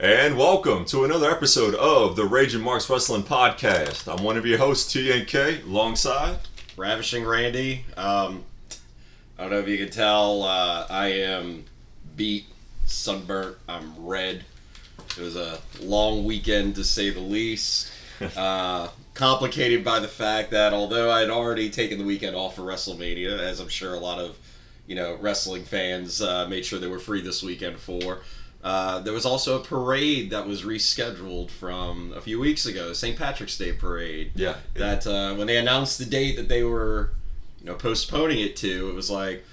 And welcome to another episode of the Raging Marks Wrestling Podcast. I'm one of your hosts, TNK, alongside Ravishing Randy. I don't know if you can tell, I am beat, sunburnt, I'm red. It was a long weekend to say the least. Complicated by the fact that although I'd already taken the weekend off for Wrestlemania, as I'm sure a lot of wrestling fans made sure they were free this weekend for, there was also a parade that was rescheduled from a few weeks ago, the St. Patrick's Day parade. Yeah. That when they announced the date that they were postponing it to, it was like,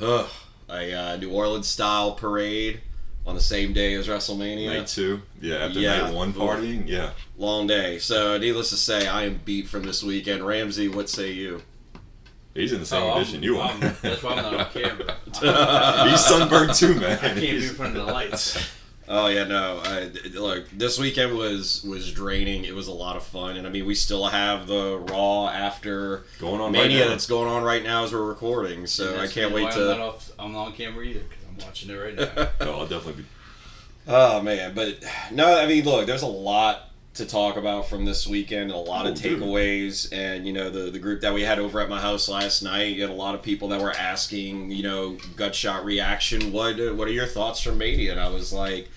a New Orleans style parade on the same day as WrestleMania. Night 2. Yeah, after night 1 partying. Yeah. Long day. So, needless to say, I am beat from this weekend. Ramsey, what say you? He's in the same condition you are. That's why I'm not on camera. He's sunburned too, man. I can't be in front of the lights. Oh, yeah, no. Look, this weekend was draining. It was a lot of fun. And, I mean, we still have the Raw after going on Mania right now. that's going on right now as we're recording. So, I can't wait to... I'm not on camera either because I'm watching it right now. Oh, I'll definitely be... Oh, man. But, no, I mean, look, there's a lot to talk about from this weekend, a lot of takeaways, and the group that we had over at my house last night, you had a lot of people that were asking, gut shot reaction, what are your thoughts from Mania? And I was like,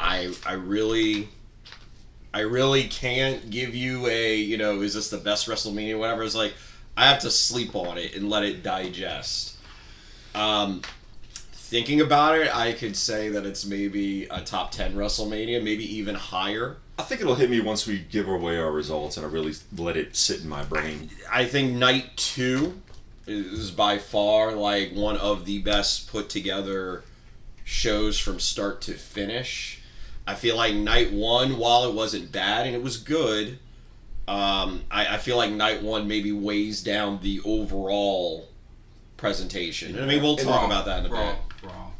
I really can't give you a, is this the best WrestleMania, whatever. It's like, I have to sleep on it and let it digest. Thinking about it, I could say that it's maybe a top 10 WrestleMania, maybe even higher. I think it'll hit me once we give away our results and I really let it sit in my brain. I think Night 2 is by far like one of the best put together shows from start to finish. I feel like Night 1, while it wasn't bad and it was good, I feel like Night 1 maybe weighs down the overall presentation. Yeah. I mean, we'll talk about that in a bit. Wrong.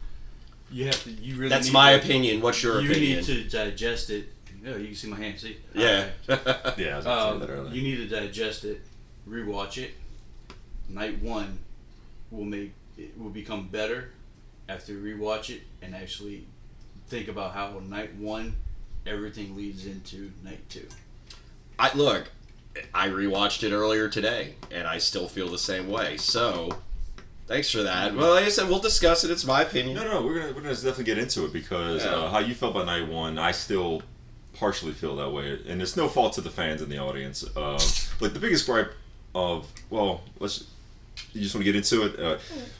You have to. You really. That's my opinion. What's your opinion? You need to digest it. Oh, you can see my hand. See? Yeah. Yeah. I was gonna say that earlier. You need to digest it, rewatch it. Night 1 will become better after you rewatch it and actually think about how Night 1 everything leads into Night 2. I rewatched it earlier today and I still feel the same way. So. Thanks for that. Well, like I said, we'll discuss it. It's my opinion. No, we're gonna definitely get into it because how you felt about Night 1, I still partially feel that way, and it's no fault to the fans in the audience. Like the biggest gripe of you just want to get into it?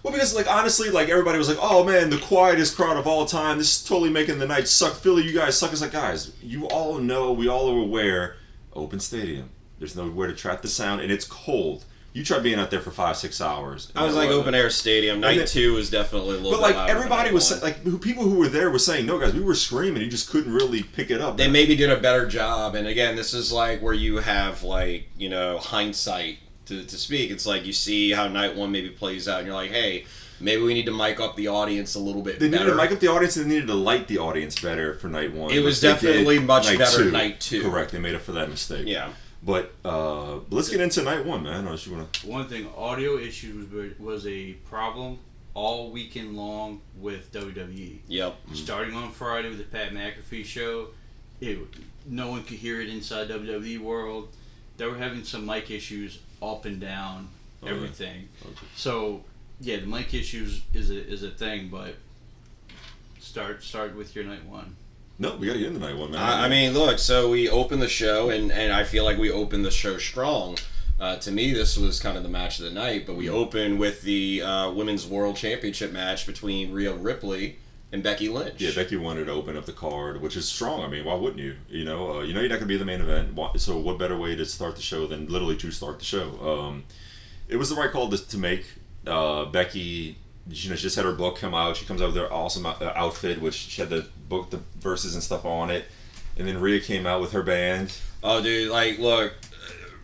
Well, because honestly, everybody was like, "Oh man, the quietest crowd of all time. This is totally making the night suck. Philly, you guys suck." It's like, guys, you all know, we all are aware. Open stadium. There's nowhere to trap the sound, and it's cold. You tried being out there for 5-6 hours. I was like open air stadium. Night 2 was definitely a little bit louder. But everybody was people who were there were saying, no guys, we were screaming. You just couldn't really pick it up. They maybe did a better job. And again, this is where you have hindsight to speak. It's like you see how Night 1 maybe plays out, and you're like, hey, maybe we need to mic up the audience a little bit better. They needed to mic up the audience, and they needed to light the audience better for Night 1. It was definitely much better Night 2. Correct. They made up for that mistake. Yeah. But let's get into Night 1, man. Unless you want to... One thing, audio issues was a problem all weekend long with WWE. Yep. Starting on Friday with the Pat McAfee show, no one could hear it inside WWE world. They were having some mic issues up and down, everything. Yeah. Okay. So, yeah, the mic issues is a thing, but start with your Night 1. No, we got to get into Night 1, man. I mean, look, so we opened the show, and I feel like we opened the show strong. To me, this was kind of the match of the night, but we opened with the Women's World Championship match between Rhea Ripley and Becky Lynch. Yeah, Becky wanted to open up the card, which is strong. I mean, why wouldn't you? You're not going to be the main event, so what better way to start the show than literally to start the show? It was the right call to make. Becky... she just had her book come out. She comes out with her awesome outfit, which she had the book, the verses and stuff on it. And then Rhea came out with her band. Oh, dude, look,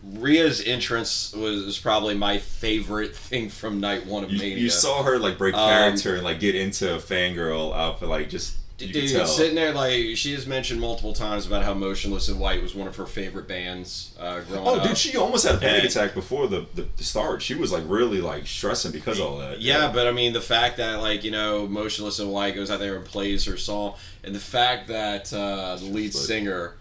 Rhea's entrance was probably my favorite thing from Night 1 of Mania. You saw her break character and get into a fangirl outfit, Dude, sitting there, like, she has mentioned multiple times about how Motionless in White was one of her favorite bands growing up. Oh, dude, she almost had a panic attack before the start. She was, like, really, like, stressing because of all that. Yeah, but, I mean, the fact that, like, you know, Motionless in White goes out there and plays her song, and the fact that the lead singer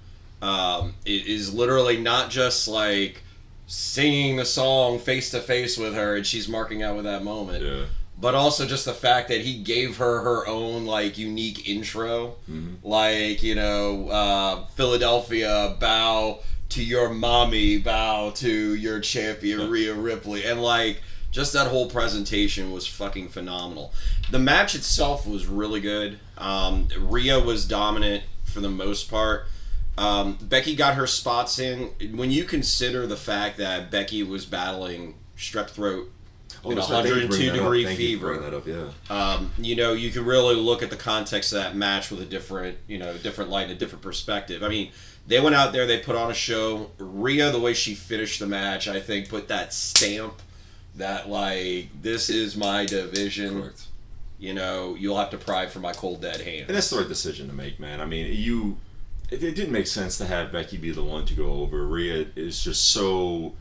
is literally not just, like, singing the song face-to-face with her, and she's marking out with that moment. Yeah. But also just the fact that he gave her own, like, unique intro. Mm-hmm. Like, you know, Philadelphia, bow to your mommy, bow to your champion, Rhea Ripley. And, like, just that whole presentation was fucking phenomenal. The match itself was really good. Rhea was dominant for the most part. Becky got her spots in. When you consider the fact that Becky was battling strep throat, 102-degree fever. That up, yeah. You know, you can really look at the context of that match with a different light, a different perspective. I mean, they went out there, they put on a show. Rhea, the way she finished the match, I think, put that stamp that, like, this is my division. Correct. You know, you'll have to pry from my cold dead hand. And that's the right decision to make, man. I mean, it didn't make sense to have Becky be the one to go over. Rhea is just so...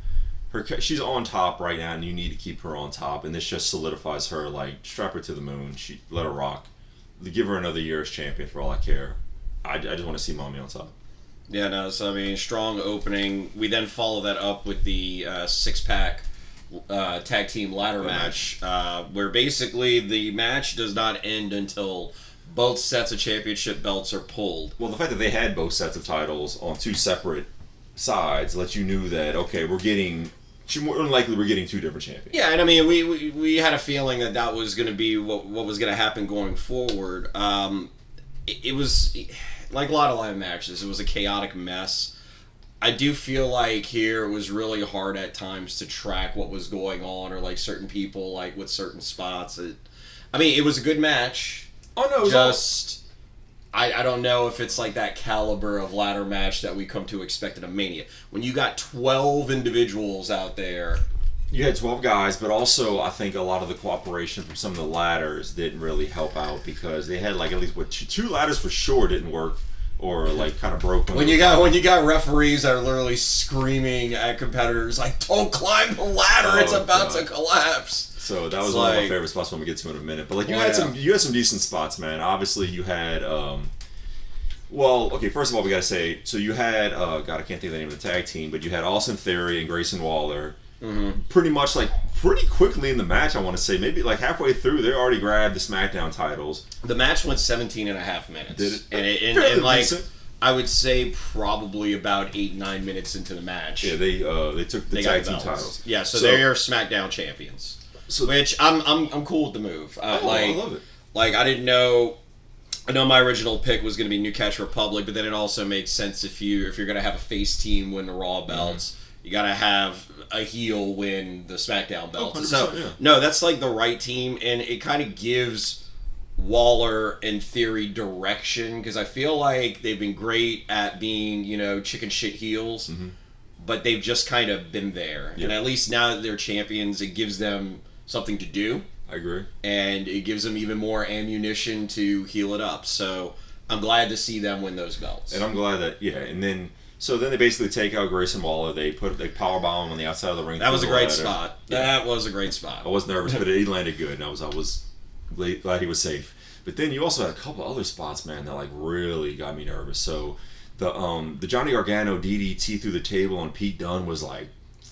she's on top right now, and you need to keep her on top, and this just solidifies her. Like, strap her to the moon. Let her rock. Give her another year as champion for all I care. I just want to see Mommy on top. Yeah, no. So I mean, strong opening. We then follow that up with the 6-pack tag team ladder match, where basically the match does not end until both sets of championship belts are pulled. Well, the fact that they had both sets of titles on two separate sides lets you knew that more than likely we're getting two different champions. Yeah, and I mean, we had a feeling that was going to be what was going to happen going forward. It was like a lot of live matches. It was a chaotic mess. I do feel like here it was really hard at times to track what was going on, or like certain people like with certain spots. I mean, it was a good match. Oh no, it was I don't know if it's like that caliber of ladder match that we come to expect at a Mania. When you got 12 individuals out there. You had 12 guys, but also I think a lot of the cooperation from some of the ladders didn't really help out, because they had like at least two ladders for sure didn't work, or like kind of broke. When you got referees that are literally screaming at competitors like, "Don't climb the ladder, it's about to collapse." So that was one of my favorite spots when we get to in a minute. But like you had some decent spots, man. Obviously you had first of all we gotta say, so you had God, I can't think of the name of the tag team, but you had Austin Theory and Grayson Waller. Mm-hmm. Pretty quickly in the match, I want to say, maybe like halfway through, they already grabbed the SmackDown titles. The match went 17 and a half minutes. Did it? And like decent. I would say probably about 8-9 minutes into the match. Yeah, they took the tag team titles. Yeah, so they are SmackDown champions. So, which I'm cool with the move. I love it. Like I didn't know. I know my original pick was going to be New Catch Republic, but then it also makes sense if you're going to have a face team win the Raw belts. Mm-hmm. You gotta have a heel win the SmackDown belt. No, that's like the right team, and it kind of gives Waller and Theory direction, because I feel like they've been great at being, chicken shit heels, mm-hmm. but they've just kind of been there. Yeah. And at least now that they're champions, it gives them something to do. I agree. And it gives them even more ammunition to heal it up. So I'm glad to see them win those belts. And I'm glad that, So then they basically take out Grayson Waller. They powerbomb him on the outside of the ring. That was a great spot. Yeah. That was a great spot. I was nervous, but he landed good, and I was glad he was safe. But then you also had a couple other spots, man, that like really got me nervous. So the Johnny Gargano DDT through the table on Pete Dunne was like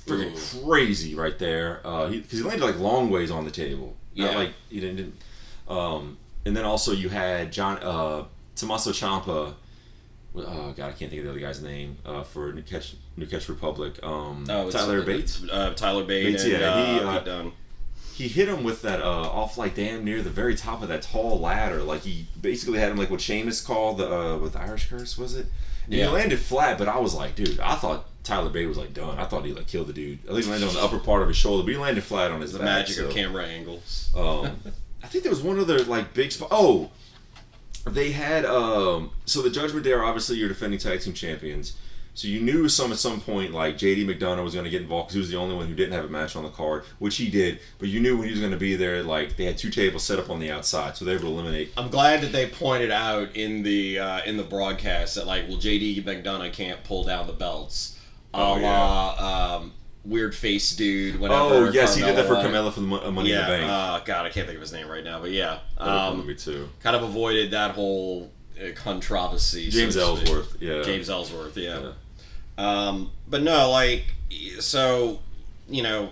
freaking crazy right there. Because he landed like long ways on the table. Yeah. Not like he didn't. And then also you had Tommaso Ciampa. Oh God, I can't think of the other guy's name for New Catch Republic. Tyler Bates. Tyler Bates. And Pete Dunne. He hit him with that off like damn near the very top of that tall ladder. Like he basically had him like what Sheamus called with the Irish Curse, was it? And he landed flat, but I was like, dude, I thought Tyler Bates was like done. I thought he like killed the dude. At least he landed on the upper part of his shoulder, but he landed flat on his back. The magic of camera angles. I think there was one other like big spot. Oh. They had so the Judgment Day are obviously your defending tag team champions. So you knew at some point, like, J.D. McDonough was going to get involved because he was the only one who didn't have a match on the card, which he did. But you knew when he was going to be there, like, they had 2 tables set up on the outside, so they were able to eliminate. I'm glad that they pointed out in the broadcast that, like, well, J.D. McDonough can't pull down the belts. Weird face dude. Whenever Oh, yes, Carmella he did that for won. Carmella for the Money in the Bank. God, I can't think of his name right now, but yeah. Me too. Kind of avoided that whole controversy. James so to speak. Ellsworth, yeah. James Ellsworth, yeah. But no, like, so, you know,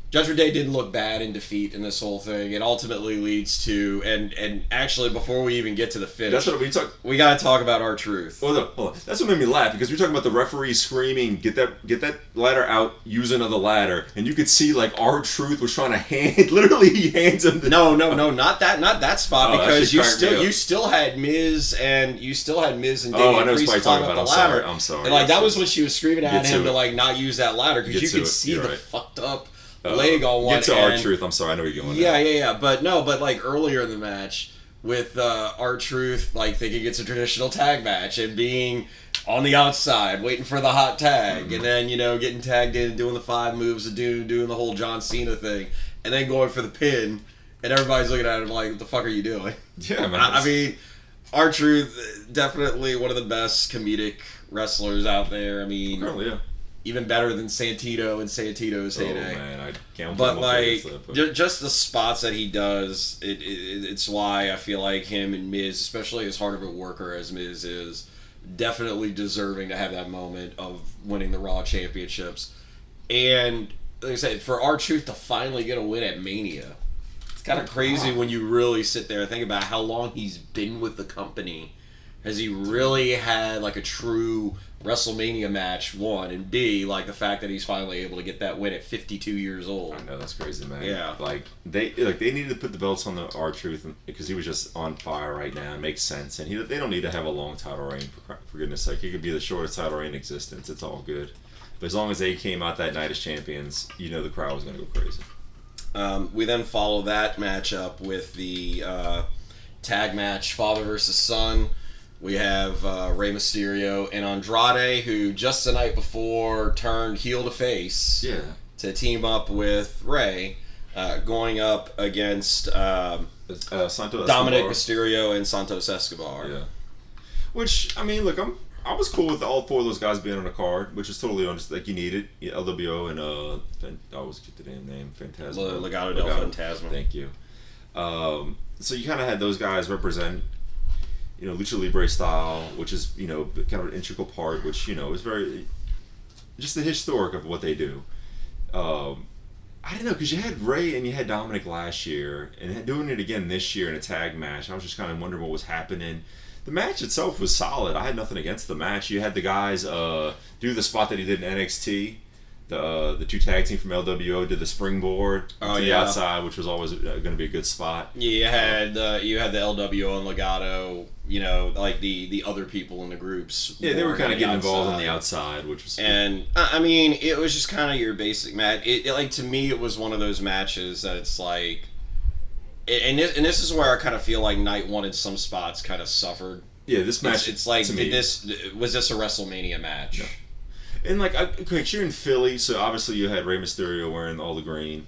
Judgment Day didn't look bad in defeat in this whole thing. It ultimately leads to, and actually, before we even get to the finish, That's what we talk. we got to talk about R-Truth. Hold on. That's what made me laugh because we're talking about the referee screaming, "Get that ladder out! Use another ladder!" And you could see like R-Truth was trying to hand. Literally, he hands him. No, not that spot because you you still had Miz and Damian I know Priest what climb you're up the talking about. ladder. I'm sorry. And like that was when she was screaming at Get him to to it. like not use that ladder because you Get to could it. see You're the right. fucked up leg on one. Get to end. R-Truth. I'm sorry. I know where you're going. Yeah. But like earlier in the match with R-Truth, like thinking it's a traditional tag match and being on the outside waiting for the hot tag, and then getting tagged in, doing the 5 moves of doing the whole John Cena thing, and then going for the pin, and everybody's looking at him like, "What the fuck are you doing?" Yeah, man. I mean, R-Truth definitely one of the best comedic wrestlers out there. I mean, Apparently, yeah. even better than Santino and Santito's heyday. Oh man, I can't. But like, just the spots that he does, it's why I feel like him and Miz, especially as hard of a worker as Miz is, definitely deserving to have that moment of winning the Raw championships. And like I said, for R-Truth to finally get a win at Mania, it's kind of crazy when you really sit there and think about how long he's been with the company. Has he really had like a true WrestleMania match, one, and B, like the fact that he's finally able to get that win at 52 years old. I know, that's crazy, man. Yeah. Like they needed to put the belts on the R-Truth because he was just on fire right now. It makes sense, and they don't need to have a long title reign for goodness sake. He could be the shortest title reign in existence. It's all good. But as long as they came out that night as champions, the crowd was going to go crazy. We then follow that matchup with the tag match, father versus son. We have Rey Mysterio and Andrade, who just the night before turned heel to face to team up with Rey, going up against Dominic Mysterio and Santos Escobar. Yeah. Which, I mean, look, I was cool with all 4 of those guys being on the card, which is totally like you needed. Yeah, LWO and I always get the damn name, Fantasma. Legado del Fantasma. Thank you. So you kind of had those guys represent, Lucha Libre style, which is, kind of an integral part, which, is very, just the historic of what they do. I don't know, because you had Ray and you had Dominic last year, and doing it again this year in a tag match, I was just kind of wondering what was happening. The match itself was solid. I had nothing against the match. You had the guys do the spot that he did in NXT. The 2 tag team from LWO did the springboard to the outside, which was always going to be a good spot. Yeah, you had the LWO and Legado, like the other people in the groups. Yeah, they were kind of getting involved on the outside, which was. And I mean, it was just kind of your basic match. Like to me, it was one of those matches that it's like, and this is where I kind of feel like Night 1 in some spots kind of suffered. Yeah, this match. It's like, was this a WrestleMania match? No. And like, you're in Philly, so obviously you had Rey Mysterio wearing all the green,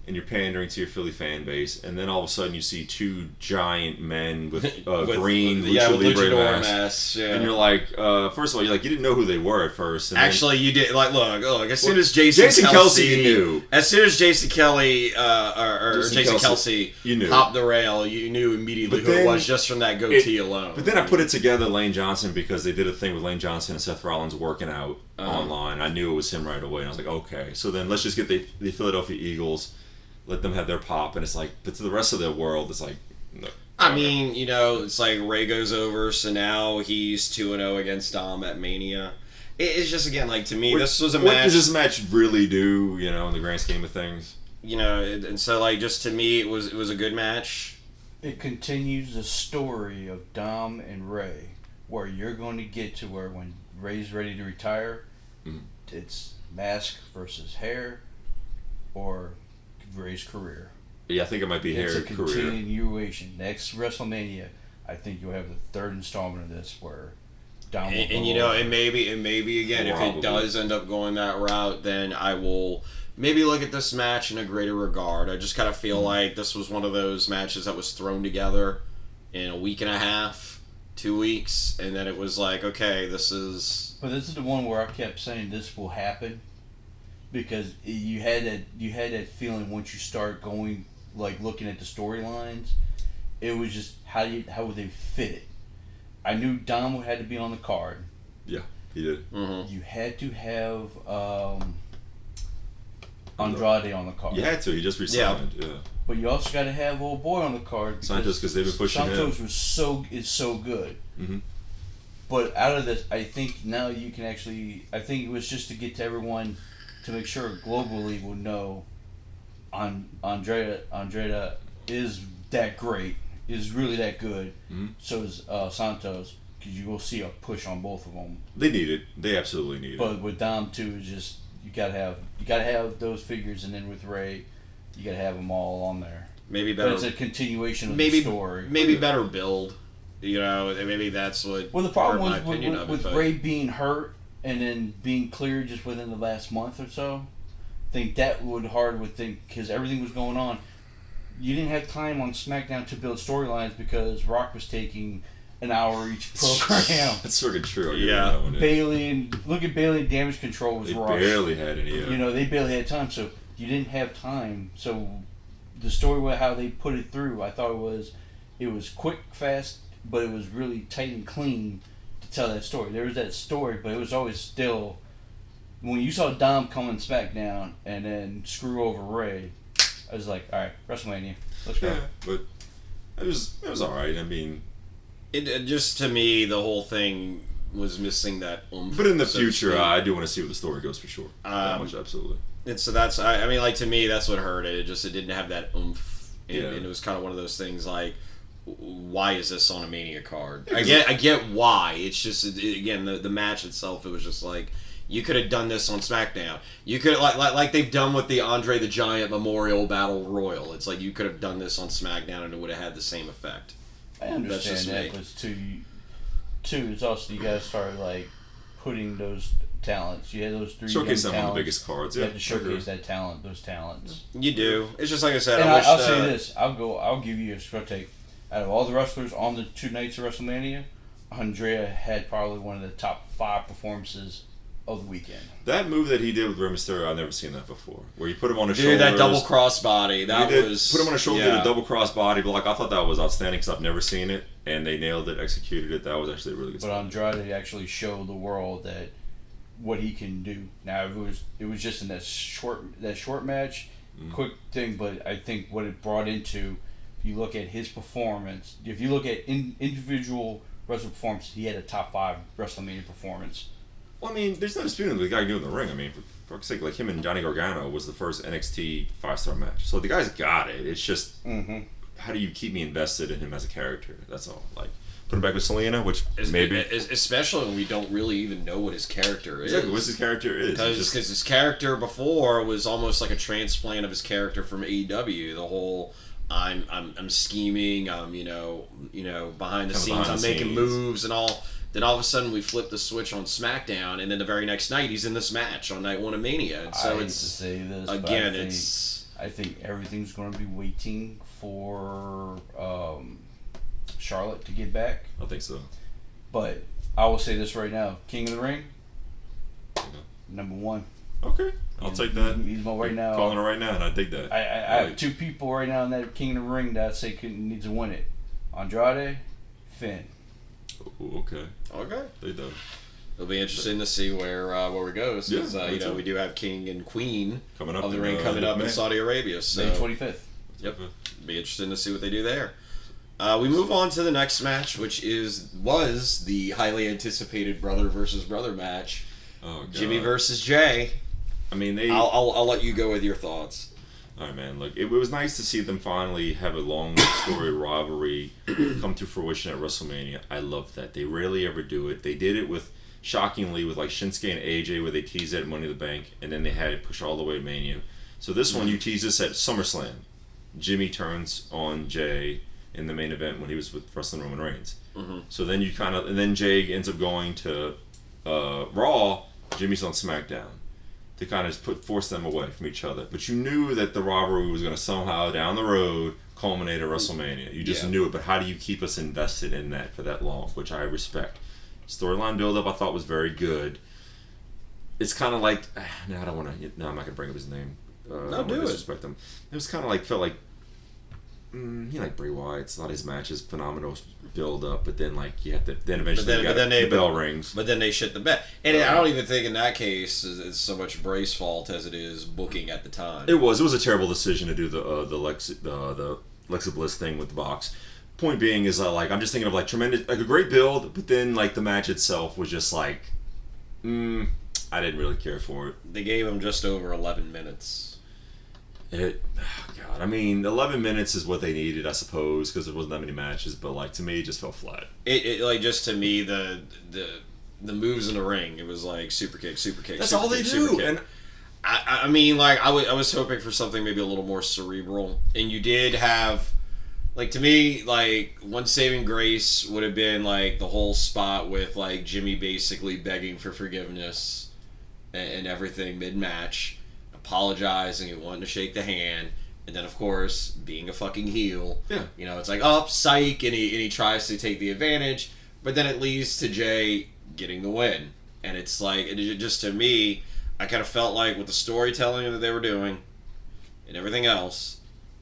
and you're pandering to your Philly fan base, and then all of a sudden you see 2 giant men with green Lucha Libre masks, and you're like, first of all, you didn't know who they were at first. And actually, you did. Like, look, as soon as Jason Kelsey, you knew. As soon as Jason Kelly or Jason Kelsey hopped the rail, you knew immediately who it was just from that goatee alone. But then I put it together, Lane Johnson, because they did a thing with Lane Johnson and Seth Rollins working out online. I knew it was him right away, and I was like, okay. So then let's just get the Philadelphia Eagles. Let them have their pop, and it's like, but to the rest of the world, it's like, no. I mean, it's like Ray goes over, so now he's 2-0 against Dom at Mania. It's just, again, like, to me, this was a match. What does this match really do, in the grand scheme of things? And so, like, just to me, it was a good match. It continues the story of Dom and Ray, where you're going to get to where when Ray's ready to retire, it's mask versus hair, or Ray's career. Yeah, I think it might be hair career. It's a continuation. Next WrestleMania, I think you'll have the 3rd installment of this where Dom will And go you know, over. and maybe again, if Probably. it does end up going that route, then I will maybe look at this match in a greater regard. I just kind of feel like this was one of those matches that was thrown together in a week and a half, 2 weeks, and then it was like, okay, this is. But this is the one where I kept saying this will happen, because you had that feeling once you start going, like, looking at the storylines, it was just how would they fit it. I knew Dom had to be on the card. Yeah, he did. Mm-hmm. You had to have Andrade on the card. You had to. He just resigned. Yeah. But you also got to have old boy on the card. Santos, because they've been pushing Santos him. is so good. Mm-hmm. But out of this, I think now you can actually. I think it was just to get to everyone, to make sure globally will know, Andrea is that great, is really that good. Mm-hmm. So is Santos, because you will see a push on both of them. They need it. They absolutely need it. But with Dom too, it's just you gotta have those figures, and then with Ray, you gotta have them all on there. Maybe But better. it's a continuation of Maybe the story. Maybe better build. You know, and maybe that's what. Well, the problem hurt was my opinion of it, with but- Ray being hurt and then being cleared just within the last month or so. I think that would think, because everything was going on. You didn't have time on SmackDown to build storylines because Rock was taking an hour each program. That's sort of true. Yeah. That one, yeah. Bailey and Damage Control was They rushed. barely had any. You know, they barely had time, so you didn't have time. So the story with how they put it through, I thought it was quick, fast, but it was really tight and clean to tell that story. There was that story, but it was always still. When you saw Dom come on SmackDown and then screw over Ray, I was like, all right, WrestleMania, let's go. Yeah, but it was all right. I mean, It just, to me, the whole thing was missing that oomph. but in the so to future, speak. I do want to see where the story goes for sure. That much, absolutely. And so that's, I mean, like, to me, that's what hurt it. It didn't have that oomph. And, Yeah. and it was kind of one of those things like, why is this on a Mania card? I Yeah, get why. It's just, again, the match itself, it was just like, you could have done this on SmackDown. You could, like they've done with the Andre the Giant Memorial Battle Royal. It's like, you could have done this on SmackDown and it would have had the same effect. I That's just understand me. that, but two, it's also you guys started like putting those talents. You had those three Showcase young them on the talents. biggest cards. You Yeah, have to showcase that talent, those talents. You do. It's just like I said, And I wish, I'll say this: I'll give you a straight take. Out of all the wrestlers on the 2 nights of WrestleMania, Andrea had probably one of the top 5 performances of the weekend. That move that he did with Rey Mysterio, I've never seen that before. Where he put him on his shoulder. Dude, that double cross body, that He did was... put him on his shoulder, yeah. did a double cross body block. I thought that was outstanding because I've never seen it, and they nailed it, executed it. That was actually a really good. But spot. Andrade actually showed the world that what he can do. Now it was just in that short match, quick thing. But I think what it brought into, if you look at his performance, if you look at individual wrestling performance, he had a top 5 WrestleMania performance. Well, I mean, there's no disputing the guy doing the ring. I mean, for fuck's sake, like him and Johnny Gargano was the first NXT 5-star match. So the guy's got it. It's just how do you keep me invested in him as a character? That's all. Like put him back with Selena, which maybe Especially when we don't really even know what his character is. exactly what his character is. Because his character before was almost like a transplant of his character from AEW. The whole I'm scheming. I'm behind the scenes. I'm making moves and all. Then all of a sudden we flip the switch on SmackDown, and then the very next night he's in this match on night 1 of Mania. And so I hate it's to say this, but again, I think everything's going to be waiting for Charlotte to get back. I think so. But I will say this right now: King of the Ring, number 1. Okay, I'll take that. He's right now. Calling it right now, and I dig that. I have 2 people right now in that King of the Ring that I say needs to win it: Andrade, Finn. Ooh, okay. okay. They do. It'll be interesting to see where it goes. Because Yeah, we do have King and Queen Coming up of the in, Ring coming up in May. Saudi Arabia. So May 25th. Yep. Be interesting to see what they do there. We move on to the next match, which was the highly anticipated brother versus brother match. Oh, God. Jimmy versus Jay. I mean, they. I'll let you go with your thoughts. All right, man. Look, it was nice to see them finally have a long story rivalry come to fruition at WrestleMania. I love that. They rarely ever do it. They did it shockingly with like Shinsuke and AJ, where they teased it at Money in the Bank, and then they had it push all the way to Mania. So this one, you teased us at SummerSlam. Jimmy turns on Jay in the main event when he was with Wrestling Roman Reigns. Mm-hmm. So then you kind of, and then Jay ends up going to Raw. Jimmy's on SmackDown to kind of force them away from each other. But you knew that the rivalry was going to somehow down the road culminate at WrestleMania. You just knew it. But how do you keep us invested in that for that long? Which I respect. Storyline build-up I thought was very good. It's kind of like, no, I don't want to. No, I'm not gonna bring up his name. No, do it. Disrespect him. It was kind of like felt like, like Bray Wyatt. A lot of his matches phenomenal build up, but then like you have to then eventually the bell rings. But then they shit the bed, and I don't even think in that case it's so much Bray's fault as it is booking at the time. It was a terrible decision to do the Alexa Bliss thing with the box. Point being is I'm just thinking of like tremendous, like a great build, but then like the match itself was just like, I didn't really care for it. They gave him just over 11 minutes. God, I mean, 11 minutes is what they needed, I suppose, because there wasn't that many matches. But like to me, it just fell flat. It like just to me the moves in the ring. It was like super kick. That's all they do. And I mean, like I was hoping for something maybe a little more cerebral, and you did have. Like, to me, like, one saving grace would have been, like, the whole spot with, like, Jimmy basically begging for forgiveness and everything mid-match, apologizing and wanting to shake the hand, and then, of course, being a fucking heel. Yeah. You know, it's like, oh, psych, and he tries to take the advantage, but then it leads to Jay getting the win. And it's like, just to me, I kind of felt like with the storytelling that they were doing and everything else,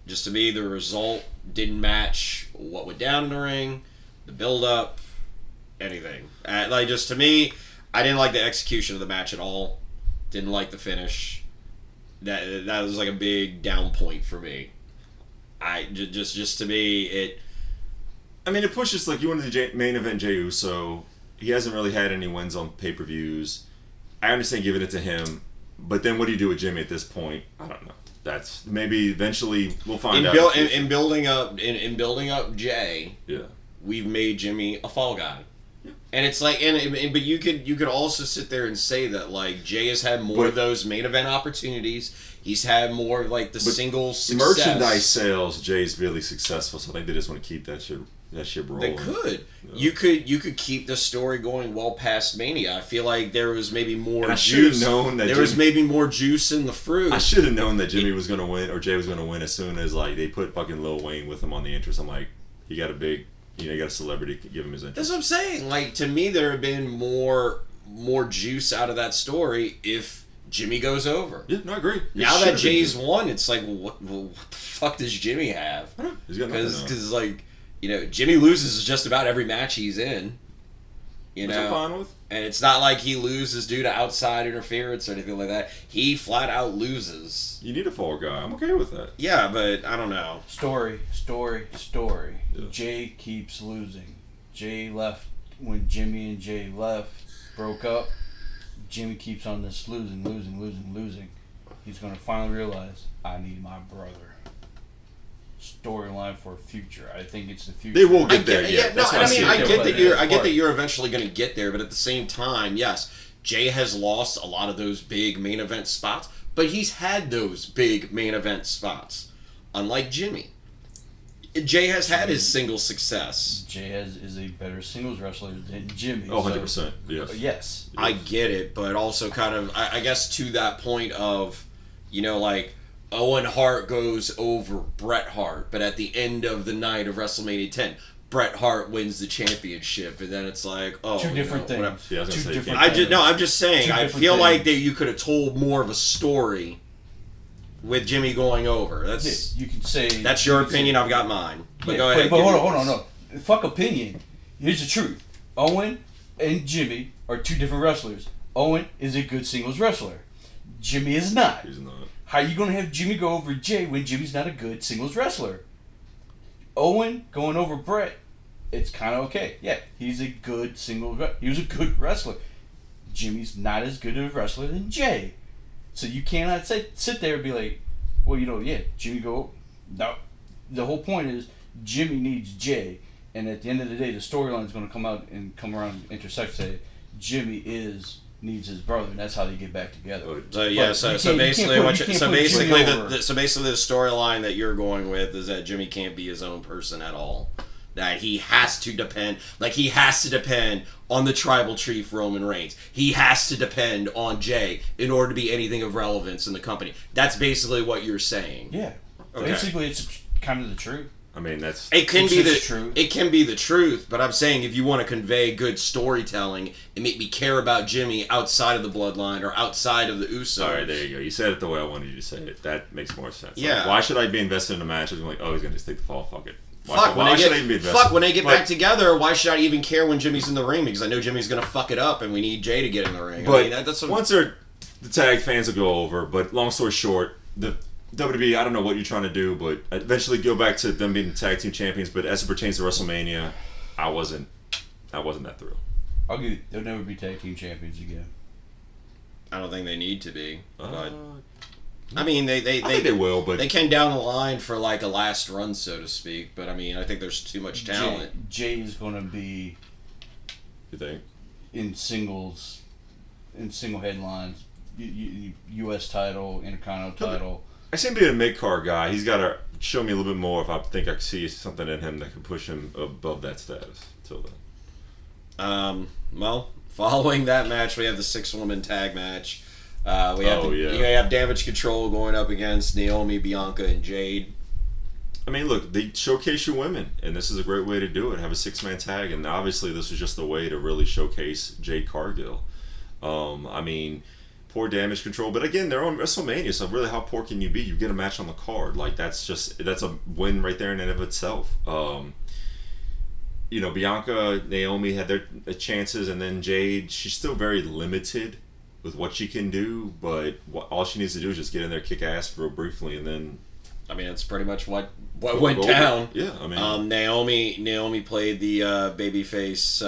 just to me, the result didn't match what went down in the ring, the build-up, anything. Like, just to me, I didn't like the execution of the match at all. Didn't like the finish. That was like a big down point for me. Just to me, it. I mean, it pushes like you wanted the main event Jey Uso. He hasn't really had any wins on pay-per-views. I understand giving it to him, but then what do you do with Jimmy at this point? I don't know. That's maybe eventually we'll find out. In building up Jay, yeah, we've made Jimmy a fall guy, yeah. And it's like, but you could also sit there and say that like Jay has had more of those main event opportunities. He's had more of like the single success. Merchandise sales. Jay's really successful, so I think they just want to keep that shit rolling. They could. Yeah. You could keep the story going well past Mania. I feel like there was maybe more juice. Was maybe more juice in the fruit. I should have known that Jimmy was going to win or Jay was going to win as soon as like they put fucking Lil Wayne with him on the entrance. I'm like, you got a celebrity, give him his entrance. That's what I'm saying. Like to me, there have been more juice out of that story if Jimmy goes over. Yeah, no, I agree. Now that Jay's won, it's like, what the fuck does Jimmy have? I don't know. He's got nothing. Because like. You know, Jimmy loses just about every match he's in. You know, I'm fine with. And it's not like he loses due to outside interference or anything like that. He flat out loses. You need a fall guy. I'm okay with that. Yeah, but I don't know. Story. Yeah. Jay keeps losing. Jay left when Jimmy and Jay broke up. Jimmy keeps on this losing. He's going to finally realize, I need my brother. Storyline for future. I think it's the future. They will get there. I get that you're eventually going to get there, but at the same time, yes, Jay has lost a lot of those big main event spots, but he's had those big main event spots. Unlike Jimmy, Jay has had his single success. Jay is a better singles wrestler than Jimmy. Oh, 100%. Yes. Yes. I get it, but also kind of, I guess to that point of, you know, like, Owen Hart goes over Bret Hart, but at the end of the night of WrestleMania 10, Bret Hart wins the championship, and then it's like, oh, two different things. Yeah, I'm just saying. I feel like that you could have told more of a story with Jimmy going over. That's you could say that's your opinion. I've got mine. But yeah, go ahead. But hold on, no. Fuck opinion. Here's the truth. Owen and Jimmy are two different wrestlers. Owen is a good singles wrestler. Jimmy is not. He's not. How are you going to have Jimmy go over Jay when Jimmy's not a good singles wrestler? Owen going over Bret, it's kind of okay. Yeah, he's a good he was a good wrestler. Jimmy's not as good of a wrestler than Jay. So you cannot sit there and be like, well, Jimmy go. No. The whole point is Jimmy needs Jay. And at the end of the day, the storyline is going to come out and come around and intersect, say Jimmy needs his brother, and that's how they get back together. So basically the storyline that you're going with is that Jimmy can't be his own person at all. that he has to depend on the tribal chief Roman Reigns. He has to depend on Jay in order to be anything of relevance in the company. That's basically what you're saying. Yeah. Okay. Basically, it's kind of the truth. I mean, that's... It can be the truth. It can be the truth, but I'm saying if you want to convey good storytelling and make me care about Jimmy outside of the bloodline or outside of the Usos. All right, there you go. You said it the way I wanted you to say it. That makes more sense. Yeah. Like, why should I be invested in a match? I'm like, oh, he's going to just take the fall. Fuck it. When they get back together, why should I even care when Jimmy's in the ring? Because I know Jimmy's going to fuck it up and we need Jay to get in the ring. But that's what, once the tag fans will go over, but long story short, the WWE, I don't know what you're trying to do, but eventually go back to them being the tag team champions. But as it pertains to WrestleMania, I wasn't that thrilled. They'll never be tag team champions again. I don't think they need to be. But I mean, I think they will, but they can down the line for like a last run, so to speak. But I mean, I think there's too much talent. Jay is going to be. You think? In single headlines, U.S. title, Intercontinental title. I seem to be a mid-card guy. He's got to show me a little bit more if I think I can see something in him that can push him above that status. Until then. Well, following that match, we have the 6-woman tag match. You have Damage Control going up against Naomi, Bianca, and Jade. I mean, look, they showcase your women, and this is a great way to do it. Have a 6-man tag, and obviously this was just a way to really showcase Jade Cargill. I mean, poor Damage Control, but again, they're on WrestleMania, so really, how poor can you be? You get a match on the card, like that's a win right there in and of itself. Bianca, Naomi had their chances, and then Jade, she's still very limited with what she can do, but all she needs to do is just get in there, kick ass real briefly, and then. I mean, it's pretty much what went down. Yeah, I mean, Naomi played the babyface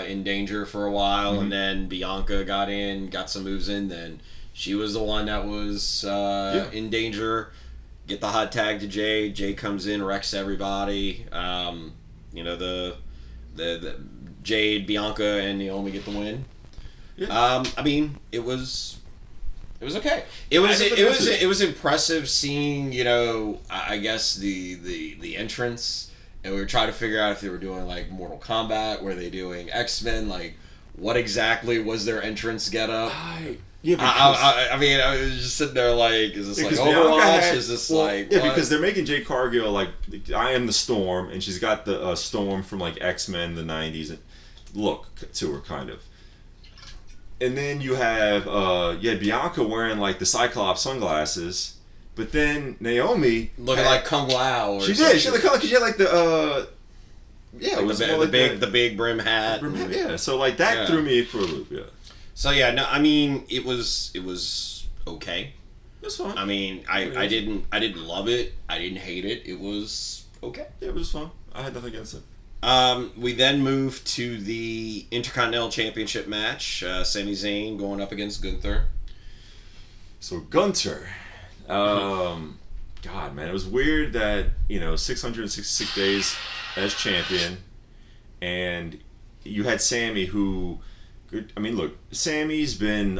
in danger for a while, and then Bianca got some moves in. Then she was the one that was in danger. Get the hot tag to Jay. Jay comes in, wrecks everybody. The Jade, Bianca, and Naomi get the win. Yeah. I mean, it was okay. It was impressive seeing, I guess the entrance, and we were trying to figure out if they were doing like Mortal Kombat, were they doing X-Men, like what exactly was their entrance get up? Yeah, I mean, I was just sitting there like, is this like Overwatch? Is this like what? Because they're making Jade Cargill like I am the Storm, and she's got the Storm from like X-Men the '90s and look to her kind of. And then you have Bianca wearing like the Cyclops sunglasses, but then Naomi looking like Kung Lao. She did. She had like the it was the big brim hat. Yeah, so like that threw me for a loop. Yeah. So yeah, no, I mean it was okay. It's fine. I mean, I didn't love it. I didn't hate it. It was okay. Yeah, it was fun. I had nothing against it. We then moved to the Intercontinental Championship match. Sami Zayn going up against Gunther. So Gunther, God, man, it was weird that 666 days as champion, and you had Sami who, I mean, look, Sami's been.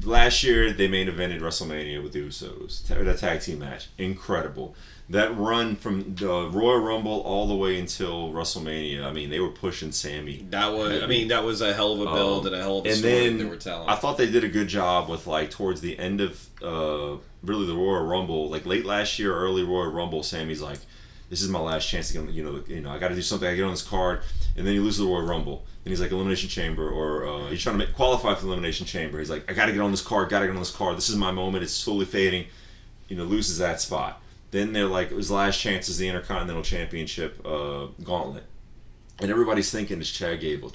Last year they main evented WrestleMania with the Usos. That tag team match, incredible. That run from the Royal Rumble all the way until WrestleMania, I mean, they were pushing Sami. That was a hell of a build and a hell of a story they were telling. I thought they did a good job with like towards the end of really the Royal Rumble, like late last year, early Royal Rumble. Sami's like, this is my last chance to get, I got to do something. I get on this card, and then he loses the Royal Rumble. And he's like Elimination Chamber, or he's trying to qualify for the Elimination Chamber. He's like, I got to get on this card. This is my moment. It's slowly fading. Loses that spot. Then they're like, his last chance is the Intercontinental Championship gauntlet. And everybody's thinking it's Chad Gable.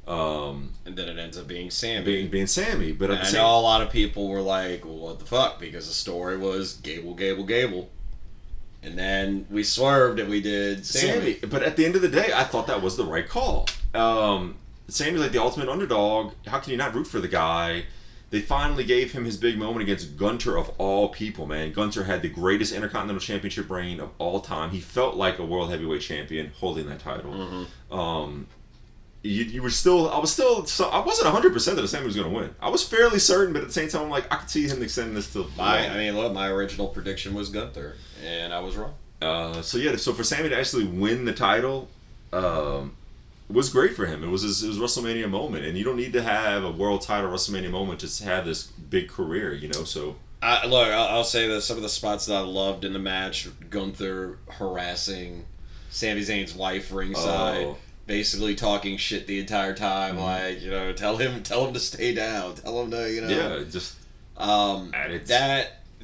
And then it ends up being Sami. Being Sami. But I know a lot of people were like, well, what the fuck? Because the story was Gable. And then we swerved and we did Sami. But at the end of the day, I thought that was the right call. Sami's like the ultimate underdog. How can you not root for the guy? They finally gave him his big moment against Gunther of all people, man. Gunther had the greatest Intercontinental Championship reign of all time. He felt like a World Heavyweight Champion holding that title. Mm-hmm. I wasn't 100% that Sami was going to win. I was fairly certain, but at the same time, I'm like, I could see him extending this to. My original prediction was Gunther, and I was wrong. So for Sammy to actually win the title, was great for him. It was his WrestleMania moment, and you don't need to have a world title WrestleMania moment just to have this big career, So I'll say that some of the spots that I loved in the match, Gunther harassing Sami Zayn's wife ringside, basically talking shit the entire time, tell him to stay down, tell him to, just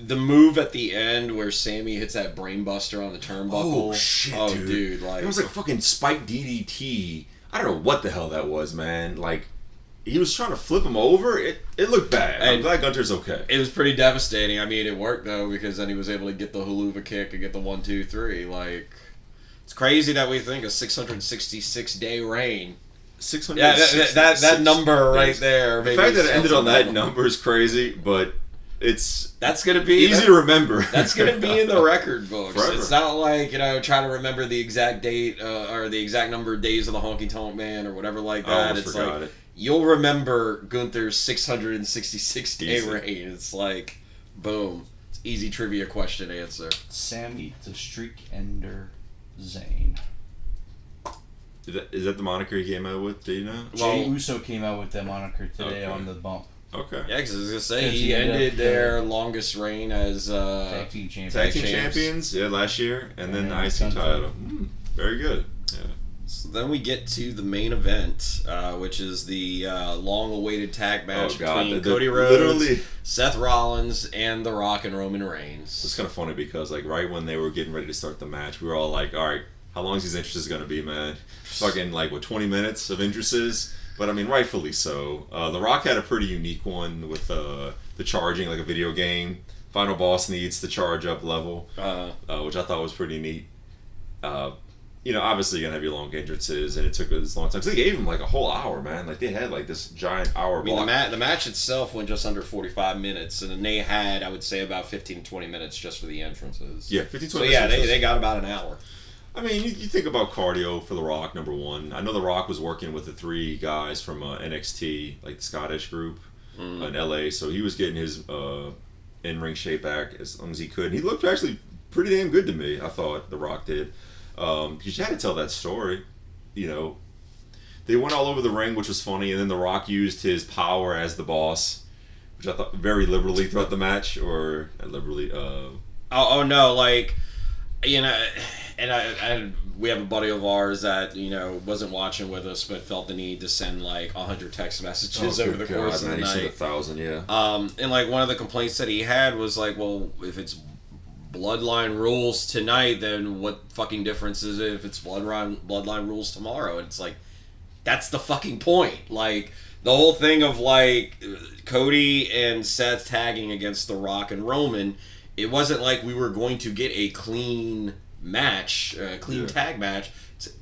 the move at the end where Sammy hits that brainbuster on the turnbuckle. Oh shit, dude! Like it was like a fucking spike DDT. I don't know what the hell that was, man. Like he was trying to flip him over. It looked bad. I'm glad Gunter's okay. It was pretty devastating. I mean, it worked though because then he was able to get the haluva kick and get the 1, 2, 3. Like it's crazy that we think a 666-day reign. 600. Yeah, that number right there. The fact that it ended on that number is crazy, but that's gonna be easy to remember. That's gonna be in the record books. Forever. It's not like trying to remember the exact date or the exact number of days of the Honky Tonk Man or whatever like that. I it's forgot like it. You'll remember Gunther's 666-day reign. It's like boom. It's easy trivia question answer. Sammy the Streak Ender Zayn. Is that the moniker he came out with? Do you know? Jey Uso came out with that moniker today on the bump. Okay. Yeah, because I was gonna say he ended their longest reign as tag team champions. Tag team champions, last year, and then the IC title. Very good. Yeah. So then we get to the main event, which is the long-awaited tag match between Cody Rhodes, Seth Rollins, and The Rock and Roman Reigns. It's kind of funny because right when they were getting ready to start the match, we were all like, all right, how long is these entrances going to be, man? Fucking 20 minutes of entrances? But I mean, rightfully so. The Rock had a pretty unique one with the charging, like a video game. Final boss needs the charge up level, which I thought was pretty neat. Obviously you're gonna have your long entrances, and it took this long time. Cause they gave him a whole hour, man. They had this giant hour. I mean, the match itself went just under 45 minutes, and then they had, I would say, about 15 to 20 minutes just for the entrances. Yeah, 15 to 20 so minutes. So yeah, they got about an hour. I mean, you think about cardio for The Rock, number one. I know The Rock was working with the 3 guys from NXT, the Scottish group in LA, so he was getting his in-ring shape back as long as he could. And he looked actually pretty damn good to me, I thought, The Rock did. Because you had to tell that story. They went all over the ring, which was funny, and then The Rock used his power as the boss, which I thought very liberally throughout the match, or not liberally. Oh no, and we have a buddy of ours that wasn't watching with us, but felt the need to send 100 text messages over the course of the night. He sent 1,000, yeah. And one of the complaints that he had was well, if it's Bloodline rules tonight, then what fucking difference is it if it's Bloodline rules tomorrow? And it's that's the fucking point. The whole thing of Cody and Seth tagging against The Rock and Roman, it wasn't like we were going to get a clean match, tag match.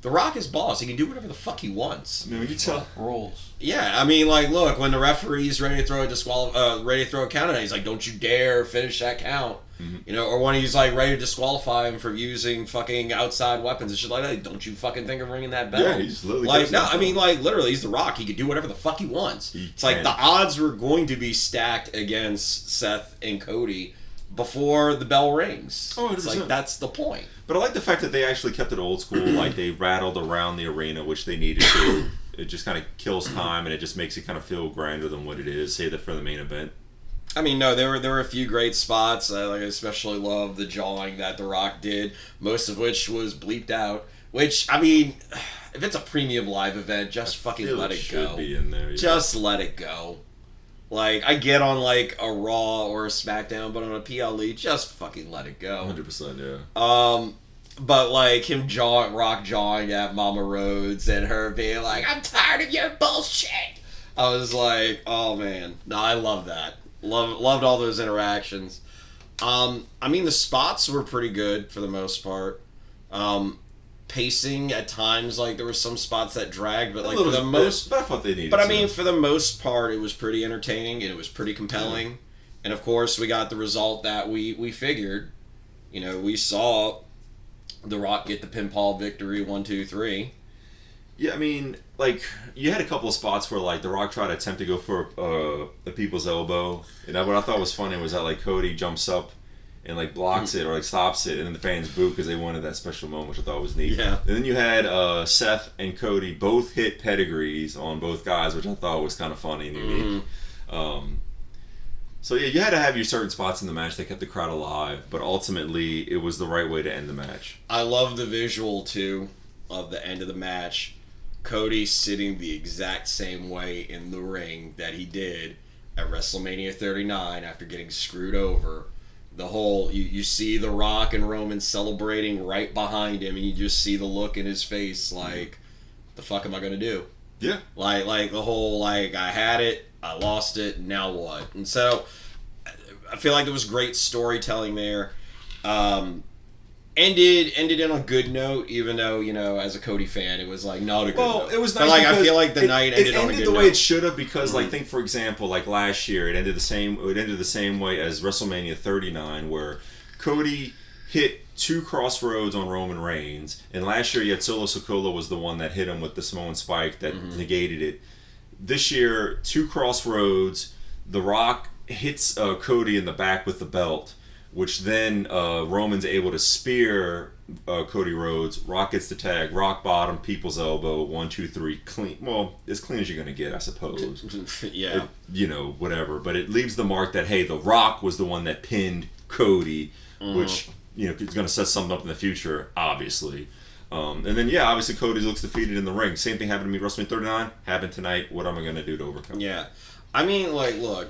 The Rock is boss. He can do whatever the fuck he wants. I mean, you tell rules. Yeah, I mean, look, when the referee's ready to throw ready to throw a count at, he's don't you dare finish that count. Mm-hmm. Or when he's ready to disqualify him for using fucking outside weapons and shit like that. Don't you fucking think of ringing that bell? Yeah, he's literally literally, he's The Rock. He can do whatever the fuck he wants. It's the odds were going to be stacked against Seth and Cody before the bell rings. Oh, it's that's the point. But I like the fact that they actually kept it old school. They rattled around the arena, which they needed to. It just kind of kills time, and it just makes it kind of feel grander than what it is. Save that for the main event. I mean, no, there were a few great spots. I especially love the jawing that The Rock did, most of which was bleeped out. Which, I mean, if it's a premium live event, just fucking let it go. Should be in there. Yeah. Just let it go. I get on a Raw or a SmackDown, but on a PLE, just fucking let it go. 100%, yeah. But him Rock jawing at Mama Rhodes and her being I'm tired of your bullshit. I was oh man, no, I love that. Loved all those interactions. I mean, the spots were pretty good for the most part. Pacing at times, there were some spots that dragged, but for the most, but I thought they needed. But I mean, for the most part, it was pretty entertaining and it was pretty compelling. Yeah. And of course, we got the result that we figured. We saw The Rock get the pinfall victory, 1, 2, 3. Yeah, I mean, you had a couple of spots where, The Rock tried to attempt to go for a people's elbow. And what I thought was funny was that, Cody jumps up and like blocks it or like stops it, and then the fans boo because they wanted that special moment, which I thought was neat. Yeah. And then you had Seth and Cody both hit pedigrees on both guys, which I thought was kind of funny and unique. So yeah, you had to have your certain spots in the match that kept the crowd alive, but ultimately it was the right way to end the match. I love the visual too of the end of the match. Cody sitting the exact same way in the ring that he did at WrestleMania 39 after getting screwed over. The whole, you see The Rock and Roman celebrating right behind him, and you just see the look in his face like, the fuck am I going to do? Yeah. Like the whole, like, I had it, I lost it, now what? And so, I feel like there was great storytelling there. Ended in a good note, even though, you know, as a Cody fan, it was like not a good note. Well, it was nice. But like, I feel like the night ended on a good the note. way it should have, because like, think for example, like last year, it ended the same way as WrestleMania 39, where Cody hit 2 crossroads on Roman Reigns, and last year yet Solo Sikoa was the one that hit him with the Samoan spike that negated it. This year, 2 crossroads, The Rock hits Cody in the back with the belt, which then Roman's able to spear Cody Rhodes. Rock gets the tag, rock bottom, people's elbow, 1, 2, 3, clean. Well, as clean as you're gonna get, I suppose. Yeah. Whatever. But it leaves the mark that, hey, The Rock was the one that pinned Cody, which, is gonna set something up in the future, obviously. And then, yeah, obviously Cody looks defeated in the ring. Same thing happened to me at WrestleMania 39. Happened tonight. What am I gonna do to overcome? Yeah. I mean, like, look,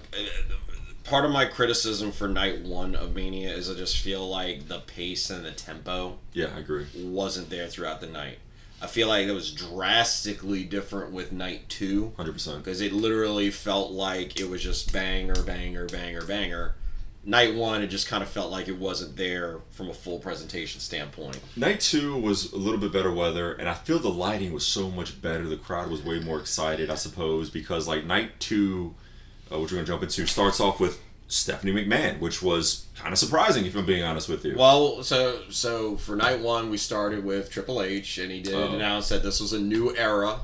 part of my criticism for night 1 of Mania is I just feel like the pace and the tempo Yeah, I agree. wasn't there throughout the night. I feel like it was drastically different with night 2. 100%. Because it literally felt like it was just banger, banger, banger, banger. Night 1, it just kind of felt like it wasn't there from a full presentation standpoint. Night 2 was a little bit better weather, and I feel the lighting was so much better. The crowd was way more excited, I suppose, because like night 2, which we're going to jump into, starts off with Stephanie McMahon, which was kind of surprising, if I'm being honest with you. Well, so for night 1, we started with Triple H, and he did announce that this was a new era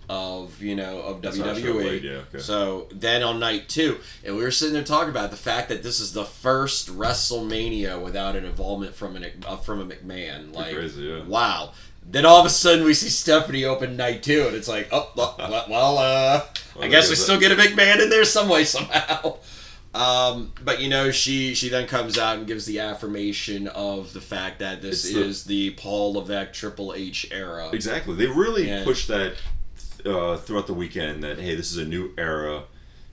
of WWE. Yeah, okay. So then on night 2, and we were sitting there talking about the fact that this is the first WrestleMania without an involvement from a McMahon. Like, crazy, yeah. Wow. Then all of a sudden we see Stephanie open night 2, and it's like, I guess we still get a McMahon in there some way, somehow. But she then comes out and gives the affirmation of the fact that this is the Paul Levesque Triple H era. Exactly. They really pushed that throughout the weekend, that, hey, this is a new era.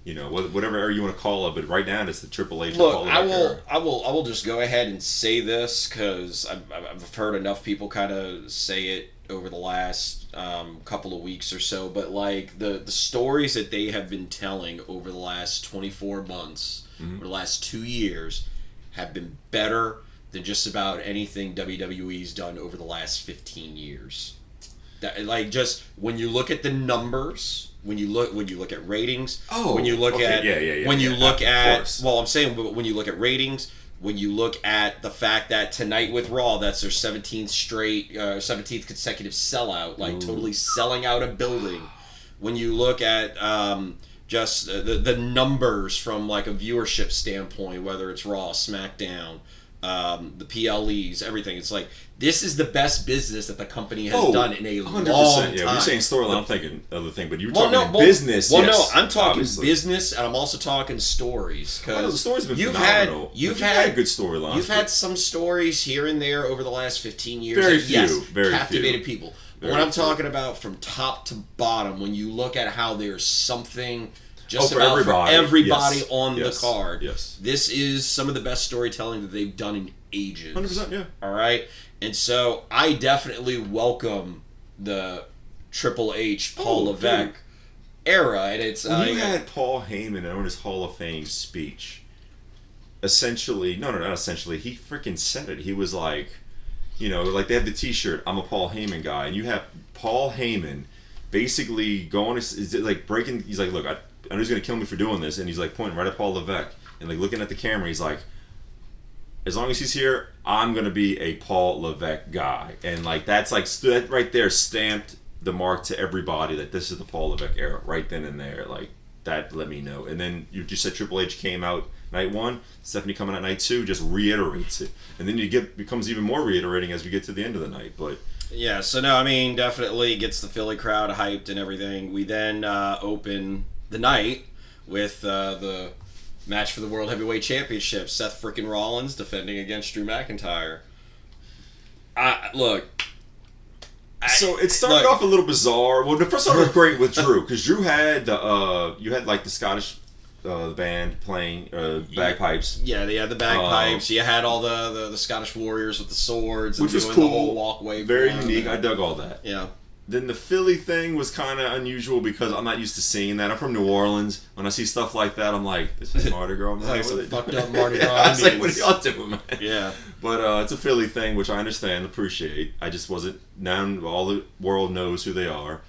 Whatever era you want to call it, but right now it's the Triple H. Look, I will just go ahead and say this because I've heard enough people kind of say it over the last couple of weeks or so. But like the stories that they have been telling over the last 24 months, or the last 2 years, have been better than just about anything WWE's done over the last 15 years. Like, just when you look at the numbers. When you look at ratings, when you look at when you look at I'm saying, but when you look at ratings, when you look at the fact that tonight with Raw, that's their 17th consecutive sellout, like totally selling out a building. When you look at just the numbers from like a viewership standpoint, whether it's Raw, SmackDown, the PLEs, everything, it's like, this is the best business that the company has done in a 100%, long time. Yeah, when you're saying storyline, I'm thinking other thing, but you're talking business. Well, no, I'm talking business, and I'm also talking stories. Because the stories have been phenomenal. You've had a good storyline. You've had some stories here and there over the last 15 years. Very captivated people. But what I'm talking about from top to bottom, when you look at how there's something just for about everybody on the card. Yes. This is some of the best storytelling that they've done in ages. 100%, yeah. All right? And so I definitely welcome the Triple H, Paul Levesque era. And it's... When you had Paul Heyman on his Hall of Fame speech, essentially... No, not essentially. He freaking said it. He was like... like they had the t-shirt, I'm a Paul Heyman guy. And you have Paul Heyman basically going... Is it like breaking... He's like, look, I know he's going to kill me for doing this. And he's like pointing right at Paul Levesque. And like looking at the camera, he's like... As long as he's here, I'm going to be a Paul Levesque guy. And like that's like that right there stamped the mark to everybody that this is the Paul Levesque era right then and there. Like that let me know. And then you just said Triple H came out night 1, Stephanie coming out night 2 just reiterates it, and then becomes even more reiterating as we get to the end of the night. But yeah, so no, I mean, definitely gets the Philly crowd hyped and everything. We then open the night with the match for the World Heavyweight Championship. Seth frickin' Rollins defending against Drew McIntyre. So it started off a little bizarre. Well, the first one was great with Drew, because Drew had you had like the Scottish band playing bagpipes. Yeah, they had the bagpipes. You had all the Scottish warriors with the swords, which and was doing cool. The whole walkway, very unique. I dug all that. Yeah. Then the Philly thing was kind of unusual because I'm not used to seeing that. I'm from New Orleans. When I see stuff like that, I'm like, this is Mardi Gras. It's like some fucked up Mardi Gras. I was like, what are y'all doing, man? Yeah. But it's a Philly thing, which I understand, appreciate. I just wasn't. Now all the world knows who they are.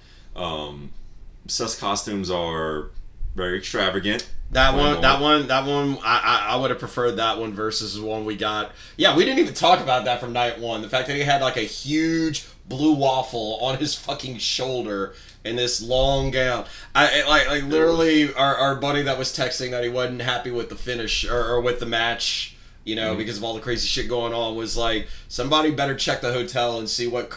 Seth's costumes are very extravagant. That one. I would have preferred that one versus the one we got. Yeah, we didn't even talk about that from night 1. The fact that he had like a huge blue waffle on his fucking shoulder in this long gown. I literally our buddy that was texting that he wasn't happy with the finish or with the match. You know, because of all the crazy shit going on, was like, somebody better check the hotel and see what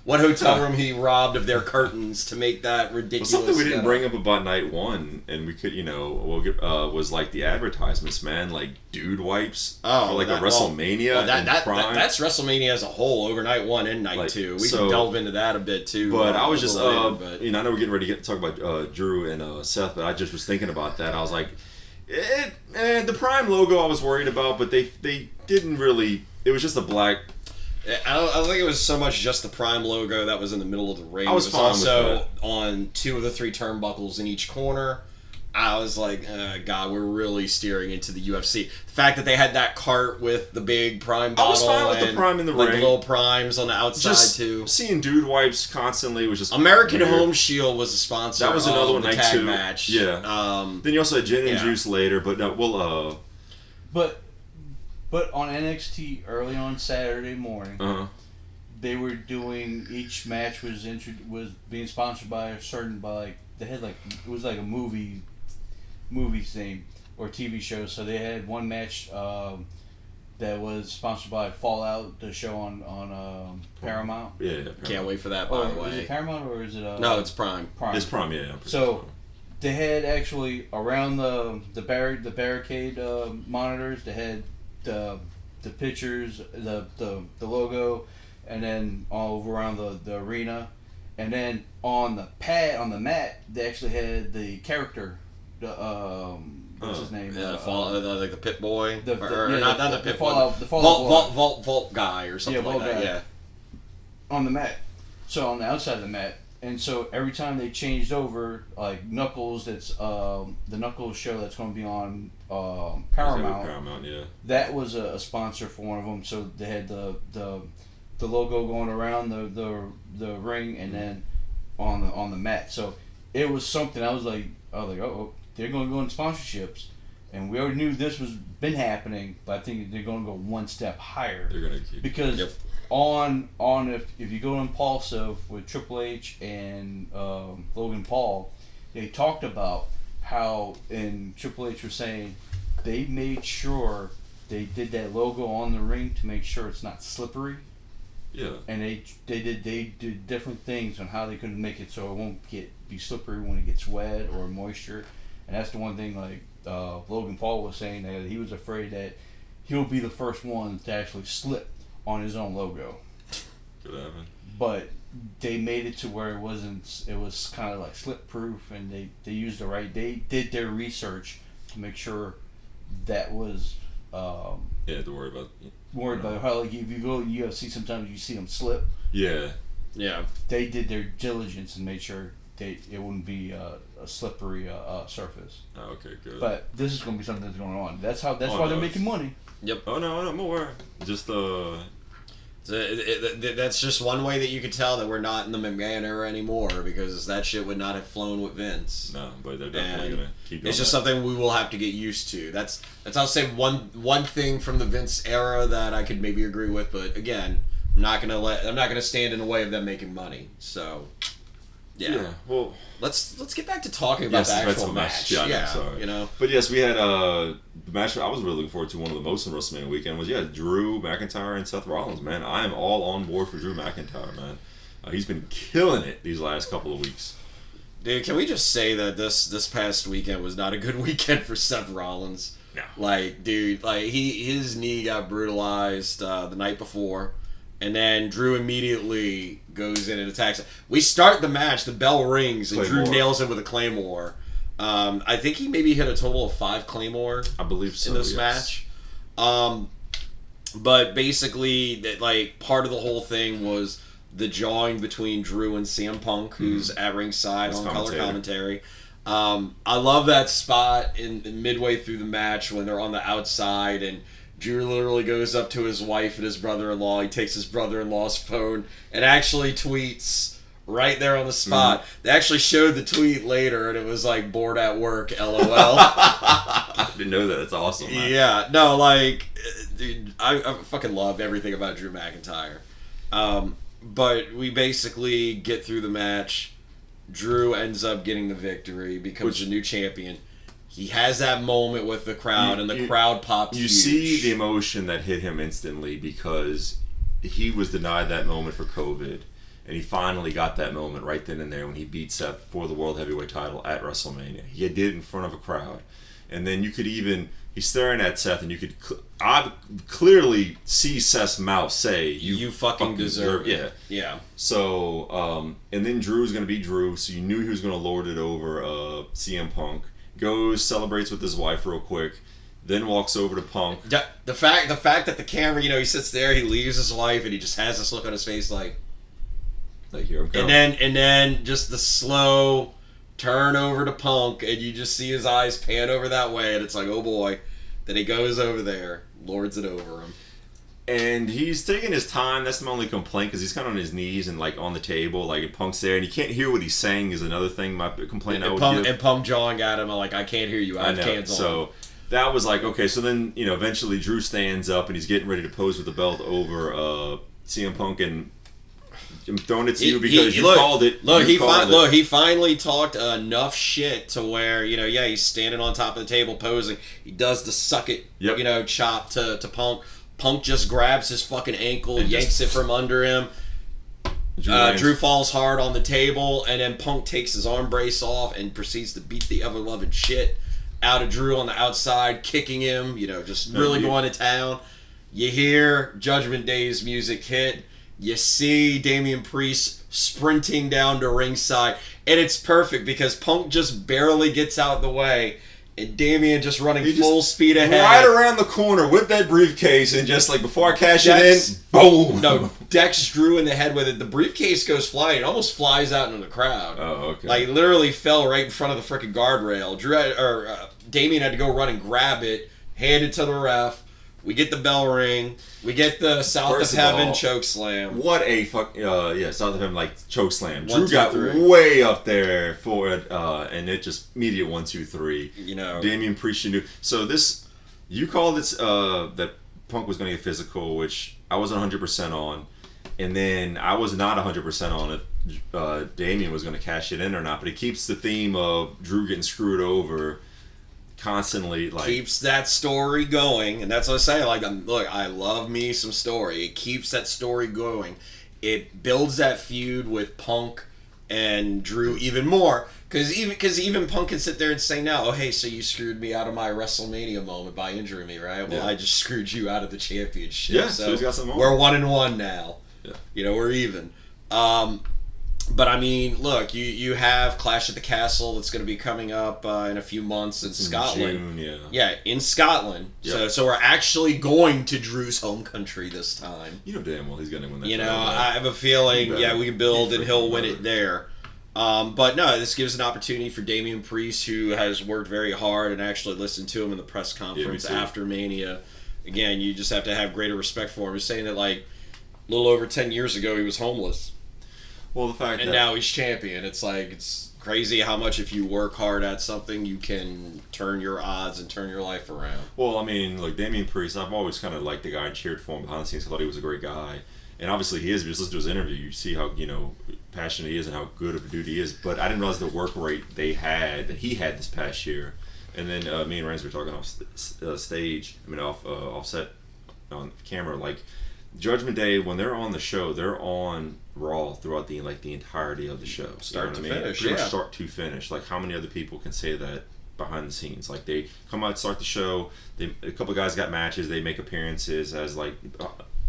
what hotel room he robbed of their curtains to make that ridiculous. Well, something we didn't bring up about night 1, and we could, was like the advertisements, man, like dude wipes for like a WrestleMania Prime. That's WrestleMania as a whole, over night 1 and night 2. We can delve into that a bit too. But I was just, I know we're getting ready to talk about Drew and Seth, but I just was thinking about that. I was like, the Prime logo I was worried about, but they didn't really. It was just a black. I don't think it was so much just the Prime logo that was in the middle of the ring. I was fine with also that. On 2 of the 3 turnbuckles in each corner. I was like, God, we're really steering into the UFC. The fact that they had that cart with the big Prime bottle. I was fine with the Prime in the ring. Little Primes on the outside just too. Seeing dude wipes constantly was just American weird. Home Shield was a sponsor. That was another one, the night tag 2 match. Yeah. Then you also had Gin and Juice later, but no, we'll But on NXT early on Saturday morning, they were doing, each match was being sponsored by they had like, it was like a movie thing or TV show. So they had one match that was sponsored by Fallout, the show on Paramount. Yeah. Can't wait for that, by the way. Is it Paramount or is it? No, it's Prime. It's Prime, yeah. So they had actually around the barricade monitors. They had the pictures, the logo, and then all over around the arena, and then on the mat, they actually had the character. What's his name? Like the Pit Boy, not the Pit Boy. The Fallout Vault guy or something like that. Yeah. On the mat, so on the outside of the mat, and so every time they changed over, like Knuckles, that's the Knuckles show that's going to be on Paramount. Paramount, yeah. That was a sponsor for one of them, so they had the logo going around the ring and then on the mat. So it was something. I was like, oh, they're going to go into sponsorships, and we already knew this was been happening, but I think they're going to go one step higher. They're going to keep because if you go to Impulsive with Triple H and Logan Paul, they talked about how, and Triple H was saying they made sure they did that logo on the ring to make sure it's not slippery. Yeah. And they did different things on how they could make it so it won't be slippery when it gets wet or moisture. And that's the one thing, like Logan Paul was saying, that he was afraid that he'll be the first one to actually slip on his own logo. Could happen. But they made it to where it was kind of like slip proof, and they used they did their research to make sure that was to worry about how, like, if you go to UFC, sometimes you see them slip. Yeah. They did their diligence and made sure it wouldn't be a slippery surface. Oh, okay, good. But this is going to be something that's going on. That's why they're making money. Yep. Oh no, I'm aware. Just that's just one way that you could tell that we're not in the McMahon era anymore, because that shit would not have flown with Vince. No, but they're definitely gonna keep. It's just something we will have to get used to. That's I'll say one thing from the Vince era that I could maybe agree with, but again, I'm not gonna stand in the way of them making money. So Yeah. Well, let's get back to talking about the actual match. Yeah, sorry. You know. But yes, we had the match I was really looking forward to. One of the most in WrestleMania weekend was Drew McIntyre and Seth Rollins. Man, I am all on board for Drew McIntyre. Man, he's been killing it these last couple of weeks. Dude, can we just say that this past weekend was not a good weekend for Seth Rollins? No. Like, dude, like his knee got brutalized the night before, and then Drew immediately goes in and attacks. We start the match, the bell rings, and Drew nails him with a Claymore. I think he maybe hit a total of 5 Claymore. I believe so. In this match. But basically, like part of the whole thing was the jawing between Drew and CM Punk, who's at ringside on color commentary. I love that spot in midway through the match when they're on the outside and Drew literally goes up to his wife and his brother-in-law. He takes his brother-in-law's phone and actually tweets right there on the spot. They actually showed the tweet later, and it was like, bored at work, LOL. I didn't know that. That's awesome, man. Yeah, no, like, dude, I fucking love everything about Drew McIntyre. But we basically get through the match. Drew ends up getting the victory, becomes the new champion. He has that moment with the crowd, and the crowd pops huge. You see the emotion that hit him instantly because he was denied that moment for COVID, and he finally got that moment right then and there when he beat Seth for the World Heavyweight title at WrestleMania. He did it in front of a crowd. And then you could even... He's staring at Seth, and you could clearly see Seth's mouth say, "You fucking deserve it." Yeah. So, and then Drew's going to be Drew, so you knew he was going to lord it over CM Punk. Goes, celebrates with his wife real quick, then walks over to Punk. The fact that the camera, he sits there, he leaves his wife, and he just has this look on his face like here I'm coming. And then just the slow turn over to Punk, and you just see his eyes pan over that way, and it's like, oh boy. Then he goes over there, lords it over him. And he's taking his time. That's my only complaint, because he's kind of on his knees and like on the table, like Punk's there, and you can't hear what he's saying is another thing. My complaint I would give. And Punk jawing at him, I'm like, I can't hear you. I have cans on. So that was like, okay. So then eventually Drew stands up and he's getting ready to pose with the belt over CM Punk, and I'm throwing it to you because you called it. He finally talked enough shit to where, he's standing on top of the table posing. He does the suck it, chop to Punk. Punk just grabs his fucking ankle, and yanks it from under him. Drew falls hard on the table, and then Punk takes his arm brace off and proceeds to beat the ever-loving shit out of Drew on the outside, kicking him, just really going to town. You hear Judgment Day's music hit. You see Damian Priest sprinting down to ringside, and it's perfect because Punk just barely gets out the way, and Damian just running full speed ahead. Right around the corner with that briefcase, and just like before I cash it in, boom! No, Dex Drew in the head with it. The briefcase goes flying. It almost flies out into the crowd. Oh, okay. Like, literally fell right in front of the freaking guardrail. Damian had to go run and grab it, hand it to the ref. We get the bell ring. We get the South of Heaven choke slam. What a fuck! South of Heaven choke slam. Drew got way up there for it, and it just immediate 1, 2, 3. Damian Priest knew. So you called it that Punk was going to get physical, which I wasn't 100% on, and then I was not 100% on if Damian was going to cash it in or not. But it keeps the theme of Drew getting screwed over. Constantly keeps that story going, and that's what I say. Look, I love me some story. It keeps that story going. It builds that feud with Punk and Drew even more, because even Punk can sit there and say now, oh hey, so you screwed me out of my WrestleMania moment by injuring me, right? Well, I just screwed you out of the championship. Yeah, so he's got some we're 1-1 now. Yeah, we're even. But I mean, look, you have Clash at the Castle that's going to be coming up in a few months in Scotland. June, yeah, in Scotland. Yep. So we're actually going to Drew's home country this time. You know damn well he's going to win that. I have a feeling, we can build and he'll win it there. But no, this gives an opportunity for Damian Priest, who has worked very hard, and actually listened to him in the press conference after Mania. Again, you just have to have greater respect for him. He's saying that a little over 10 years ago he was homeless. Well, the fact and now he's champion. It's crazy how much if you work hard at something, you can turn your odds and turn your life around. Well, I mean, Damian Priest, I've always kind of liked the guy and cheered for him behind the scenes. I thought he was a great guy. And obviously he is. If you just listen to his interview, you see how passionate he is and how good of a dude he is. But I didn't realize the work rate that he had this past year. And then me and Rance were talking off stage. I mean, off set on camera. Like Judgment Day, when they're on the show, they're on Raw throughout the entirety of the show, start to finish. Pretty much start to finish. Like how many other people can say that behind the scenes? Like they come out, start the show. A couple of guys got matches. They make appearances as like.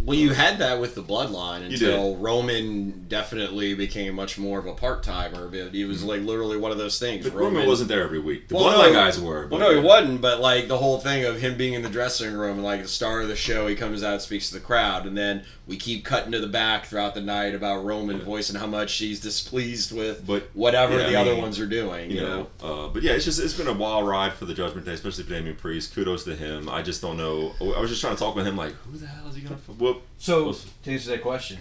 Well, you had that with the Bloodline until Roman definitely became much more of a part-timer. But he was like literally one of those things. But Roman wasn't there every week. The Bloodline guys were. Well, no, he wasn't. But like the whole thing of him being in the dressing room and like the star of the show, he comes out and speaks to the crowd, and then we keep cutting to the back throughout the night about Roman voicing how much he's displeased with whatever the other ones are doing. You know. But yeah, it's been a wild ride for the Judgment Day, especially for Damian Priest. Kudos to him. I just don't know. I was just trying to talk with him like, who the hell is he gonna? So, to answer that question,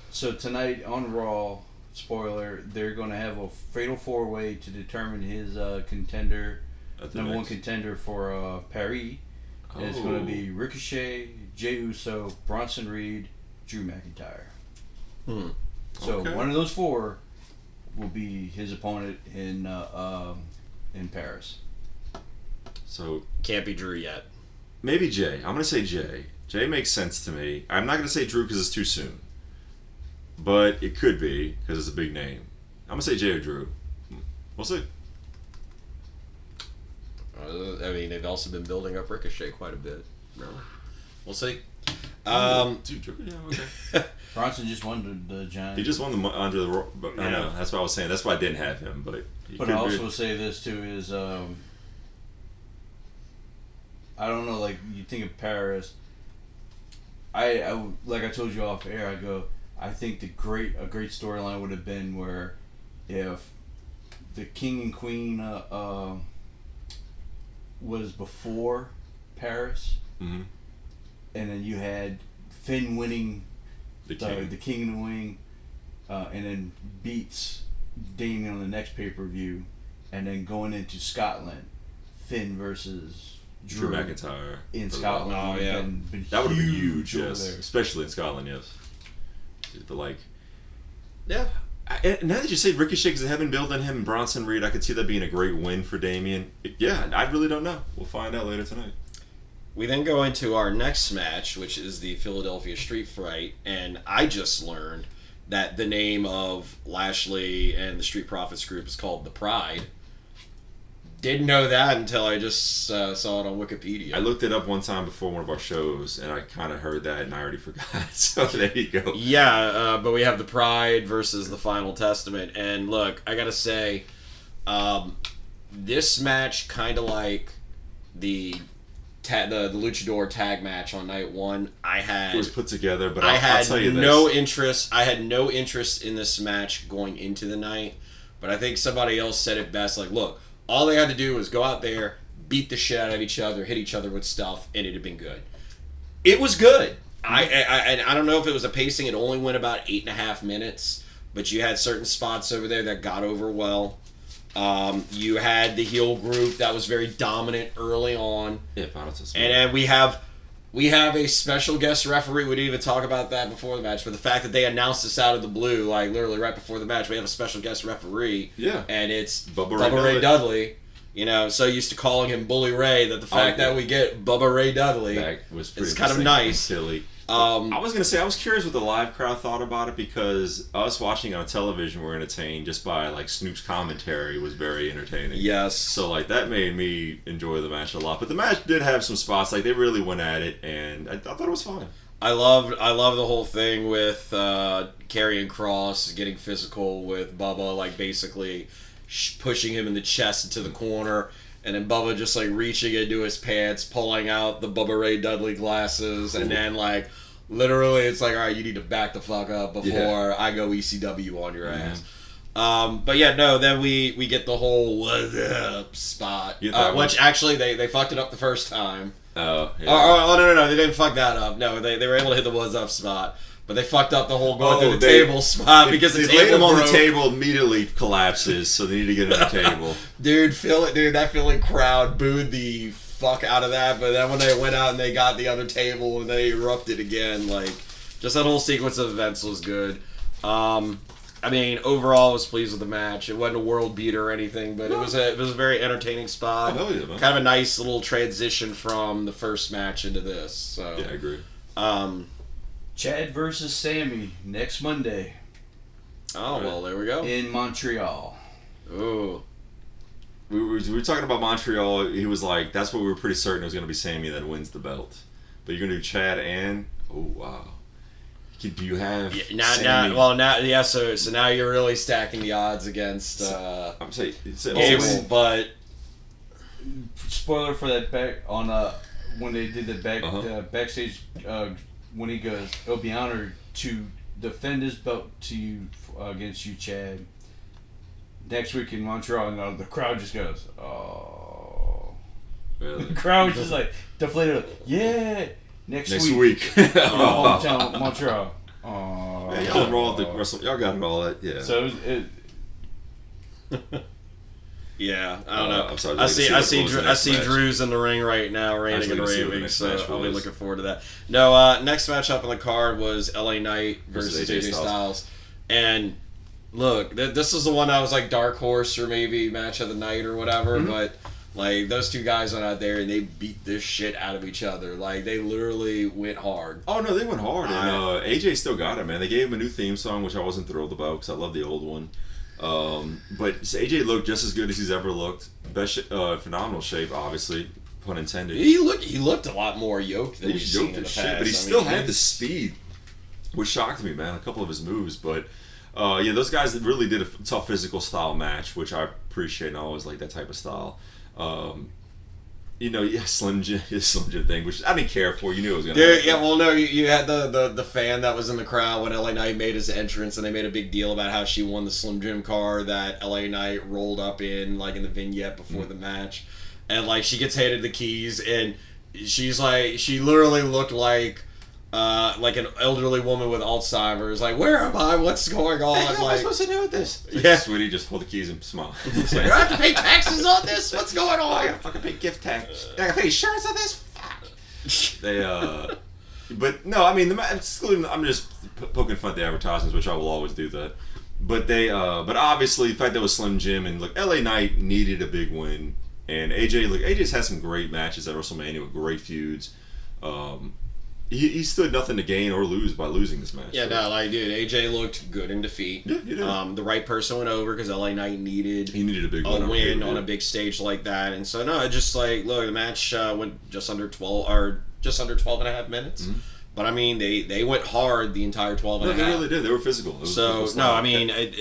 so tonight on Raw, spoiler, they're going to have a fatal 4-way to determine his contender, number one contender for Paris. And it's going to be Ricochet, Jey Uso, Bronson Reed, Drew McIntyre. So one of those 4 will be his opponent in Paris. So can't be Drew yet. Maybe Jey. I'm going to say Jey. Jey makes sense to me. I'm not going to say Drew because it's too soon. But it could be because it's a big name. I'm going to say Jey or Drew. We'll see. I mean, they've also been building up Ricochet quite a bit. No. We'll see. Dude, Drew, yeah, okay. Bronson just won the Giant. He just won the under the. I know. That's what I was saying. That's why I didn't have him. But I also will say this too is I don't know. Like you think of Paris. I like I told you off air. I think a great storyline would have been where if the King and Queen was before Paris, and then you had Finn winning the King and the Wing, and then beats Damien on the next pay-per-view, and then going into Scotland, Finn versus Drew McIntyre in Scotland. Oh yeah, that would have been huge. Yes, especially in Scotland. Yes, but like, yeah. Now that you say Ricochet, because they have been building him and Bronson Reed, I could see that being a great win for Damien. Yeah, I really don't know. We'll find out later tonight. We then go into our next match, which is the Philadelphia Street Fight, and I just learned that the name of Lashley and the Street Profits group is called The Pride. Didn't know that until I just saw it on Wikipedia. I looked it up one time before one of our shows, and I kind of heard that, and I already forgot. So there you go. Yeah, but we have the Pride versus the Final Testament, and look, I gotta say, this match kind of like the Luchador tag match on night one. It was put together, but I'll tell you no this. interest. I had no interest in this match going into the night, but I think somebody else said it best. Like, look. All they had to do was go out there, beat the shit out of each other, hit each other with stuff, and it'd have been good. It was good. I don't know if it was a pacing. It only went about 8.5 minutes, but you had certain spots over there that got over well. You had the heel group that was very dominant early on. Yeah, and then we have a special guest referee. We didn't even talk about that before the match, but the fact that they announced this out of the blue, like literally right before the match, we have a special guest referee. Yeah. And it's Bubba Ray Dudley. You know, so used to calling him Bully Ray, that the fact that we get Bubba Ray Dudley is kind of nice. Silly. I was going to say, I was curious what the live crowd thought about it, because us watching it on television were entertained just by, like, Snoop's commentary was very entertaining. Yes. So, like, that made me enjoy the match a lot. But the match did have some spots, like, they really went at it, and I thought it was fun. I love the whole thing with Karrion Kross getting physical with Bubba, like, basically pushing him in the chest into the corner, and then Bubba just like reaching into his pants, pulling out the Bubba Ray Dudley glasses, and then like literally it's like, all right, you need to back the fuck up before I go ECW on your ass. But yeah, no, then we get the whole "what up" spot, which actually they fucked it up the first time. Oh, yeah. Oh, no, they didn't fuck that up. No, they were able to hit the "what's up" spot. But they fucked up the whole going through the table spot because the table laid him on broke. the table, immediately collapses, so they need to get on the table. Dude, that Philly crowd booed the fuck out of that, but then when they went out and they got the other table and they erupted again, like, just that whole sequence of events was good. I mean, overall, I was pleased with the match. It wasn't a world beater or anything, but it was a very entertaining spot. Oh, hell yeah, man. Kind of a nice little transition from the first match into this. So Yeah, I agree. Chad versus Sammy next Monday Oh, well, there we go. in Montreal. Ooh. We were talking about Montreal. He was like, that's what we were pretty certain it was going to be Sammy that wins the belt. But you're going to do Chad and... Oh, wow. Do you have Sammy? So now you're really stacking the odds against I'm saying... Gable, but... Spoiler for that back on when they did the backstage when he goes, it'll be honored to defend his belt to you against you, Chad. Next week in Montreal, and the crowd just goes, oh. Really? The crowd was just like deflated. Like, yeah, next week. Hometown Montreal. Oh. Yeah, y'all roll the wrestle. Y'all got it all. That yeah. So yeah, I don't know. I'm sorry. I see Drew's in the ring right now, reigning and raving. So I'll be looking forward to that. No, next match up on the card was LA Knight versus AJ Styles, and look, this is the one I was like dark horse or maybe match of the night or whatever, but. Like, those two guys went out there and they beat this shit out of each other. Like, they literally went hard. Oh, no, they went hard. And AJ still got it, man. They gave him a new theme song, which I wasn't thrilled about because I love the old one. But AJ looked just as good as he's ever looked. Best, phenomenal shape, obviously. Pun intended. He looked a lot more yoked than we've seen in the past. But he still had the speed, which shocked me, man. A couple of his moves. But, yeah, those guys really did a tough physical style match, which I appreciate and I always like that type of style. Slim Jim thing, which I didn't care for. You knew it was gonna happen. Yeah, well, no, you had the fan that was in the crowd when LA Knight made his entrance, and they made a big deal about how she won the Slim Jim car that LA Knight rolled up in, like in the vignette before the match, and like she gets handed the keys, and she's like, she literally looked like an elderly woman with Alzheimer's. Like, where am I? What's going on? What am I supposed to do with this? Yeah, sweetie, just hold the keys and smile. Do I have to pay taxes on this? What's going on? I gotta fucking pay gift tax. I gotta pay insurance on this. Fuck. But no, I mean, I'm just poking fun at the advertisements, which I will always do that. But but obviously, the fact that it was Slim Jim and look, LA Knight needed a big win, and AJ's had some great matches at WrestleMania with great feuds. He stood nothing to gain or lose by losing this match. Yeah, no, like, dude, AJ looked good in defeat. Yeah, he did. The right person went over because LA Knight needed a big win on a big stage like that, and so no, just like look, the match went just under 12 and a half minutes. Mm-hmm. But I mean, they went hard the entire 12 and a half. They really did. They were physical. It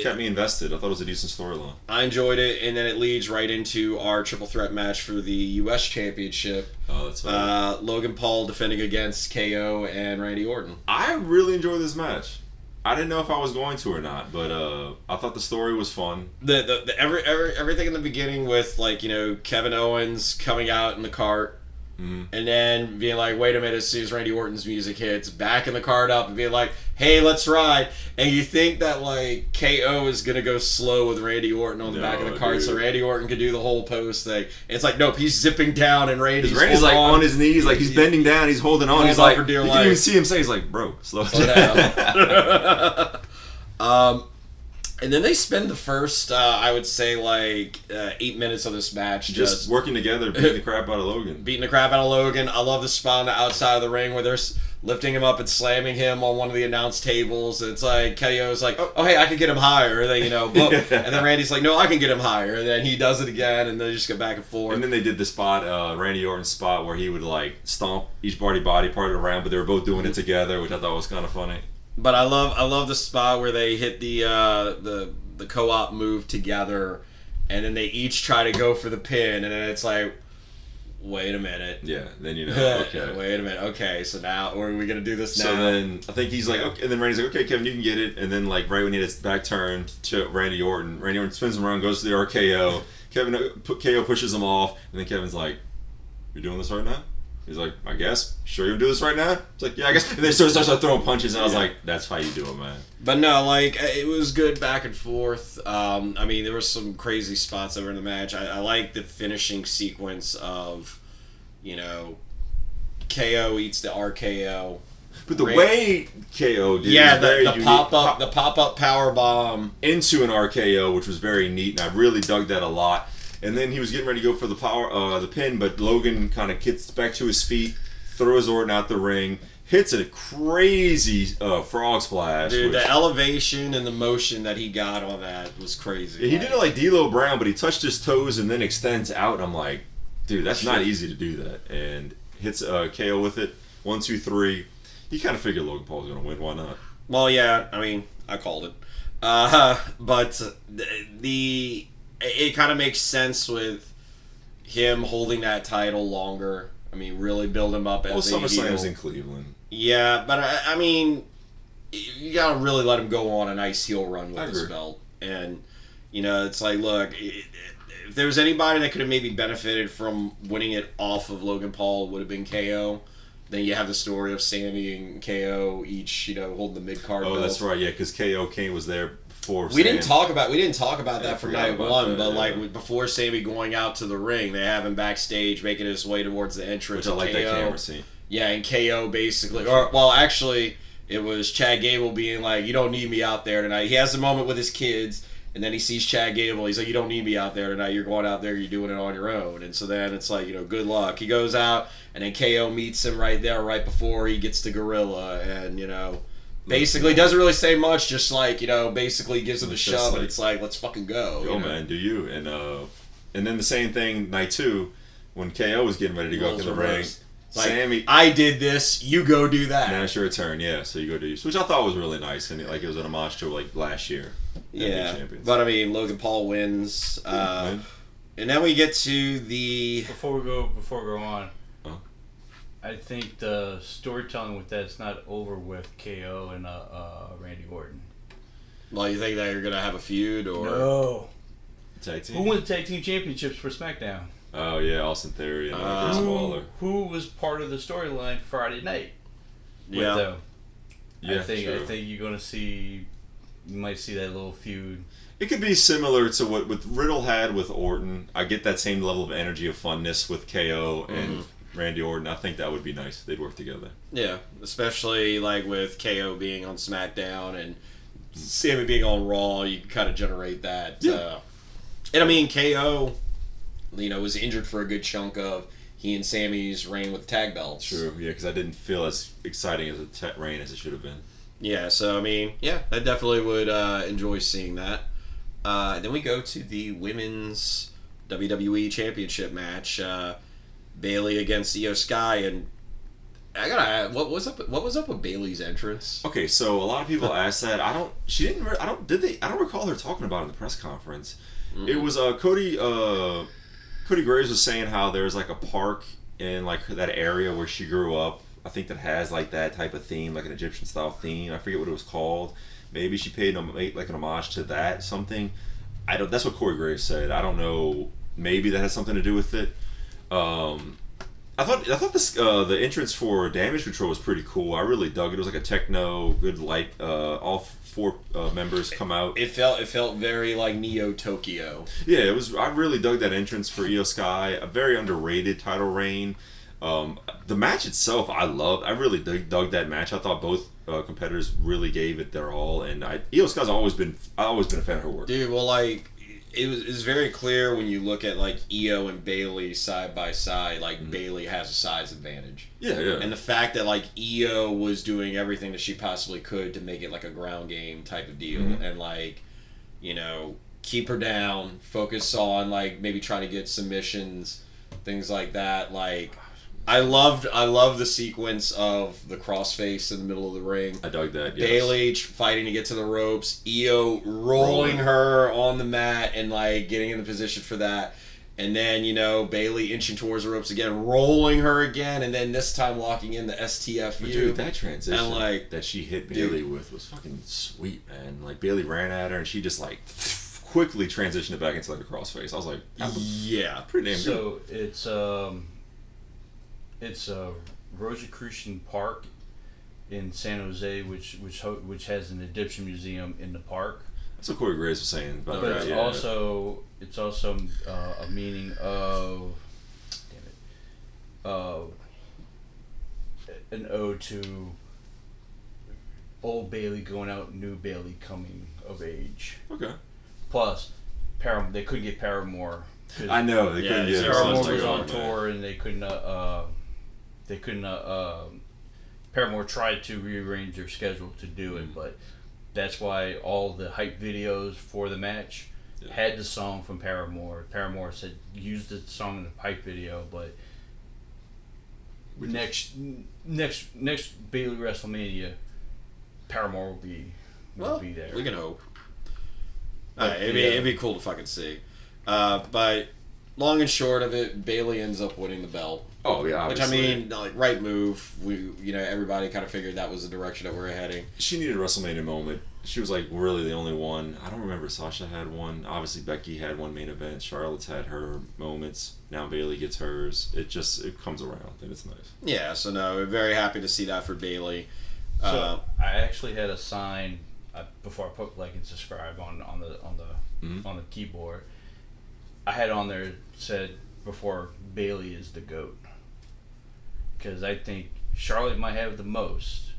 kept me invested. I thought it was a decent storyline. I enjoyed it, and then it leads right into our triple threat match for the U.S. Championship. Oh, that's right. Logan Paul defending against KO and Randy Orton. I really enjoyed this match. I didn't know if I was going to or not, but I thought the story was fun. Everything in the beginning with Kevin Owens coming out in the cart. Mm-hmm. And then being like, wait a minute, as soon as Randy Orton's music hits, backing the card up and being like, hey, let's ride. And you think that KO is going to go slow with Randy Orton on the back of the card, so Randy Orton could do the whole pose thing. It's like, nope, he's zipping down and Randy's like on his knees, like he's bending down, he's holding on. He's like, you can even see him say, he's like, bro, slow down. And then they spend the first, I would say, 8 minutes of this match just working together, beating the crap out of Logan. I love the spot on the outside of the ring where they're lifting him up and slamming him on one of the announce tables. It's like, KO's like, oh, hey, I can get him higher. And then, and then Randy's like, no, I can get him higher. And then he does it again, and they just go back and forth. And then they did the spot, Randy Orton's spot, where he would, stomp each body part around, but they were both doing it together, which I thought was kind of funny. But I love the spot where they hit the co-op move together, and then they each try to go for the pin, and then it's like, wait a minute. Yeah, then okay. Wait a minute. Okay, so now are we gonna do this now? So then I think he's like, okay, and then Randy's like, okay, Kevin, you can get it, and then right when he hits back turn to Randy Orton spins him around, goes to the RKO. KO pushes him off, and then Kevin's like, "You're doing this right now?" He's like, I guess. Sure you do this right now? It's like, yeah, I guess. And then he starts throwing punches, and I was like, that's how you do it, man. But no, it was good back and forth. I mean, there were some crazy spots over in the match. I like the finishing sequence of, KO eats the RKO, But the way KO did, the pop up power bomb into an RKO, which was very neat, and I really dug that a lot. And then he was getting ready to go for the pin, but Logan kind of gets back to his feet, throws Orton out the ring, hits a crazy frog splash. Dude, the elevation and the motion that he got on that was crazy. Yeah, he did it like D'Lo Brown, but he touched his toes and then extends out. And I'm like, dude, that's not easy to do that. And hits KO with it. 1, 2, 3. You kind of figured Logan Paul was going to win. Why not? Well, yeah. I mean, I called it. But it kind of makes sense with him holding that title longer. I mean, really build him up as a heel. SummerSlam was in Cleveland. Yeah, but I mean, you gotta really let him go on a nice heel run with this belt. And, it's like, look, if there was anybody that could have maybe benefited from winning it off of Logan Paul, it would have been KO. Then you have the story of Sammy and KO each, holding the mid-card belt. Oh, that's right, yeah, because KO Kane was there before we didn't talk about that for night one, that, but like before Sammy going out to the ring, they have him backstage making his way towards the entrance. Which I like that camera scene. Yeah, and KO basically, actually, it was Chad Gable being like, "You don't need me out there tonight." He has a moment with his kids, and then he sees Chad Gable. He's like, "You don't need me out there tonight. You're going out there. You're doing it on your own." And so then it's like, good luck. He goes out, and then KO meets him right there, right before he gets to Gorilla, and basically doesn't really say much. Just like basically gives him a shove, and it's like, let's fucking go. Yo, man, do you? And then the same thing night 2, when KO was getting ready to go up in the ring. Like, Sammy, I did this, you go do that. Now it's your turn, yeah. So you go do, which I thought was really nice, and it was an homage to like last year. Yeah, but I mean, Logan Paul wins, and then we get to the. Before we go on, I think the storytelling with that's not over with KO and Randy Orton. Well, you think that you're gonna have a feud or no? Tag team. Who won the tag team championships for SmackDown? Oh yeah, Austin Theory and Chris Waller. Who was part of the storyline Friday night? Yeah. Them? Yeah, I think true. you might see that little feud. It could be similar to what Riddle had with Orton. I get that same level of energy of funness with KO and Randy Orton. I think that would be nice. They'd work together. Yeah, especially like with KO being on SmackDown and Sammy being on Raw, you can kind of generate that. Yeah. And I mean, KO, was injured for a good chunk of he and Sammy's reign with tag belts. True, yeah, because I didn't feel as exciting as a reign as it should have been. Yeah, so I mean, yeah, I definitely would enjoy seeing that. Then we go to the women's WWE Championship match, Bayley against Io Sky, and I gotta, what was up with Bayley's entrance? Okay, so a lot of people asked that. I don't recall her talking about it in the press conference. Mm-hmm. It was Cody Graves was saying how there's like a park in like that area where she grew up. I think that has like that type of theme, like an Egyptian style theme. I forget what it was called. Maybe she paid like an homage to that something. That's what Corey Graves said. I don't know. Maybe that has something to do with it. I thought the entrance for Damage Control was pretty cool. I really dug it. It was like a techno, good light. All 4 members come out. It felt very like Neo Tokyo. Yeah, it was. I really dug that entrance for Io Sky. A very underrated title reign. The match itself, I loved. I really dug that match. I thought both competitors really gave it their all, and Io Sky's always been a fan of her work. Dude, well, like it's very clear when you look at like Io and Bayley side by side. Like Bayley has a size advantage. Yeah. And the fact that like Io was doing everything that she possibly could to make it like a ground game type of deal, and like keep her down, focus on like maybe trying to get submissions, things like that. Like I loved the sequence of the crossface in the middle of the ring. I dug that. Yes. Bayley fighting to get to the ropes, Io rolling her on the mat and like getting in the position for that, and then Bayley inching towards the ropes again, rolling her again, and then this time locking in the STFU. But dude, that transition and that she hit Bayley with was fucking sweet, man. Like Bayley ran at her and she just like quickly transitioned it back into like a crossface. I was like, yeah, pretty damn good. So it's Rosicrucian Park in San Jose, which has an Egyptian museum in the park. That's what Corey Graves was saying about but that. It's also a meaning of an ode to old Bailey going out, new Bailey coming of age. Okay. Plus, they couldn't get Paramore. I know they couldn't get Paramore was on tour, and they couldn't. Paramore tried to rearrange their schedule to do it, but that's why all the hype videos for the match had the song from Paramore. Paramore said use the song in the hype video, but next Bailey WrestleMania, Paramore will be there. We can hope. It'd be cool to fucking see. But long and short of it, Bailey ends up winning the belt. Oh yeah, obviously. Which I mean, like, right move. Everybody kind of figured that was the direction that we were heading. She needed a WrestleMania moment. She was like really the only one. I don't remember Sasha had one. Obviously Becky had one main event. Charlotte's had her moments. Now Bailey gets hers. It comes around and it's nice. Yeah, so no, we're very happy to see that for Bailey. So I actually had a sign before I put like and subscribe on the keyboard. I had on there said before Bailey is the GOAT, because I think Charlotte might have the most.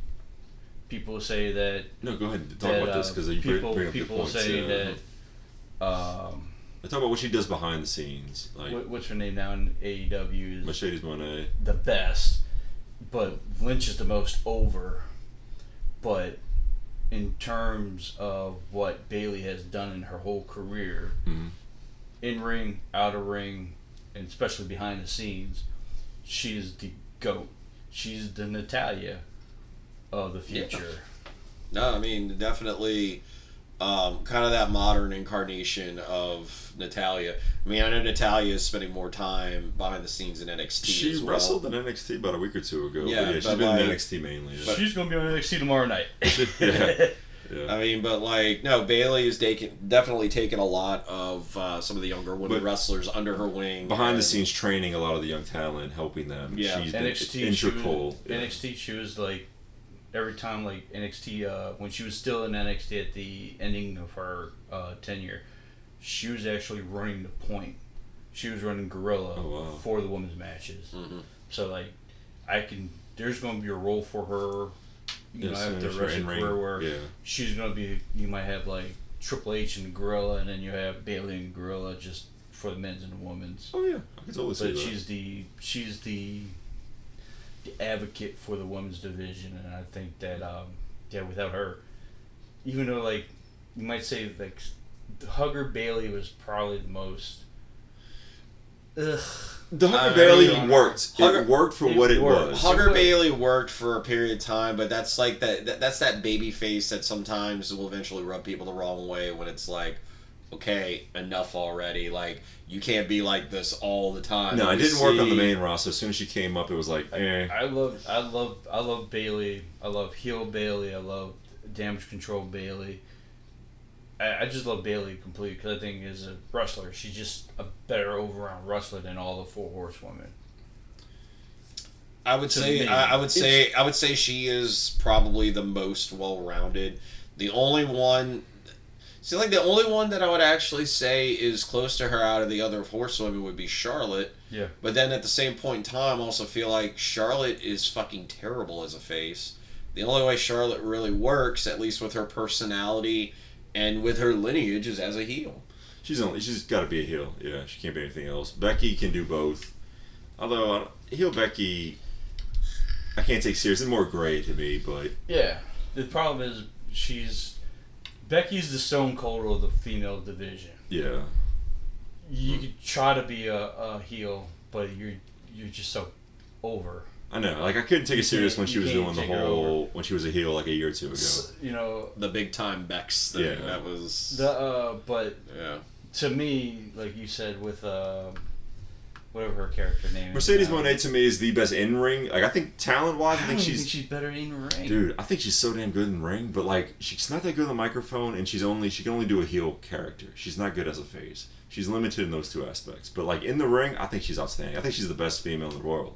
People say that. No, go ahead and talk about this because you bring up good points. Say that. I talk about what she does behind the scenes. Like what's her name now in AEW is Mercedes Moné. The best, but Lynch is the most over. But in terms of what Bailey has done in her whole career, in ring, out of ring, and especially behind the scenes, she's the GOAT. She's the Natalya of the future. Yeah. No, I mean, definitely kind of that modern incarnation of Natalya. I mean, I know Natalya is spending more time behind the scenes in NXT. She wrestled in NXT about a week or two ago. Yeah, she's been in NXT mainly. But she's going to be on NXT tomorrow night. Yeah. I mean, but Bailey is definitely taken a lot of some of the younger women wrestlers under her wing. Behind the scenes training a lot of the young talent, helping them. Yeah. She's NXT, integral. NXT, she was like, every time like NXT, when she was still in NXT at the ending of her tenure, she was actually running the point. She was running Gorilla for the women's matches. Mm-hmm. So like, there's going to be a role for her. After the rest of her career where she's going to be, you might have like Triple H and Gorilla, and then you have Bailey and Gorilla just for the men's and the women's. Oh yeah, I can totally see that. But she's the advocate for the women's division, and I think that without her, even though like you might say like Hugger Bailey was probably the most. The Hugger Bailey worked. It worked for what it was. Hugger Bailey worked for a period of time, but that's like that's that baby face that sometimes will eventually rub people the wrong way when it's like, okay, enough already. Like, you can't be like this all the time. No, it didn't work on the main roster. As soon as she came up, it was like, eh. I love Bailey. I love heel Bailey. I love damage control Bailey. I just love Bailey completely because I think as a wrestler, she's just a better over-round wrestler than all the Four Horsewomen. I would say she is probably the most well-rounded. The only one that I would actually say is close to her out of the other horsewomen would be Charlotte. Yeah. But then at the same point in time, I also feel like Charlotte is fucking terrible as a face. The only way Charlotte really works, at least with her personality and with her lineage, is as a heel. She's got to be a heel. Yeah, she can't be anything else. Becky can do both. Although heel Becky, I can't take serious. It's more gray to me, but yeah. The problem is Becky's the Stone Cold of the female division. Yeah. You could try to be a heel, but you're just so over. I know. Like, I couldn't take it serious when she was doing when she was a heel like a year or two ago. The big time Bex thing. Yeah. That was but to me, like you said, with whatever her character name is. Mercedes Moné to me is the best in ring. Like, I think talent wise, I think she's better in ring. Dude, I think she's so damn good in ring, but like she's not that good on the microphone, and she can only do a heel character. She's not good as a face. She's limited in those two aspects. But like in the ring, I think she's outstanding. I think she's the best female in the world.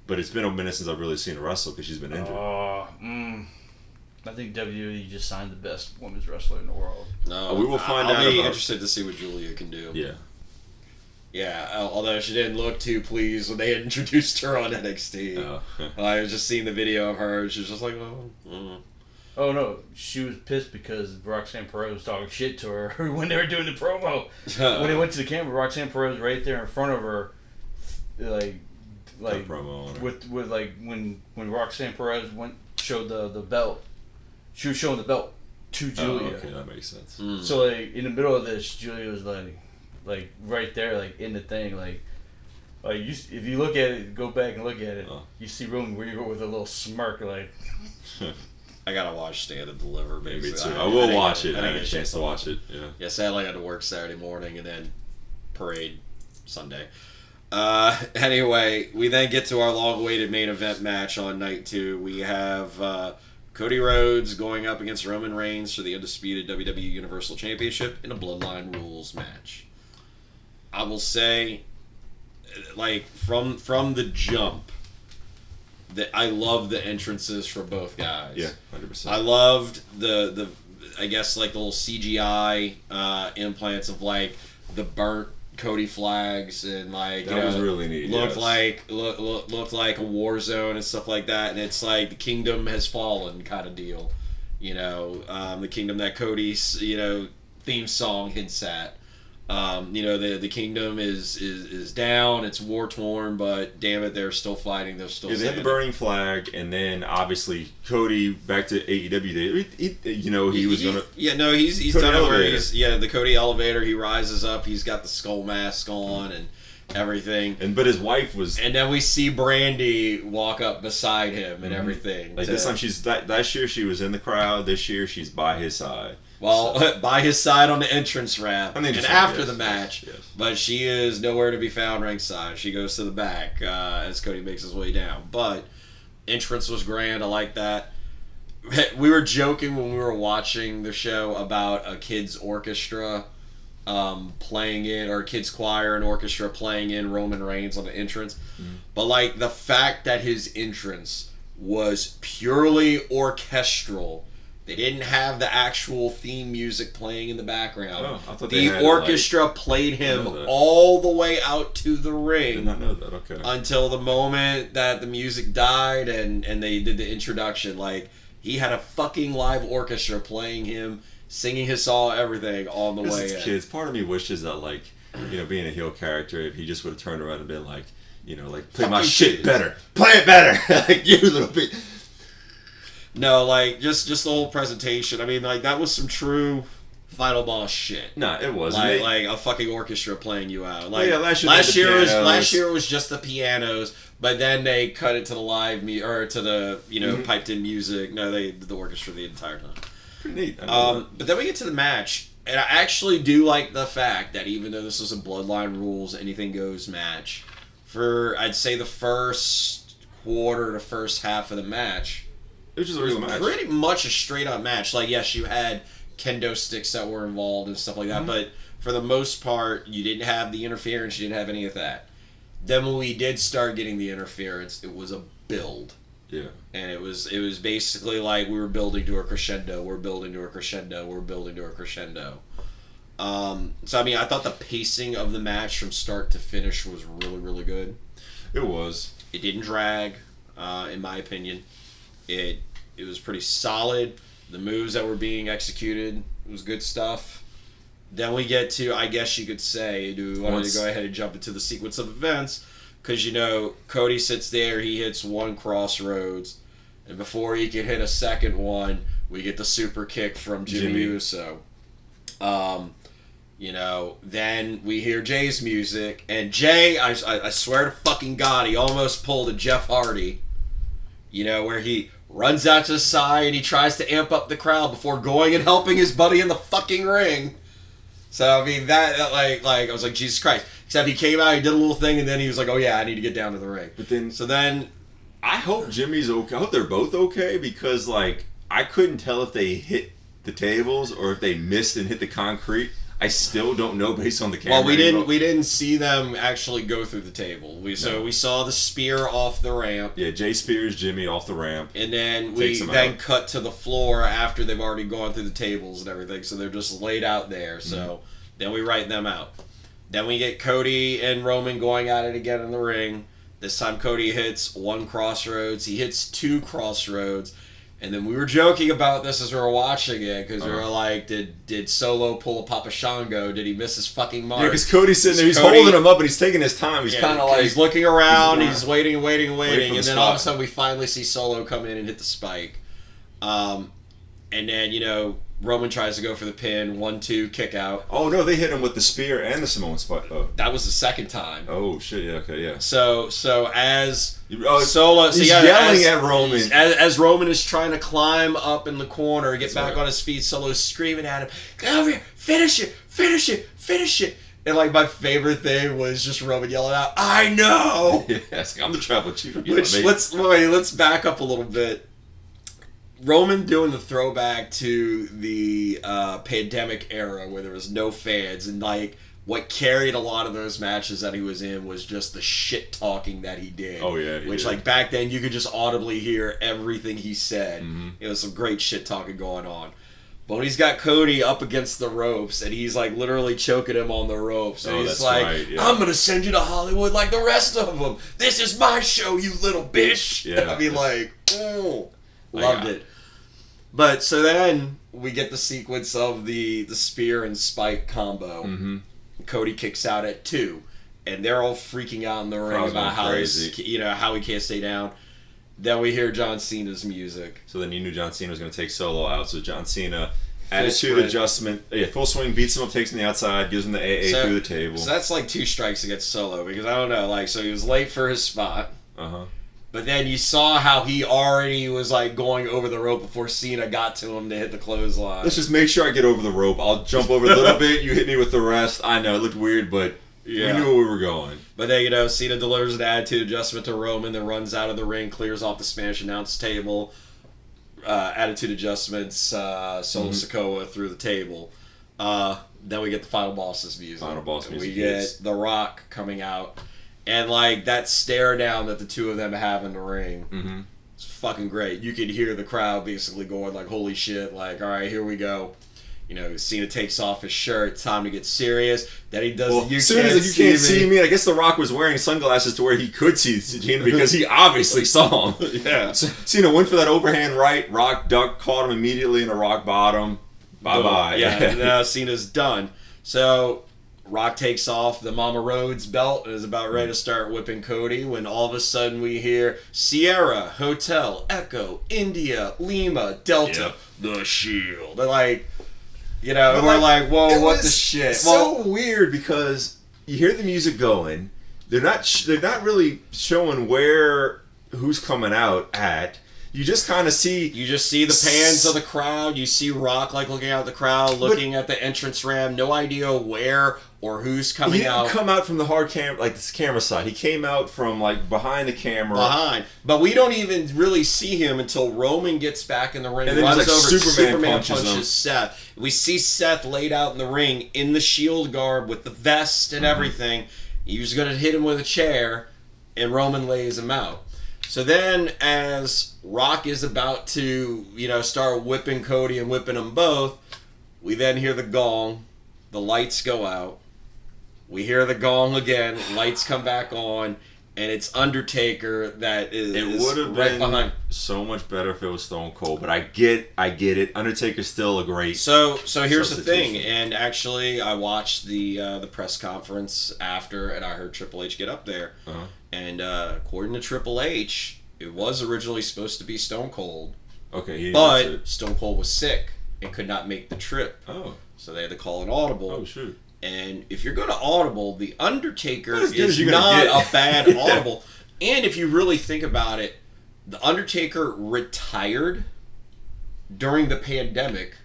But it's been a minute since I've really seen her wrestle because she's been injured. I think WWE just signed the best women's wrestler in the world. No, we will find out. I'll be interested to see what Julia can do. Yeah. Yeah, although she didn't look too pleased when they had introduced her on NXT. I was just seeing the video of her, and she was just like, Oh no, she was pissed because Roxanne Perez was talking shit to her when they were doing the promo. When they went to the camera, Roxanne Perez was right there in front of her, like promo on her. with like when Roxanne Perez showed the belt, she was showing the belt to Julia. Oh, okay, that makes sense. So like in the middle of this, Julia was like right there, like in the thing, like if you look at it, go back and look at it, you see Roman Regal with a little smirk, like. I gotta watch Stand and Deliver, Me basically. too. I will watch it. I I didn't had a get chance to watch it. Yeah, sadly I had to work Saturday morning and then parade Sunday. Anyway, we then get to our long-awaited main event match on night 2. We have Cody Rhodes going up against Roman Reigns for the undisputed WWE Universal Championship in a Bloodline Rules match. I will say, like, from the jump, that I love the entrances for both guys. Yeah, 100%. I loved the I guess like the little CGI implants of like the burnt Cody flags and like that was really neat. Looked like a war zone and stuff like that, and it's like the kingdom has fallen kind of deal. The kingdom that Cody's theme song hints at. The kingdom is down. It's war torn, but damn it, they're still fighting. They're still. Yeah, they had the burning flag, and then obviously Cody back to AEW. He was gonna. Yeah, no, he's Cody done it where elevator. the Cody elevator. He rises up. He's got the skull mask on and everything. But his wife was. And then we see Brandy walk up beside him and everything. Like this time, last year she was in the crowd. This year she's by his side. Well, by his side on the entrance ramp and after the match, yes. But she is nowhere to be found ringside. She goes to the back as Cody makes his way down. But entrance was grand. I like that. We were joking when we were watching the show about a kids' orchestra playing in, or a kids' choir and orchestra playing in Roman Reigns on the entrance. Mm-hmm. But like the fact that his entrance was purely orchestral. They didn't have the actual theme music playing in the background. Oh, I thought the orchestra played him all the way out to the ring. Did not know that. Okay. Until the moment that the music died and they did the introduction. Like, he had a fucking live orchestra playing him, singing his song, everything on the way in. Kids, part of me wishes that, like, being a heel character, if he just would have turned around and been like, play my shit better. Play it better. Like, you little bit. No, like, just the whole presentation. I mean, like, that was some true Final Boss shit. No, it wasn't. Like a fucking orchestra playing you out. Like, last year was just the pianos, but then they cut it to the live to the piped in music. No, they did the orchestra the entire time. Pretty neat. But then we get to the match, and I actually do like the fact that even though this was a Bloodline Rules anything goes match, for I'd say the first quarter to first half of the match. It was just a real match. Pretty much a straight up match. Like, yes, you had kendo sticks that were involved and stuff like that, but for the most part, you didn't have the interference, you didn't have any of that. Then when we did start getting the interference, it was a build. Yeah. And it was basically like we were building to a crescendo, we're building to a crescendo, we're building to a crescendo. So, I mean, I thought the pacing of the match from start to finish was really, really good. It was. It didn't drag, in my opinion. It was pretty solid. The moves that were being executed was good stuff. Then we get to, I guess you could say, do we want to go ahead and jump into the sequence of events? Because, Cody sits there, he hits one crossroads, and before he can hit a second one, we get the super kick from Jimmy Uso. Then we hear Jay's music, and Jay, I swear to fucking God, he almost pulled a Jeff Hardy. Where he runs out to the side, he tries to amp up the crowd before going and helping his buddy in the fucking ring. So, I mean, that I was like, Jesus Christ. Except he came out, he did a little thing, and then he was like, oh yeah, I need to get down to the ring. But then... So then... I hope Jimmy's okay. I hope they're both okay, because, like, I couldn't tell if they hit the tables or if they missed and hit the concrete. I still don't know based on the camera. Well, we didn't see them actually go through the table. We saw the spear off the ramp. Yeah, Jay spears Jimmy off the ramp. And then we then cut to the floor after they've already gone through the tables and everything. So they're just laid out there. So then we write them out. Then we get Cody and Roman going at it again in the ring. This time Cody hits one crossroads. He hits two crossroads. And then we were joking about this as we were watching it, because we were like, did Solo pull a Papa Shango? Did he miss his fucking mark? Yeah, because Cody's sitting there, he's holding him up, and he's taking his time. He's kind of like... He's looking around, he's waiting, and then spot. all of a sudden we finally see Solo come in and hit the spike. And then, Roman tries to go for the pin, 1-2, kick out. Oh, no, they hit him with the spear and the Samoan spike. Oh. That was the second time. Oh, shit, yeah, okay, yeah. So as Solo... He's yelling at Roman. As Roman is trying to climb up in the corner, get back on his feet, Solo's screaming at him, "Get over here, finish it. And my favorite thing was just Roman yelling out, "I know!" Yes, I'm the tribal chief. Let's back up a little bit. Roman doing the throwback to the pandemic era where there was no fans, and what carried a lot of those matches that he was in was just the shit talking that he did. Oh yeah, which back then you could just audibly hear everything he said. Mm-hmm. It was some great shit talking going on. But when he's got Cody up against the ropes and he's literally choking him on the ropes, and he's "I'm gonna send you to Hollywood like the rest of them. This is my show, you little bitch." Yeah. I mean, loved it. But so then we get the sequence of the spear and spike combo. Mm-hmm. Cody kicks out at 2, and they're all freaking out in the ring about how how he can't stay down. Then we hear John Cena's music. So then you knew John Cena was going to take Solo out. So John Cena, attitude adjustment, full swing, beats him up, takes him to the outside, gives him the AA through the table. So that's 2 strikes against Solo, because I don't know, so he was late for his spot. Uh-huh. But then you saw how he already was going over the rope before Cena got to him to hit the clothesline. Let's just make sure I get over the rope. I'll jump over a little bit. You hit me with the rest. I know it looked weird, but we knew where we were going. But then Cena delivers an attitude adjustment to Roman, then runs out of the ring, clears off the Spanish announce table. Attitude adjustments, Solo Sikoa through the table. Then we get the Final Boss's music. We get The Rock coming out. And that stare down that the two of them have in the ring, it's fucking great. You could hear the crowd basically going "Holy shit!" All right, here we go. Cena takes off his shirt. Time to get serious. Then he does. As soon as you can't see me, I guess The Rock was wearing sunglasses to where he could see Cena because he obviously saw him. Yeah. So Cena went for that overhand right. Rock duck, caught him immediately in the rock bottom. Bye bye. Yeah. Now Cena's done. So Rock takes off the Mama Rhodes belt and is about ready to start whipping Cody when all of a sudden we hear Sierra, Hotel, Echo, India, Lima, Delta, The Shield. They're and we're whoa, what the shit? It's so weird because you hear the music going. They're not really showing who's coming out at. You just kind of see... You just see the pans of the crowd. You see Rock looking out the crowd, looking at the entrance ramp. No idea where or who's coming out. He didn't come out from the hard camera, this camera side. He came out from behind the camera. But we don't even really see him until Roman gets back in the ring. And then runs over. Superman punches Seth. We see Seth laid out in the ring in the Shield garb with the vest and everything. He was going to hit him with a chair, and Roman lays him out. So then, as Rock is about to, start whipping Cody and whipping them both, we then hear the gong. The lights go out. We hear the gong again. Lights come back on, and it's Undertaker that is It would have right been behind. so much better if it was Stone Cold, but I get it. Undertaker's still a great. So here's the thing, and actually, I watched the press conference after, and I heard Triple H get up there. Uh-huh. And according to Triple H, it was originally supposed to be Stone Cold. Okay, but Stone Cold was sick and could not make the trip. Oh. So they had to call an audible. Oh, shoot. And if you're going to audible, The Undertaker is not a bad audible. And if you really think about it, The Undertaker retired during the pandemic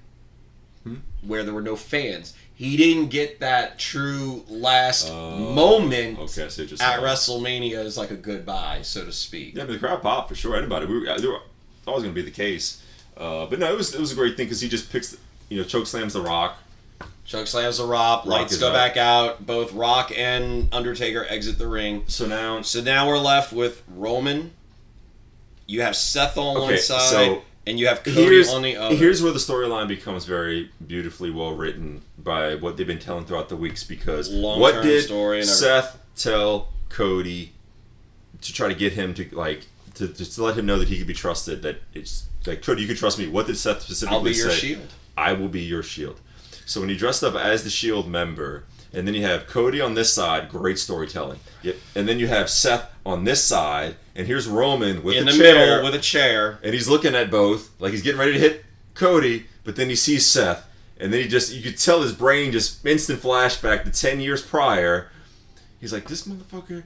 where there were no fans. He didn't get that true last moment at WrestleMania as a goodbye, so to speak. Yeah, but the crowd popped for sure. Anybody, they were always going to be the case. But no, it was a great thing because he just picks, choke slams The Rock. Choke slams The Rock. Lights go back out. Both Rock and Undertaker exit the ring. So now we're left with Roman. You have Seth on one side. And you have Cody on the other. Here's where the storyline becomes very beautifully well written by what they've been telling throughout the weeks. Because what did Seth tell Cody to try to get him to to just to let him know that he could be trusted. That it's like, Cody, you can trust me. What did Seth specifically say? I'll be your shield. I will be your shield. So when he dressed up as the Shield member, and then you have Cody on this side, great storytelling. Yep. And then you have Seth on this side, and here's Roman with in a the chair, middle with a chair, and he's looking at both, like he's getting ready to hit Cody, but then he sees Seth, and then you could tell his brain just instant flashback to 10 years prior. He's like, this motherfucker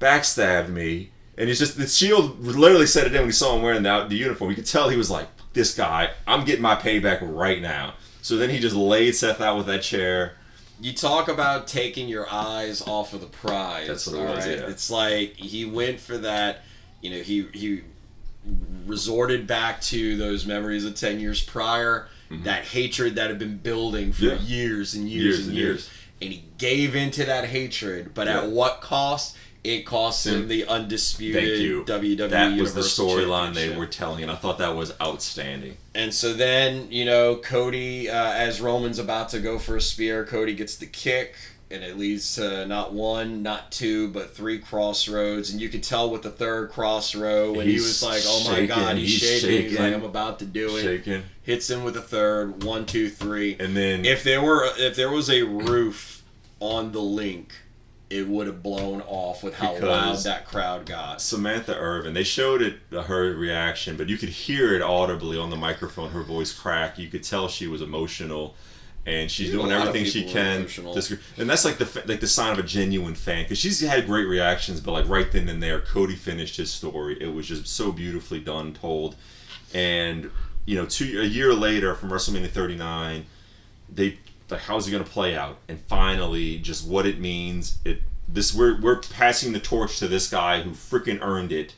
backstabbed me, and it's just the Shield literally said it in when he saw him wearing the uniform. You could tell he was like, this guy, I'm getting my payback right now. So then he just laid Seth out with that chair. You talk about taking your eyes off of the prize. That's what it was, yeah. It's like he went for that, he resorted back to those memories of 10 years prior, that hatred that had been building for years and years and years. And he gave into that hatred, but at what cost? It cost him the undisputed WWE That was the Universal storyline they Championship. were telling, and I thought that was outstanding. And so then, Cody, as Roman's about to go for a spear, Cody gets the kick, and it leads to not one, not two, but three crossroads. And you could tell with the third crossroad when he was like, oh my God, he's shaking. He's like, I'm about to do it. Shaking. Hits him with a third, 1, 2, 3. And then if there was a roof on the link, it would have blown off with how loud that crowd got. Samantha Irvin, they showed it, her reaction, but you could hear it audibly on the microphone, her voice crack. You could tell she was emotional, and she's doing everything she can. And that's like the sign of a genuine fan, because she's had great reactions, but like right then and there, Cody finished his story. It was just so beautifully done, told. And, a year later from WrestleMania 39, how's it going to play out? And finally, just what it means. We're passing the torch to this guy who freaking earned it.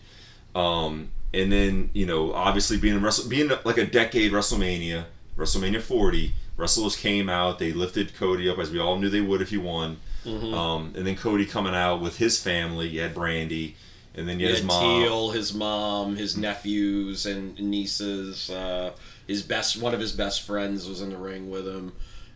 And then, obviously being like a decade WrestleMania 40, wrestlers came out, they lifted Cody up as we all knew they would if he won. And then Cody coming out with his family. You had Brandy, and then you had his mom. Teal, his mom, his nephews and nieces. One of his best friends was in the ring with him.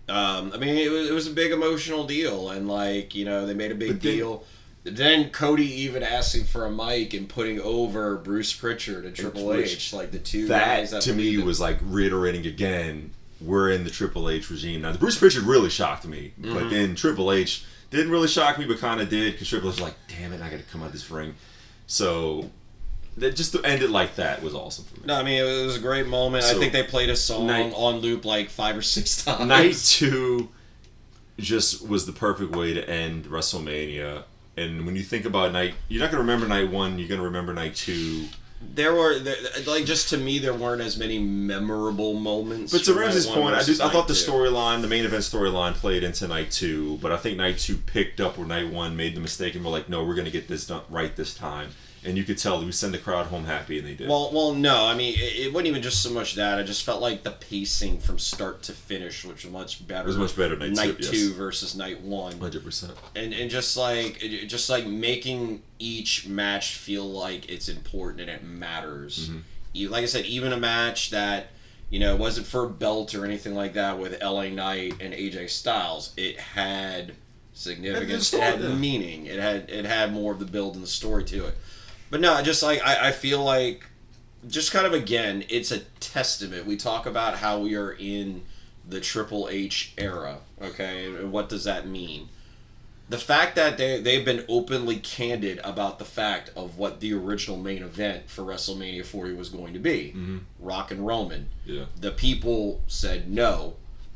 It was a big emotional deal, and they made a big deal. Then Cody even asking for a mic and putting over Bruce Pritchard and Triple H, like the two guys that to me was like reiterating again, we're in the Triple H regime now. The Bruce Pritchard really shocked me, but then Triple H didn't really shock me, but kind of did, because Triple H was like, damn it, I got to come out of this ring. So just to end it like that was awesome for me. No, it was a great moment. So, I think they played a song on loop like 5 or 6 times. Night 2 just was the perfect way to end WrestleMania. And when you think about you're not going to remember night 1, you're going to remember night 2. Just to me, there weren't as many memorable moments. But to Ramsey's point, I thought the storyline, the main event storyline, played into night 2. But I think night 2 picked up where night 1 made the mistake, and we're like, no, we're going to get this done right this time. And you could tell we send the crowd home happy, and they did. Well, no. It wasn't even just so much that. I just felt like the pacing from start to finish, which was much better. It was much better night 2 versus night 1. 100%. And just like making each match feel like it's important and it matters. Like I said, even a match that wasn't for a belt or anything like that with LA Knight and AJ Styles, it had significance. It had meaning. It had more of the build and the story to it. But no, just I feel like, just kind of again, it's a testament. We talk about how we are in the Triple H era, okay? And what does that mean? The fact that they've been openly candid about the fact of what the original main event for WrestleMania 40 was going to be. Rock and Roman. Yeah. The people said, no,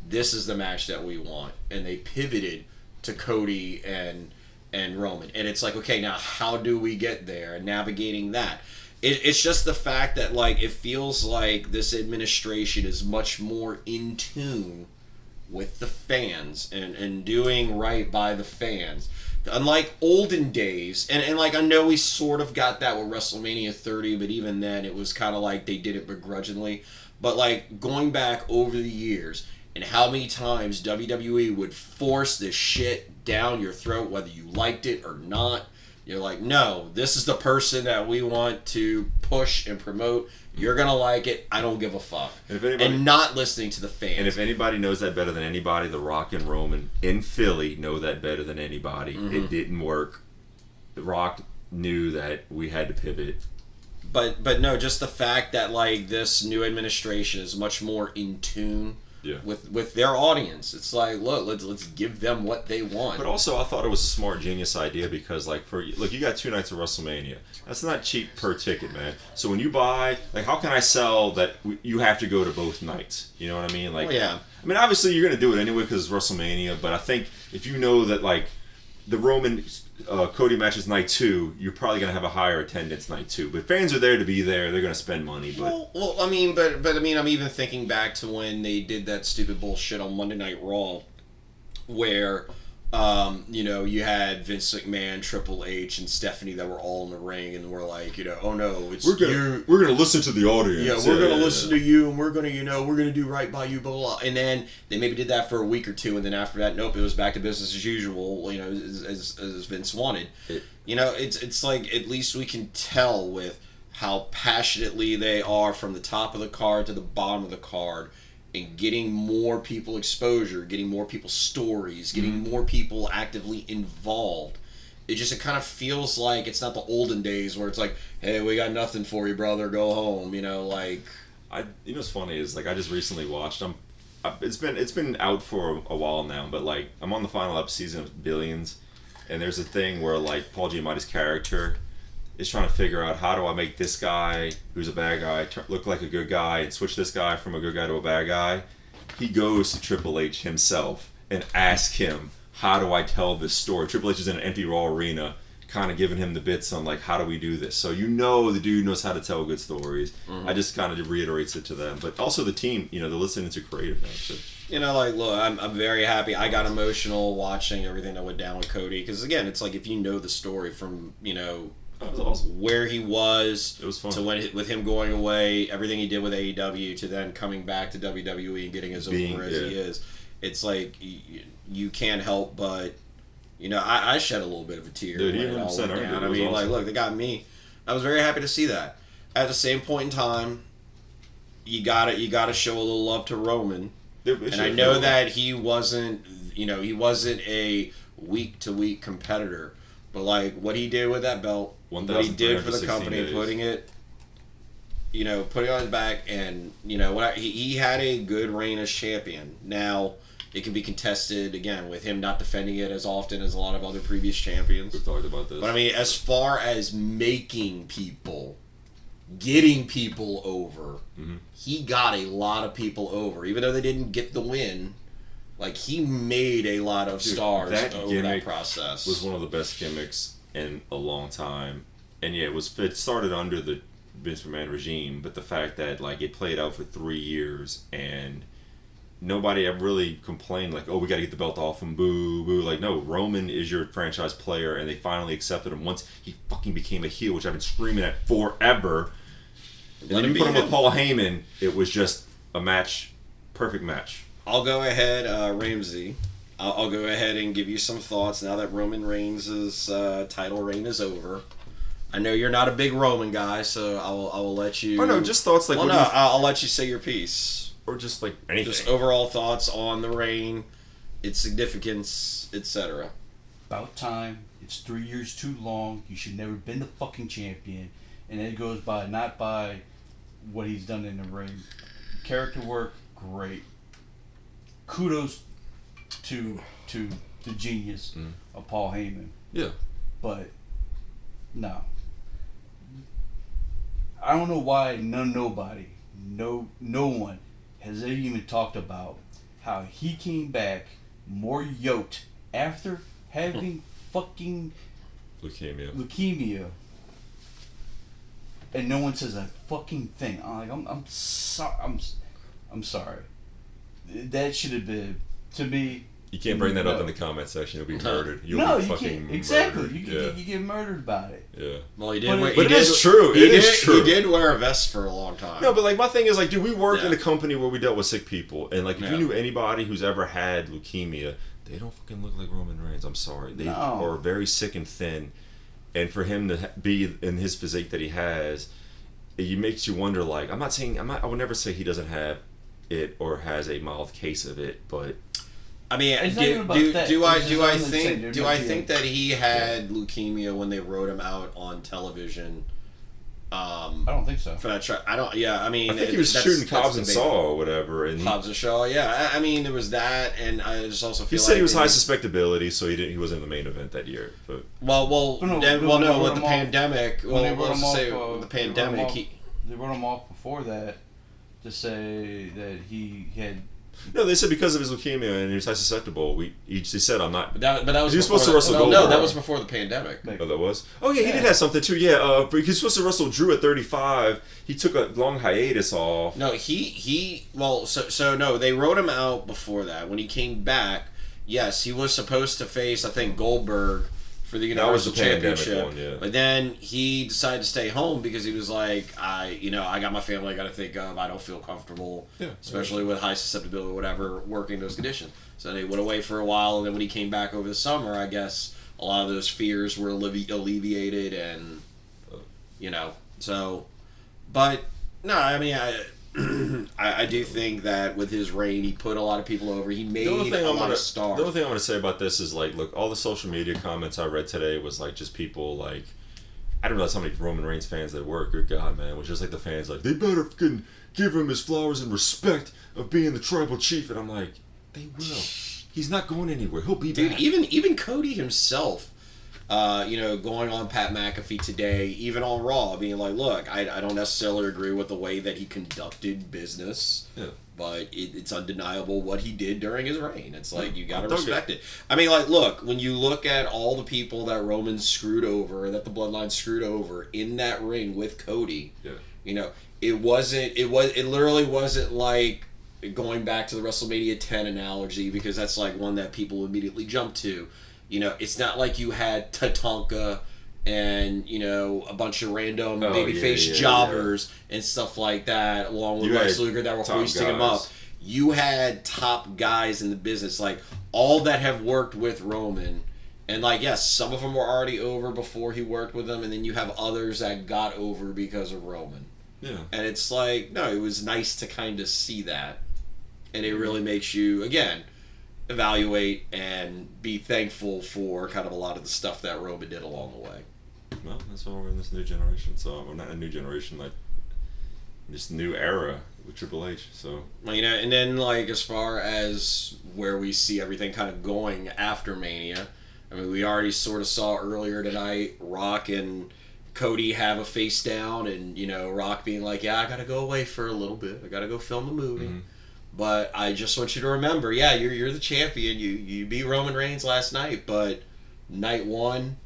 this is the match that we want. And they pivoted to Cody and Roman. And it's like, okay, now how do we get there? And navigating that. It's just the fact that, it feels like this administration is much more in tune with the fans and doing right by the fans. Unlike olden days, and I know we sort of got that with WrestleMania 30, but even then it was kind of like they did it begrudgingly. But going back over the years, and how many times WWE would force this shit down your throat, whether you liked it or not. You're like, no, this is the person that we want to push and promote. You're going to like it. I don't give a fuck. And not listening to the fans. And if anybody knows that better than anybody, The Rock and Roman in Philly know that better than anybody. It didn't work. The Rock knew that we had to pivot. But no, just the fact that like this new administration is much more in tune with their audience. It's like, look, let's give them what they want. But also, I thought it was a smart, genius idea because, like, you got 2 nights of WrestleMania. That's not cheap per ticket, man. So when you buy, like, how can I sell that you have to go to both nights? You know what I mean? Like, I mean, obviously you're gonna do it anyway because it's WrestleMania. But I think if you know that, like, the Roman Cody match is night 2, you're probably gonna have a higher attendance night 2. But fans are there to be there; they're gonna spend money. But well, I mean, but I mean, I'm even thinking back to when they did that stupid bullshit on Monday Night Raw, where you know, you had Vince McMahon, Triple H, and Stephanie that were all in the ring, and we're like, you know, oh no, it's we're gonna listen to the audience. Yeah, we're gonna listen to you, and we're gonna do right by you, blah, blah, blah. And then they maybe did that for a week or 2, and then after that, nope, it was back to business as usual. You know, as Vince wanted. You know, it's like at least we can tell with how passionately they are from the top of the card to the bottom of the card. And getting more people exposure, getting more people stories, getting more people actively involved. It kind of feels like it's not the olden days where it's like, hey, we got nothing for you, brother, go home. You know, like. You know what's funny is like I just recently watched. It's been out for a while now, but like I'm on the final season of Billions, and there's a thing where like Paul Giamatti's character is trying to figure out how do I make this guy who's a bad guy look like a good guy and switch this guy from a good guy to a bad guy. He goes to Triple H himself and asks him, how do I tell this story? Triple H is in an empty Raw arena kind of giving him the bits on like, how do we do this? So you know the dude knows how to tell good stories. I just kind of reiterates it to them. But also the team, you know, they're listening to creative now. So. You know, like, look, I'm very happy. I got emotional watching everything that went down with Cody. Because, again, it's like if you know the story from, you know, that was awesome. Where he was, it was fun. To when with him going away, everything he did with AEW, to then coming back to WWE and getting as over as he is. It's like you can't help but, you know, I shed a little bit of a tear when it all went down. I mean, awesome. Like, look, they got me. I was very happy to see that. At the same point in time, you gotta show a little love to Roman, and I know that he wasn't a week-to-week competitor. But, like, what he did with that belt, what he did for the company, putting it on his back, and, you know, he had a good reign as champion. Now, it can be contested, again, with him not defending it as often as a lot of other previous champions. We've talked about this. But, I mean, as far as getting people over, he got a lot of people over. Even though they didn't get the win, like, he made a lot of stars over that process. Was one of the best gimmicks in a long time. And yeah, it started under the Vince McMahon regime, but the fact that like it played out for 3 years and nobody ever really complained like, oh, we got to get the belt off him, boo, boo. Like, no, Roman is your franchise player, and they finally accepted him once he fucking became a heel, which I've been screaming at forever. And then you put him with Paul Heyman, it was just a match, perfect match. I'll go ahead, Ramsey. I'll go ahead and give you some thoughts now that Roman Reigns' title reign is over. I know you're not a big Roman guy, so I will let you. Oh no, just thoughts like. Well, no, I'll let you say your piece, or just like anything. Just overall thoughts on the reign, its significance, etc. About time. It's 3 years too long. You should never been the fucking champion, and it goes by not by what he's done in the ring. Character work, great. Kudos to the genius of Paul Heyman. Yeah. But no. I don't know why nobody, no one has ever even talked about how he came back more yoked after having fucking leukemia. And no one says a fucking thing. I'm sorry. That should have been, to me. You can't bring that up in the comment section. You'll be murdered. You'll be fucking murdered. Exactly. You get murdered about it. Yeah. Well, he did. But it is true. It is true. He did wear a vest for a long time. No, but like my thing is like, dude, we worked in a company where we dealt with sick people, and like if you knew anybody who's ever had leukemia, they don't fucking look like Roman Reigns. I'm sorry. They are very sick and thin, and for him to be in his physique that he has, it makes you wonder. Like, I would never say he doesn't have it or has a mild case of it, but I mean, do I think that he had leukemia when they wrote him out on television I don't think so. For that track, I don't. Yeah, I mean, I think he was shooting Cobbs and Shaw or whatever, and Hobbs and Shaw. Yeah, I mean, there was that, and I just also feel he said he was high suspectability, so he wasn't in the main event that year. But with the pandemic, When they wrote with the pandemic, they wrote him off before that to say that he had. no, they said because of his leukemia and he was high susceptible. He said I'm not. But that was he was supposed to wrestle Goldberg. No, that was before the pandemic. Oh, that was. Oh yeah, he did have something too. Yeah, he was supposed to wrestle Drew at 35. He took a long hiatus off. No, no, they wrote him out before that. When he came back, yes, he was supposed to face, I think, Goldberg for the Universal Championship. One, yeah. But then he decided to stay home because he was like, I got my family I got to think of. I don't feel comfortable, especially with high susceptibility or whatever, working those conditions. So they went away for a while, and then when he came back over the summer, I guess a lot of those fears were alleviated, and so. But no, I mean, I do think that with his reign, he put a lot of people over. He made a lot of stars. The only thing I want to say about this is, like, look, all the social media comments I read today was, like, just people, like, I don't know how many Roman Reigns fans there were. Good God, man. It was just, like, the fans, like, they better fucking give him his flowers and respect of being the tribal chief. And I'm like, they will. He's not going anywhere. He'll be back. Dude, even Cody himself, going on Pat McAfee today, even on Raw, being like, look, I don't necessarily agree with the way that he conducted business, but it's undeniable what he did during his reign. It's like, you gotta respect it. I mean, like, look, when you look at all the people that Roman screwed over, that the Bloodline screwed over in that ring with Cody, it literally wasn't like, going back to the WrestleMania 10 analogy, because that's like one that people immediately jump to. It's not like you had Tatanka and, a bunch of random babyface jobbers and stuff like that, along with Lex Luger that were hoisting him up. You had top guys in the business, like, all that have worked with Roman. And, like, yes, some of them were already over before he worked with them, and then you have others that got over because of Roman. Yeah. And it's like, no, it was nice to kind of see that. And it really makes you, again, evaluate and be thankful for kind of a lot of the stuff that Roman did along the way. Well, that's why we're in this new generation. So we're not a new generation, like this new era with Triple H. So and then, like, as far as where we see everything kind of going after Mania, I mean, we already sort of saw earlier tonight Rock and Cody have a face down, and Rock being like, "Yeah, I gotta go away for a little bit. I gotta go film a movie." Mm-hmm. But I just want you to remember, you're the champion. You beat Roman Reigns last night, but night one,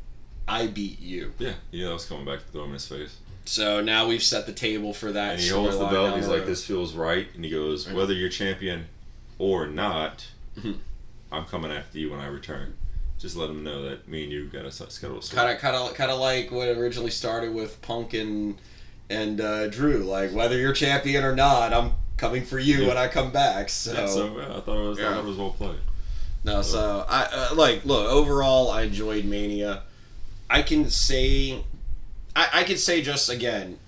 I beat you. Yeah, that was coming back to throw him in his face. So now we've set the table for that. And he holds the belt. He's like, "This feels right," and he goes, "Whether you're champion or not, I'm coming after you when I return." Just let him know that me and you got a schedule. Kind of like what originally started with Punk and Drew. Like, whether you're champion or not, I'm coming for you when I come back. So, I thought it was well played. No, so I look. Overall, I enjoyed Mania. I can say just again,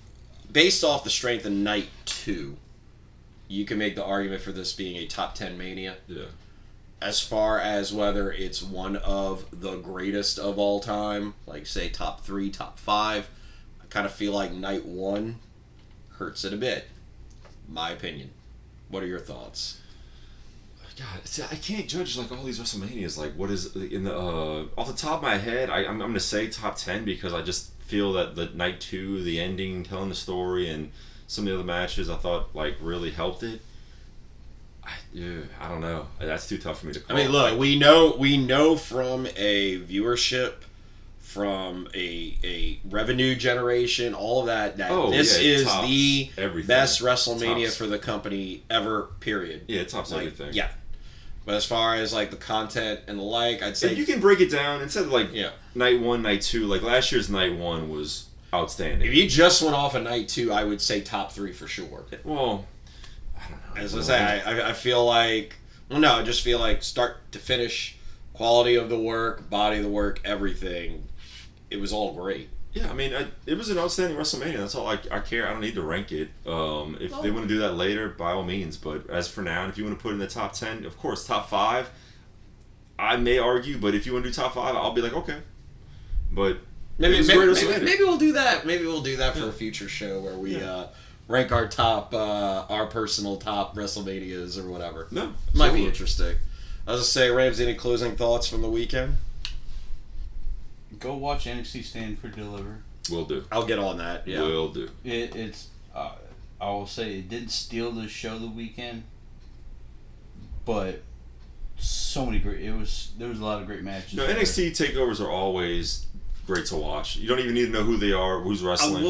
based off the strength of night 2, you can make the argument for this being a top 10 Mania. Yeah. As far as whether it's one of the greatest of all time, like say top 3, top 5, I kind of feel like night 1 hurts it a bit. My opinion. What are your thoughts? God, see, I can't judge like all these WrestleManias. Like, what is in the off the top of my head? I'm gonna say top 10 because I just feel that the night 2, the ending, telling the story, and some of the other matches I thought like really helped it. I don't know. That's too tough for me to call. I mean, look, we know from a viewership, from a revenue generation, all of that this is tops the everything. Best WrestleMania for the company ever, period. Yeah, it tops everything. Yeah. But as far as like the content and the like, I'd say if you can break it down instead of like night 1, night 2, like last year's night 1 was outstanding. If you just went off a night 2, I would say top 3 for sure. Well, I don't know. As I say, I feel like, I just feel like start to finish, quality of the work, body of the work, everything, it was all great. Yeah, I mean, it was an outstanding WrestleMania. That's all I care. I don't need to rank it. If they want to do that later, by all means. But as for now, if you want to put it in the top 10, of course, top 5, I may argue. But if you want to do top 5, I'll be like, okay. But Maybe was great WrestleMania. maybe we'll do that. Maybe we'll do that for a future show where we rank our our personal top WrestleManias or whatever. No, Might be interesting. I was gonna say, Rams, any closing thoughts from the weekend? Go watch NXT Stand for Deliver. Will do. I'll get on that. Yeah. Will do. It's I will say it didn't steal the show the weekend, but so many great. There was a lot of great matches. No, NXT takeovers are always great to watch. You don't even need to know who they are, who's wrestling.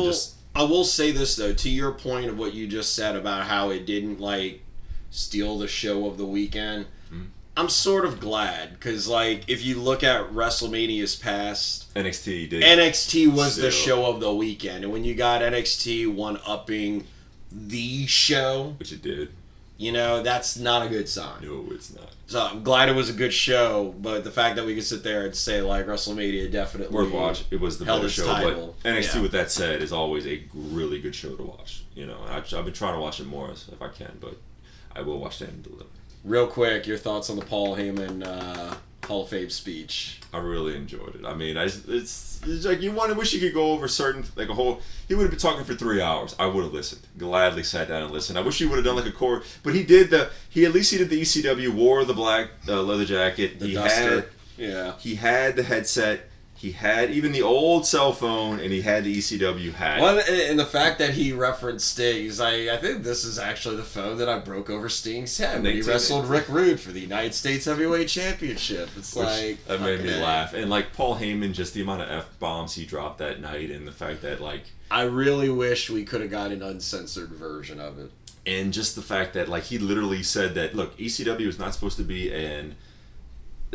I will say this though, to your point of what you just said about how it didn't steal the show of the weekend. I'm sort of glad because if you look at WrestleMania's past, NXT was the show of the weekend, and when you got NXT one-upping the show, which it did, that's not a good sign. No, it's not. So I'm glad it was a good show, but the fact that we could sit there and say WrestleMania definitely worth watch. It was the better show, title. But NXT, with that said, is always a really good show to watch. I've been trying to watch it more if I can, but I will watch Stand and Deliver. Real quick, your thoughts on the Paul Heyman Hall of Fame speech? I really enjoyed it. I mean, it's like wish you could go over certain He would have been talking for 3 hours. I would have listened, gladly sat down and listened. I wish he would have done a core, but he did at least he did the ECW, wore the black leather jacket. The duster. He had the headset. He had even the old cell phone, and he had the ECW hat. Well, and the fact that he referenced Sting, he's like, I think this is actually the phone that I broke over Sting's head when he wrestled Rick Rude for the United States Heavyweight Championship. That made me laugh. And Paul Heyman, just the amount of F-bombs he dropped that night, and the fact that I really wish we could have got an uncensored version of it. And just the fact that he literally said that, look, ECW is not supposed to be a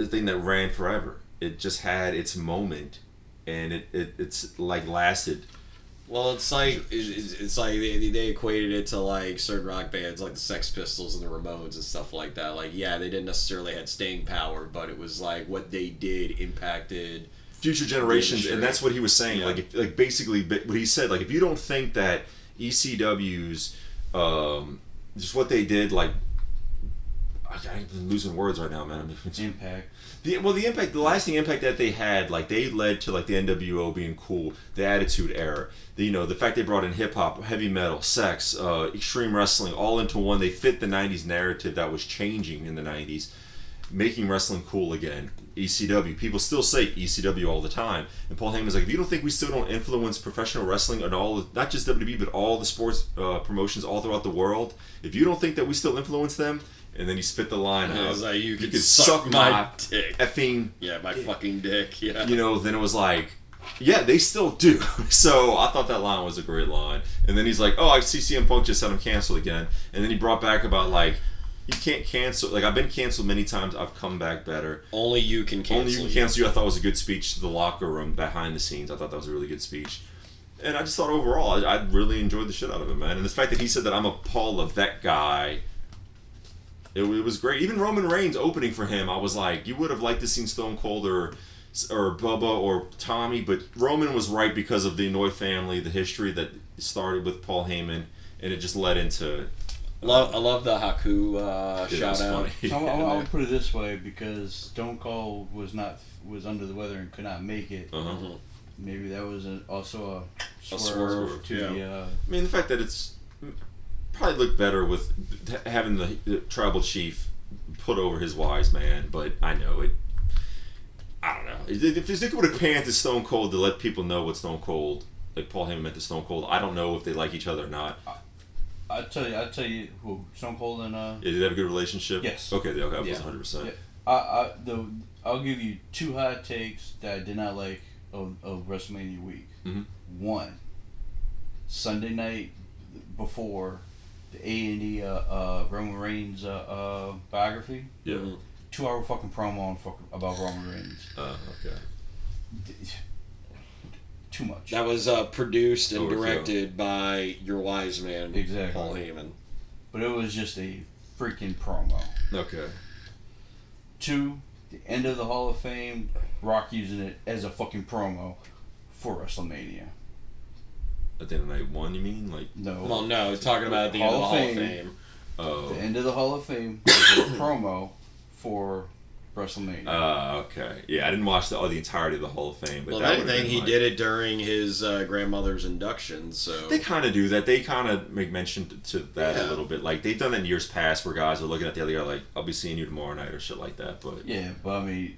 thing that ran forever. It just had its moment, and it's lasted. Well, it's like they equated it to certain rock bands like the Sex Pistols and the Ramones and stuff like that. They didn't necessarily have staying power, but it was what they did impacted future generations, and that's what he was saying. Yeah. Basically, what he said, if you don't think that ECW's just what they did, I'm losing words right now, man. Impact. The impact, the lasting impact that they had, they led to the NWO being cool, the Attitude Era, the fact they brought in hip hop, heavy metal, sex, extreme wrestling, all into one. They fit the '90s narrative that was changing in the '90s, making wrestling cool again. ECW, people still say ECW all the time, and Paul Heyman's if you don't think we still don't influence professional wrestling and not just WWE but all the sports promotions all throughout the world, if you don't think that we still influence them. And then he spit the line out. I was you could suck my dick. Effing... Yeah, my fucking dick, yeah. Then it was yeah, they still do. So I thought that line was a great line. And then he's I see CM Punk just had him canceled again. And then he brought back about, you can't cancel... I've been canceled many times. I've come back better. Only you can cancel. Only you can cancel you. I thought it was a good speech to the locker room behind the scenes. I thought that was a really good speech. And I just thought overall, I really enjoyed the shit out of it, man. And the fact that he said that I'm a Paul Levesque guy... It was great. Even Roman Reigns opening for him, I was you would have liked to see Stone Cold or Bubba or Tommy, but Roman was right because of the Anoy family, the history that started with Paul Heyman, and it just led into... I love the Haku shout out. I'll put it this way, because Stone Cold was under the weather and could not make it. Uh-huh. Maybe that was also a swerve to the... I mean, the fact that it's... Probably looked better with having the tribal chief put over his wise man, but I know it. I don't know. If they would have panned to Stone Cold to let people know what Stone Cold, Paul Heyman meant to Stone Cold, I don't know if they like each other or not. I'll tell you who Stone Cold and Yeah, did they have a good relationship? Yes. Okay, I was 100%. Yeah. I'll give you two hot takes that I did not like of WrestleMania week. Mm-hmm. One, Sunday night before the A&E Roman Reigns biography. Yeah. 2-hour fucking promo about Roman Reigns. Okay. Too much. That was produced and directed by your wise man, exactly. Paul Heyman. But it was just a freaking promo. Okay. 2, the end of the Hall of Fame, Rock using it as a fucking promo for WrestleMania. At the end of night 1, you mean? No. Well, no, talking about at the end of the Hall of Fame. Oh. The end of the Hall of Fame was a promo for WrestleMania. Okay. Yeah, I didn't watch the entirety of the Hall of Fame. But Well, that if anything, he did it during his grandmother's induction, so... They kind of do that. They kind of make mention to that a Yeah. little bit. Like, they've done that in years past where guys are looking at the other guy like, I'll be seeing you tomorrow night or shit like that. But Yeah, but I mean...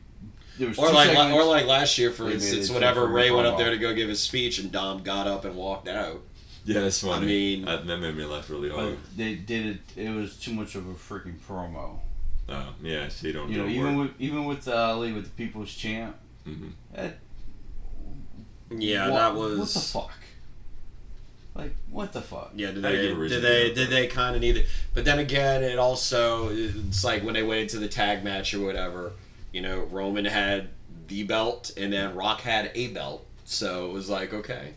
There was Or two like, segments. or like last year, for They instance, made it whenever for Ray went up promo. there to go give his speech and Dom got up and walked out. yeah, it's funny. I mean... that made me laugh really But hard. they did it. It was too much of a freaking promo. Yeah, so you don't You know, do even with Ali with the People's Champ. Mm-hmm. That, Yeah, what, that was... What the fuck? Like, what the fuck? Yeah, did Gotta give a reason they to do that. kind of need it? But then again, it also, it's like when they went into the tag match or whatever, you know, Roman had the belt and then Rock had a belt, so it was like, okay.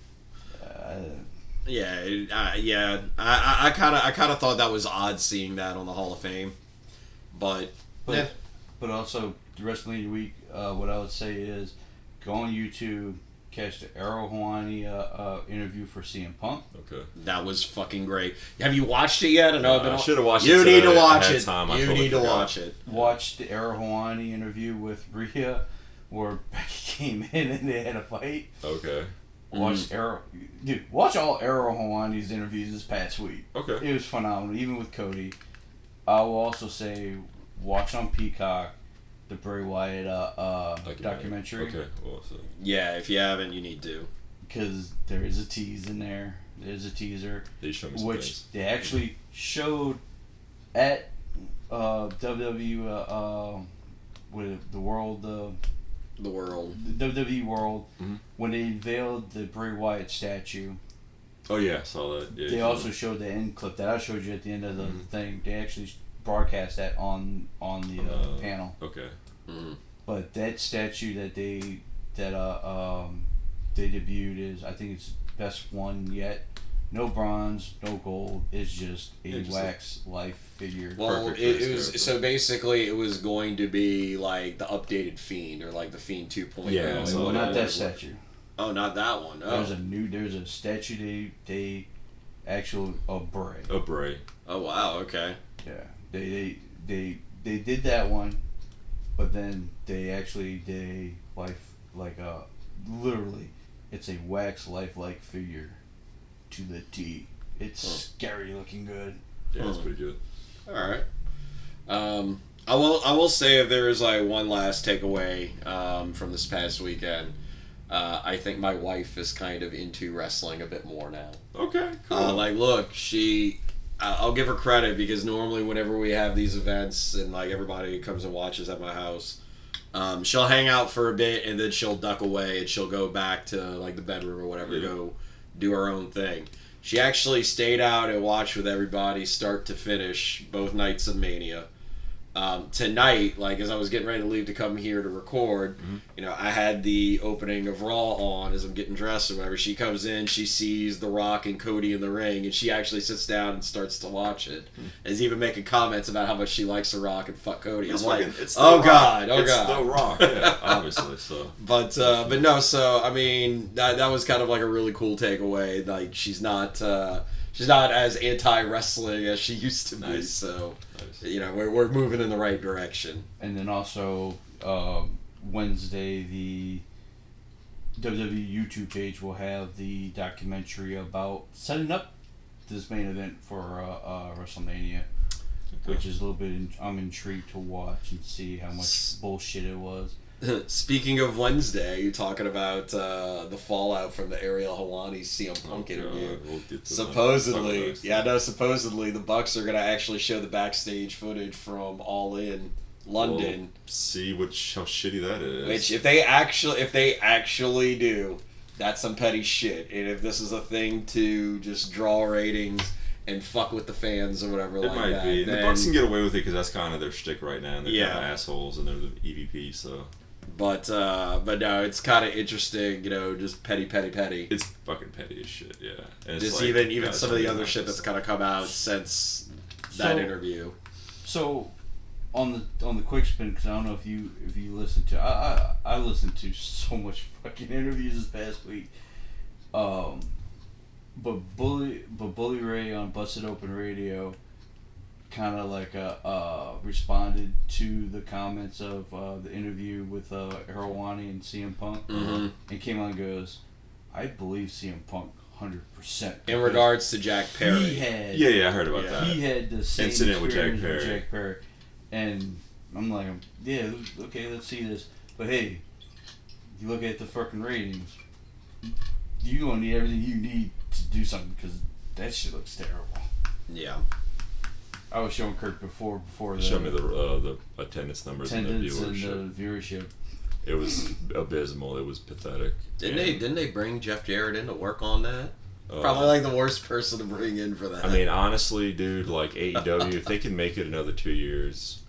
I kind of thought that was odd seeing that on the Hall of Fame, but yeah. But also, the WrestleMania week, what I would say is, go on YouTube, catch the Arrow Hawani interview for CM Punk. Okay. That was fucking great. Have you watched it yet? I should have watched it. You need to today. I watch had it. time. I You totally need to forgot. watch it. Watch the Arrow Hawani interview with Rhea, where Becky came in and they had a fight. Okay. Watch watch all Arrow Hawani's interviews this past week. Okay. It was phenomenal, even with Cody. I will also say, watch on Peacock the Bray Wyatt documentary. Okay. Well, so. Yeah, if you haven't, you need to. Because there is a tease in there. There's a teaser, They show me some which things. they actually showed at WWE with the World, The world. the WWE World, Mhm. when they unveiled the Bray Wyatt statue. Oh yeah, I saw that. Yeah, They you also showed showed the end clip that I showed you at the end of the Mhm. thing. They actually broadcast that on the panel. me. Okay. Mm-hmm. But that statue that they debuted is, I think it's best one yet. No bronze, no gold. It's just a Yeah, just wax life figure. Well, Perfect for it this was character. so basically it was going to be like the updated Fiend or like the Fiend 2.0. Yeah, and so Well, whatever not it that was. statue. Oh, not that one. There's a statue they actual of Bray. Oh, Bray. Oh wow. Okay. Yeah, they did that one, but then they actually did a life literally, it's a wax lifelike figure to the T. It's scary looking good. Yeah, that's pretty good. All right. I will say if there is like one last takeaway from this past weekend, I think my wife is kind of into wrestling a bit more now. Okay. Cool. Like, look, I'll give her credit because normally whenever we have these events and like everybody comes and watches at my house, she'll hang out for a bit and then she'll duck away and she'll go back to like the bedroom or whatever, Yeah. go do her own thing. She actually stayed out and watched with everybody start to finish both nights of Mania. Tonight, like as I was getting ready to leave to come here to record, you know, I had the opening of Raw on as I'm getting dressed or whatever. She comes in, she sees The Rock and Cody in the ring, and she actually sits down and starts to watch it. And is even making comments about how much she likes The Rock and fuck Cody. It's I'm like, fucking- it's The oh Rock. god, oh It's god. The Rock. Yeah, obviously. So. But no, so I mean that was kind of like a really cool takeaway. Like she's not as anti-wrestling as she used to be. Nice. So Nice. you know we're moving in the right direction. And then also Wednesday, the WWE YouTube page will have the documentary about setting up this main event for WrestleMania, which is a little bit. I'm intrigued to watch and see how much bullshit it was. Speaking of Wednesday, you're talking about the fallout from the Ariel Helwani CM Punk interview. We'll get to Supposedly, that. supposedly the Bucks are gonna actually show the backstage footage from All In London. We'll see how shitty that is. Which, if they actually do, that's some petty shit. And if this is a thing to just draw ratings and fuck with the fans or whatever It like might that, be. And the then- Bucks can get away with it because that's kind of their shtick right now. And they're Yeah. kind of assholes and they're the EVP, so. But no, it's kind of interesting, you know, just petty. It's fucking petty as shit, yeah. And it's Just like, even God, some of the somebody other like shit this. that's kind of come out since that So- interview. So, on the quick spin, because I don't know if you listened to, I listened to so much fucking interviews this past week. But Bully Ray on Busted Open Radio kind of like responded to the comments of the interview with Errolwani and CM Punk, and came on and goes, I believe CM Punk 100%. In regards to Jack Perry. He had, I heard about that. He had the same incident with Jack Perry. And I'm like, yeah, okay, let's see this. But hey, you look at the fucking ratings, you're going to need everything you need to do something because that shit looks terrible. Yeah. I was showing Kurt before the... Show me the attendance numbers and the viewership. And the viewership. It was abysmal. It was pathetic. Didn't they bring Jeff Jarrett in to work on that? Probably like the worst person to bring in for that. I mean, honestly, dude, like AEW, if they can make it another 2 years,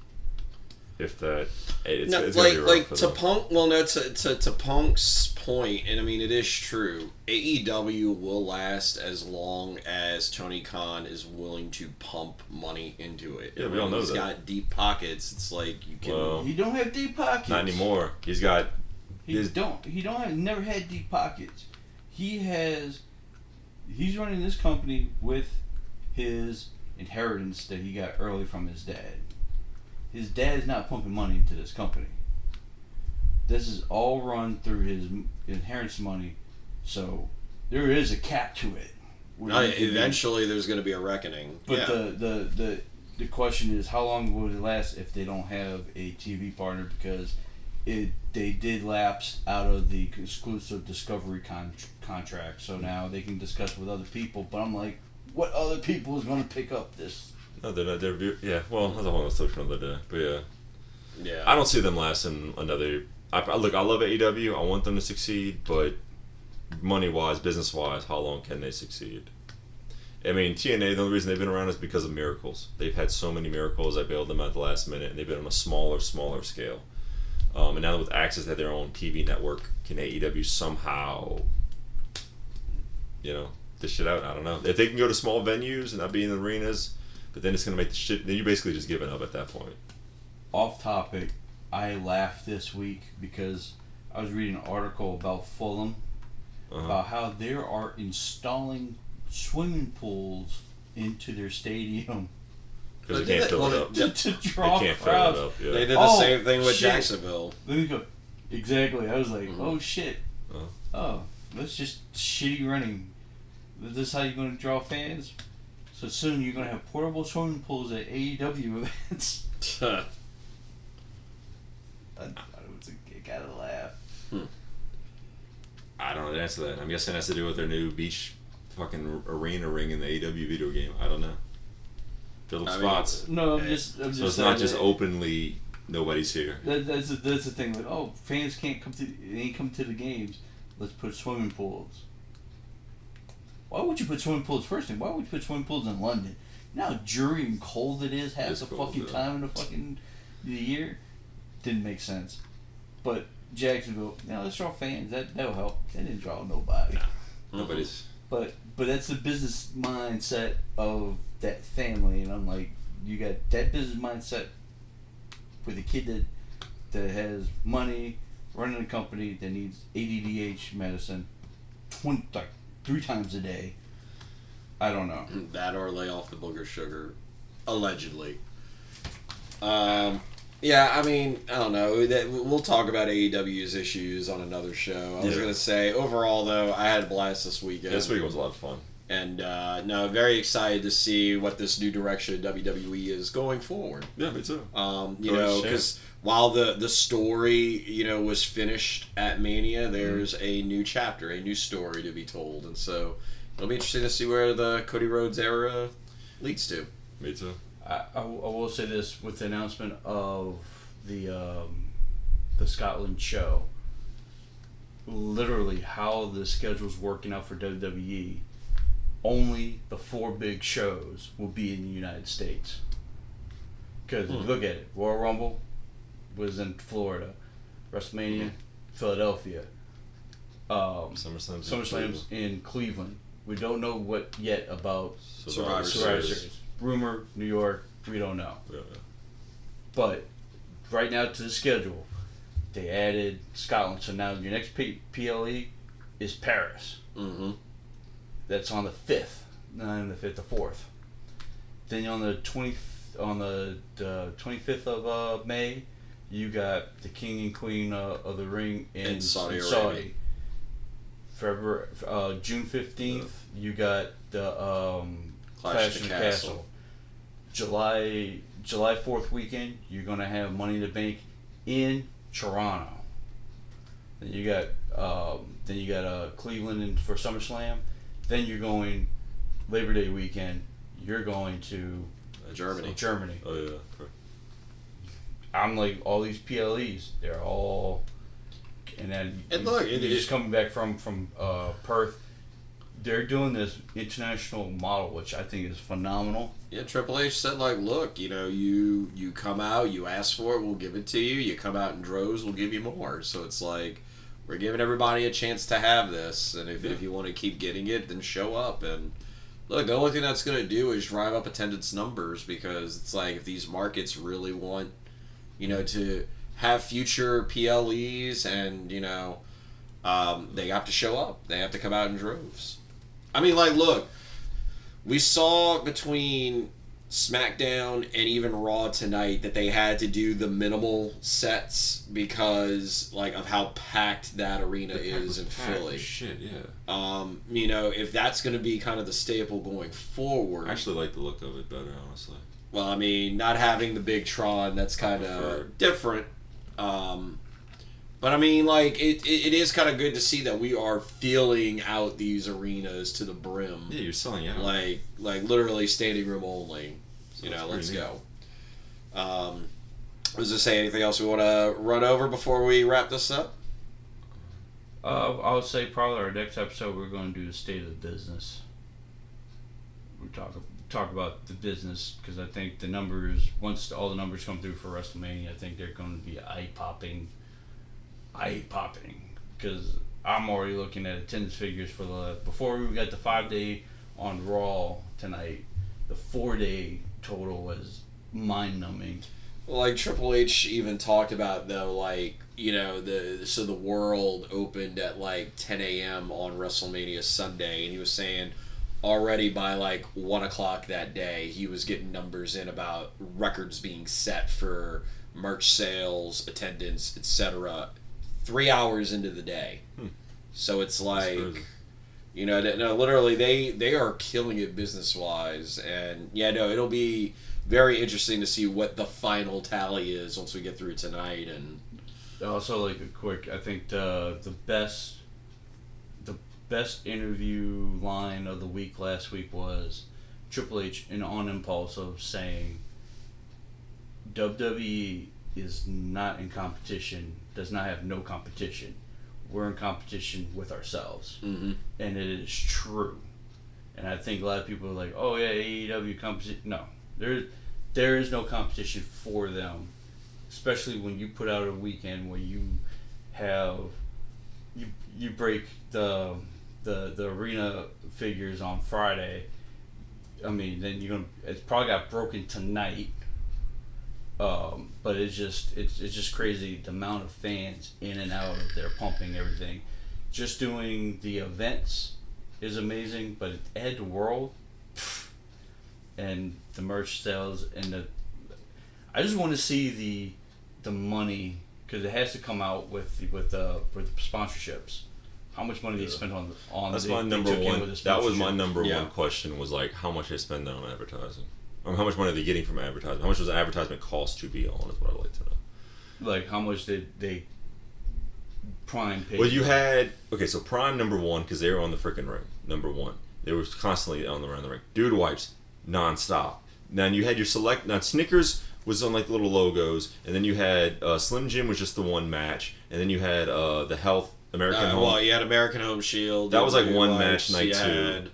if that, it's gonna be rough for them. Punk. Well, no, to Punk's point, and I mean it is true. AEW will last as long as Tony Khan is willing to pump money into it. Yeah, we all know he's that. got deep pockets. It's like you can. Well, he don't have deep pockets. Not anymore. He's got. He never had deep pockets. He's running this company with his inheritance that he got early from his dad. His dad is not pumping money into this company. This is all run through his inheritance money, so there is a cap to it. Eventually, there's going to be a reckoning. But the question is, how long will it last if they don't have a TV partner? Because they did lapse out of the exclusive Discovery contract, so now they can discuss with other people. But I'm like, what other people is going to pick up this? No, they're not. Yeah, well, that's a whole other story for another day. But yeah, I don't see them lasting another. Look, I love AEW. I want them to succeed, but money-wise, business-wise, how long can they succeed? I mean, TNA, the only reason they've been around is because of miracles. They've had so many miracles. I bailed them at the last minute, and they've been on a smaller scale. And now with access to their own TV network, can AEW somehow, dish shit out? I don't know. If they can go to small venues and not be in the arenas, but then it's going to make the shit, then you're basically just giving up at that point. Off topic, I laughed this week because I was reading an article about Fulham, about how they are installing swimming pools into their stadium. Because they can't fill it up. To draw they can't crowds. fill it up, yeah. They did the same thing with shit. Jacksonville. Let me go. Exactly. I was like, oh shit. Oh, that's just shitty running. Is this how you're going to draw fans? So soon you're going to have portable swimming pools at AEW events. I gotta laugh. I don't know the answer to that. I'm guessing it has to do with their new beach fucking arena ring in the AEW video game. I don't know. Fill up spots. No, I'm just. So it's not just openly nobody's here. That's the thing. Like, oh, fans can't come to. They ain't come to the games. Let's put swimming pools. Why would you put swimming pools first thing? Why would you put swimming pools in London? You know how dreary and cold it is half the fucking time in the year? Didn't make sense. But Jacksonville, let's draw fans. That'll help. They didn't draw nobody. Nah, nobody's. But that's the business mindset of that family, and I'm like, you got that business mindset with a kid that has money, running a company that needs ADDH medicine 3 times a day. I don't know. That or lay off the booger sugar, allegedly. Yeah, I mean, I don't know. We'll talk about AEW's issues on another show. I was going to say, overall, though, I had a blast this weekend. This week was a lot of fun. And, very excited to see what this new direction WWE is going forward. Yeah, me too. Because while the story, was finished at Mania, there's a new chapter, a new story to be told. And so it'll be interesting to see where the Cody Rhodes era leads to. Me too. I will say this with the announcement of the Scotland show. Literally, how the schedule's working out for WWE, only the 4 big shows will be in the United States. Because if you look at it, Royal Rumble was in Florida, WrestleMania, Philadelphia, SummerSlam's in Cleveland. We don't know what yet about Survivor Series. Rumor, New York, we don't know. Yeah. But right now to the schedule, they added Scotland. So now your next PLE is Paris. Mm-hmm. That's on the 5th. Not on the 5th, the 4th. Then on the 20th, on the 25th of May, you got the King and Queen of the Ring in Saudi Saudi. Arabia. February, June 15th, you got the Clash of the Castle. July 4th weekend, you're gonna have Money in the Bank in Toronto. Then you got Cleveland for SummerSlam. Then you're going Labor Day weekend. You're going to Germany. Oh yeah, correct. I'm like all these PLEs. They're all, and then you're just coming back from Perth. They're doing this international model, which I think is phenomenal. Yeah, Triple H said, like, look, you come out, you ask for it, we'll give it to you. You come out in droves, we'll give you more. So it's like, we're giving everybody a chance to have this, and if you want to keep getting it, then show up. And look, the only thing that's going to do is drive up attendance numbers, because it's like, if these markets really want, to have future PLEs, and, they have to show up. They have to come out in droves. I mean, like, look, we saw between SmackDown and even Raw tonight that they had to do the minimal sets because, like, of how packed that arena is in Philly. Shit, yeah. If that's going to be kind of the staple going forward. I actually like the look of it better, honestly. Well, I mean, not having the big Tron, that's kind of different. But I mean, like, it is kind of good to see that we are filling out these arenas to the brim. Yeah, you're selling out. Like literally standing room only. So let's go. Was there say anything else we want to run over before we wrap this up? I would say probably our next episode we're going to do the state of the business. We talk about the business, because I think the numbers, once all the numbers come through for WrestleMania, I think they're going to be eye-popping, because I'm already looking at attendance figures for before we got the 5-day on Raw tonight, the 4-day total was mind-numbing. Well, like Triple H even talked about, though, like, the world opened at like 10 a.m. on WrestleMania Sunday, and he was saying already by like 1 o'clock that day he was getting numbers in about records being set for merch sales, attendance, etc. 3 hours into the day. So it's like, literally they are killing it business wise, and it'll be very interesting to see what the final tally is once we get through tonight. And also, like, I think the best interview line of the week last week was Triple H on impulse of saying WWE is not in competition, does not have no competition. We're in competition with ourselves. Mm-hmm. And it is true. And I think a lot of people are like, oh yeah, AEW competition. No, there is no competition for them, especially when you put out a weekend where you have you break the arena figures on Friday. I mean, then it's probably got broken tonight. But it's just crazy the amount of fans in and out of there pumping everything. Just doing the events is amazing, but add the world and the merch sales and I just want to see the money, because it has to come out with the sponsorships. How much money they spend on that's my number one. That was my number one question, was like how much they spend on advertising. How much money are they getting from advertising? How much does advertisement cost to be on, is what I'd like to know. Like, how much did they Prime pay? Well, you had... Okay, so Prime, number one, because they were on the freaking ring. Number one. They were constantly around the ring. Dude wipes, non-stop. Then you had your select... Now, Snickers was on, like, little logos. And then you had Slim Jim was just the one match. And then you had the Health, American Home... Well, you had American Home Shield. That was, like, one match night, too.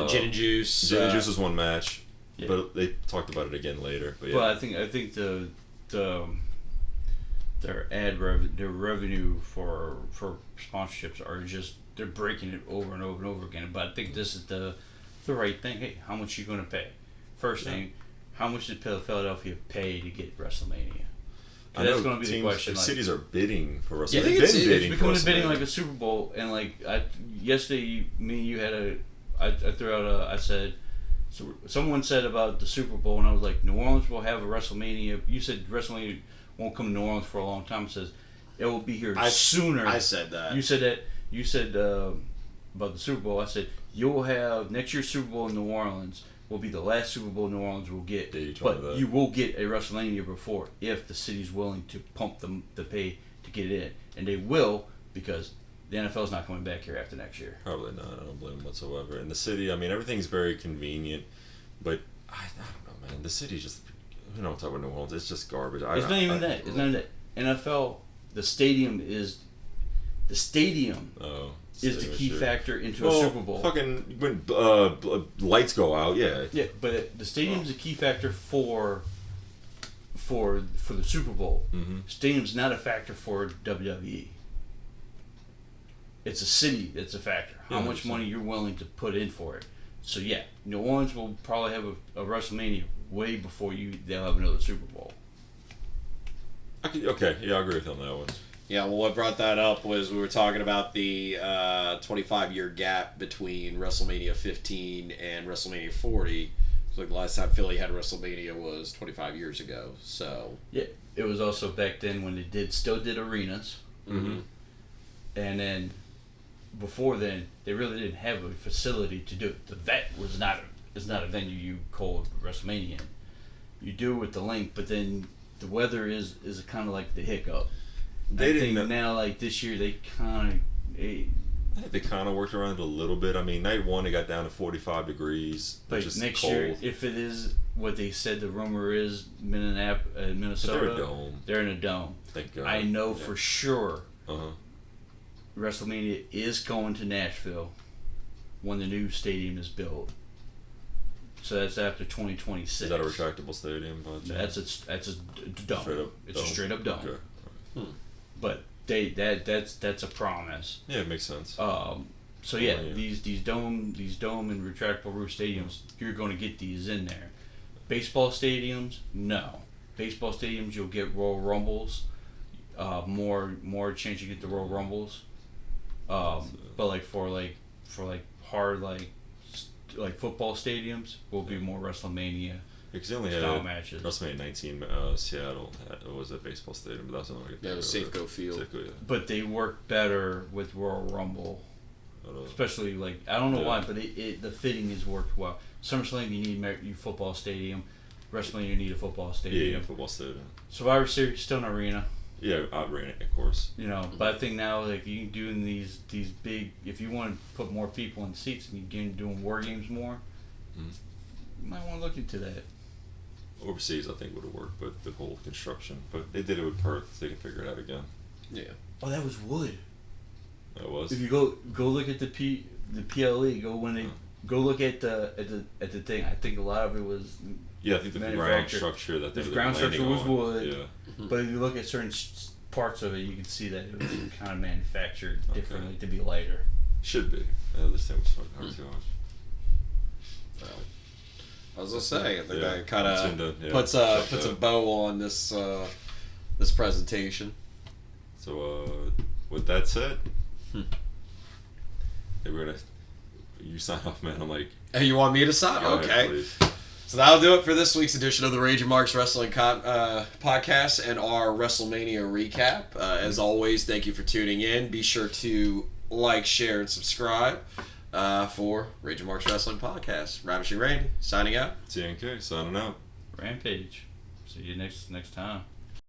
Gin and Juice. Gin and Juice was one match. Yeah. But they talked about it again later. But yeah. Well, I think their their revenue for sponsorships are just, they're breaking it over and over and over again. But I think this is the right thing. Hey, how much are you going to pay? First thing, how much did Philadelphia pay to get WrestleMania? That's going to be the question. Like, cities are bidding for WrestleMania. Yeah, I think it's becoming bidding like a Super Bowl. And like yesterday, me and you had I threw out I said So someone said about the Super Bowl, and I was like, New Orleans will have a WrestleMania. You said WrestleMania won't come to New Orleans for a long time. It says it will be here sooner. I said that. You said that. You said about the Super Bowl. I said you'll have next year's Super Bowl in New Orleans will be the last Super Bowl New Orleans will get. But you will get a WrestleMania before if the city's willing to pump the pay to get it in, and they will because the NFL's not coming back here after next year. Probably not. I don't blame them whatsoever. In the city, I mean, everything's very convenient, but I don't know, man. The city's just, we don't talk about New Orleans. It's just garbage. It's not even that. It's not that. NFL, the stadium is the key factor into a Super Bowl. Fucking when lights go out, yeah. Yeah, but the stadium's a key factor for the Super Bowl. Mm-hmm. Stadium's not a factor for WWE. It's a city that's a factor. How much money you're willing to put in for it. So yeah, New Orleans will probably have a WrestleMania way before they'll have another Super Bowl. Okay, yeah, I agree with you on that one. Yeah, well, what brought that up was we were talking about the 25-year gap between WrestleMania 15 and WrestleMania 40. So like the last time Philly had WrestleMania was 25 years ago. So yeah, it was also back then when they still did arenas. Mm-hmm. And then before then, they really didn't have a facility to do it. The Vet is not a venue you call WrestleMania in. You do it with the link, but then the weather is kind of like the hiccup. I think now, like this year, they kind of worked around it a little bit. I mean, night one, it got down to 45 degrees. But next year, if it is what they said the rumor is, Minnesota, they're in a dome. Thank God. I know for sure Uh-huh. WrestleMania is going to Nashville when the new stadium is built. So that's after 2026. Is that a retractable stadium? That's a dome. It's a straight up dome. Okay. But that's a promise. Yeah, it makes sense. So yeah, these dome and retractable roof stadiums, you're going to get these in there. Baseball stadiums, no. Baseball stadiums, you'll get Royal Rumbles. More chance you get the Royal Rumbles. But like for hard like football stadiums will be more WrestleMania. Because they only style had matches. WrestleMania 19, Seattle was a baseball stadium, but that's the only one. Yeah, it was Safeco Field. Safeco, yeah. But they work better with Royal Rumble, especially like I don't know why, but the fitting has worked well. SummerSlam you need your football stadium, WrestleMania you need a football stadium. Yeah, football stadium. Survivor Series still an arena. Yeah, arena, of course. You know, but I think now like you doing these big, if you want to put more people in seats and you're doing war games more, you might want to look into that. Overseas, I think would have worked, but the whole construction. But they did it with Perth. So they can figure it out again. Yeah. Oh, that was wood. That was. If you go look at the PLE, go look at the thing. I think a lot of it was. Yeah, I think the ground structure that the ground structure was wood. Yeah. But if you look at certain parts of it, you can see that it was kind of manufactured differently to be lighter. Should be. This thing was fucking hard to watch. I was gonna say, I think that kind of puts a bow on this presentation. So, with that said, hey, you sign off, man. I'm like, hey, you want me to sign? Okay. Please. So that'll do it for this week's edition of the Rage and Marks Wrestling podcast and our WrestleMania recap. As always, thank you for tuning in. Be sure to like, share, and subscribe. For Rage and Marks Wrestling Podcast. Ravishing Randy, signing out. TNK, signing out. Rampage. See you next time.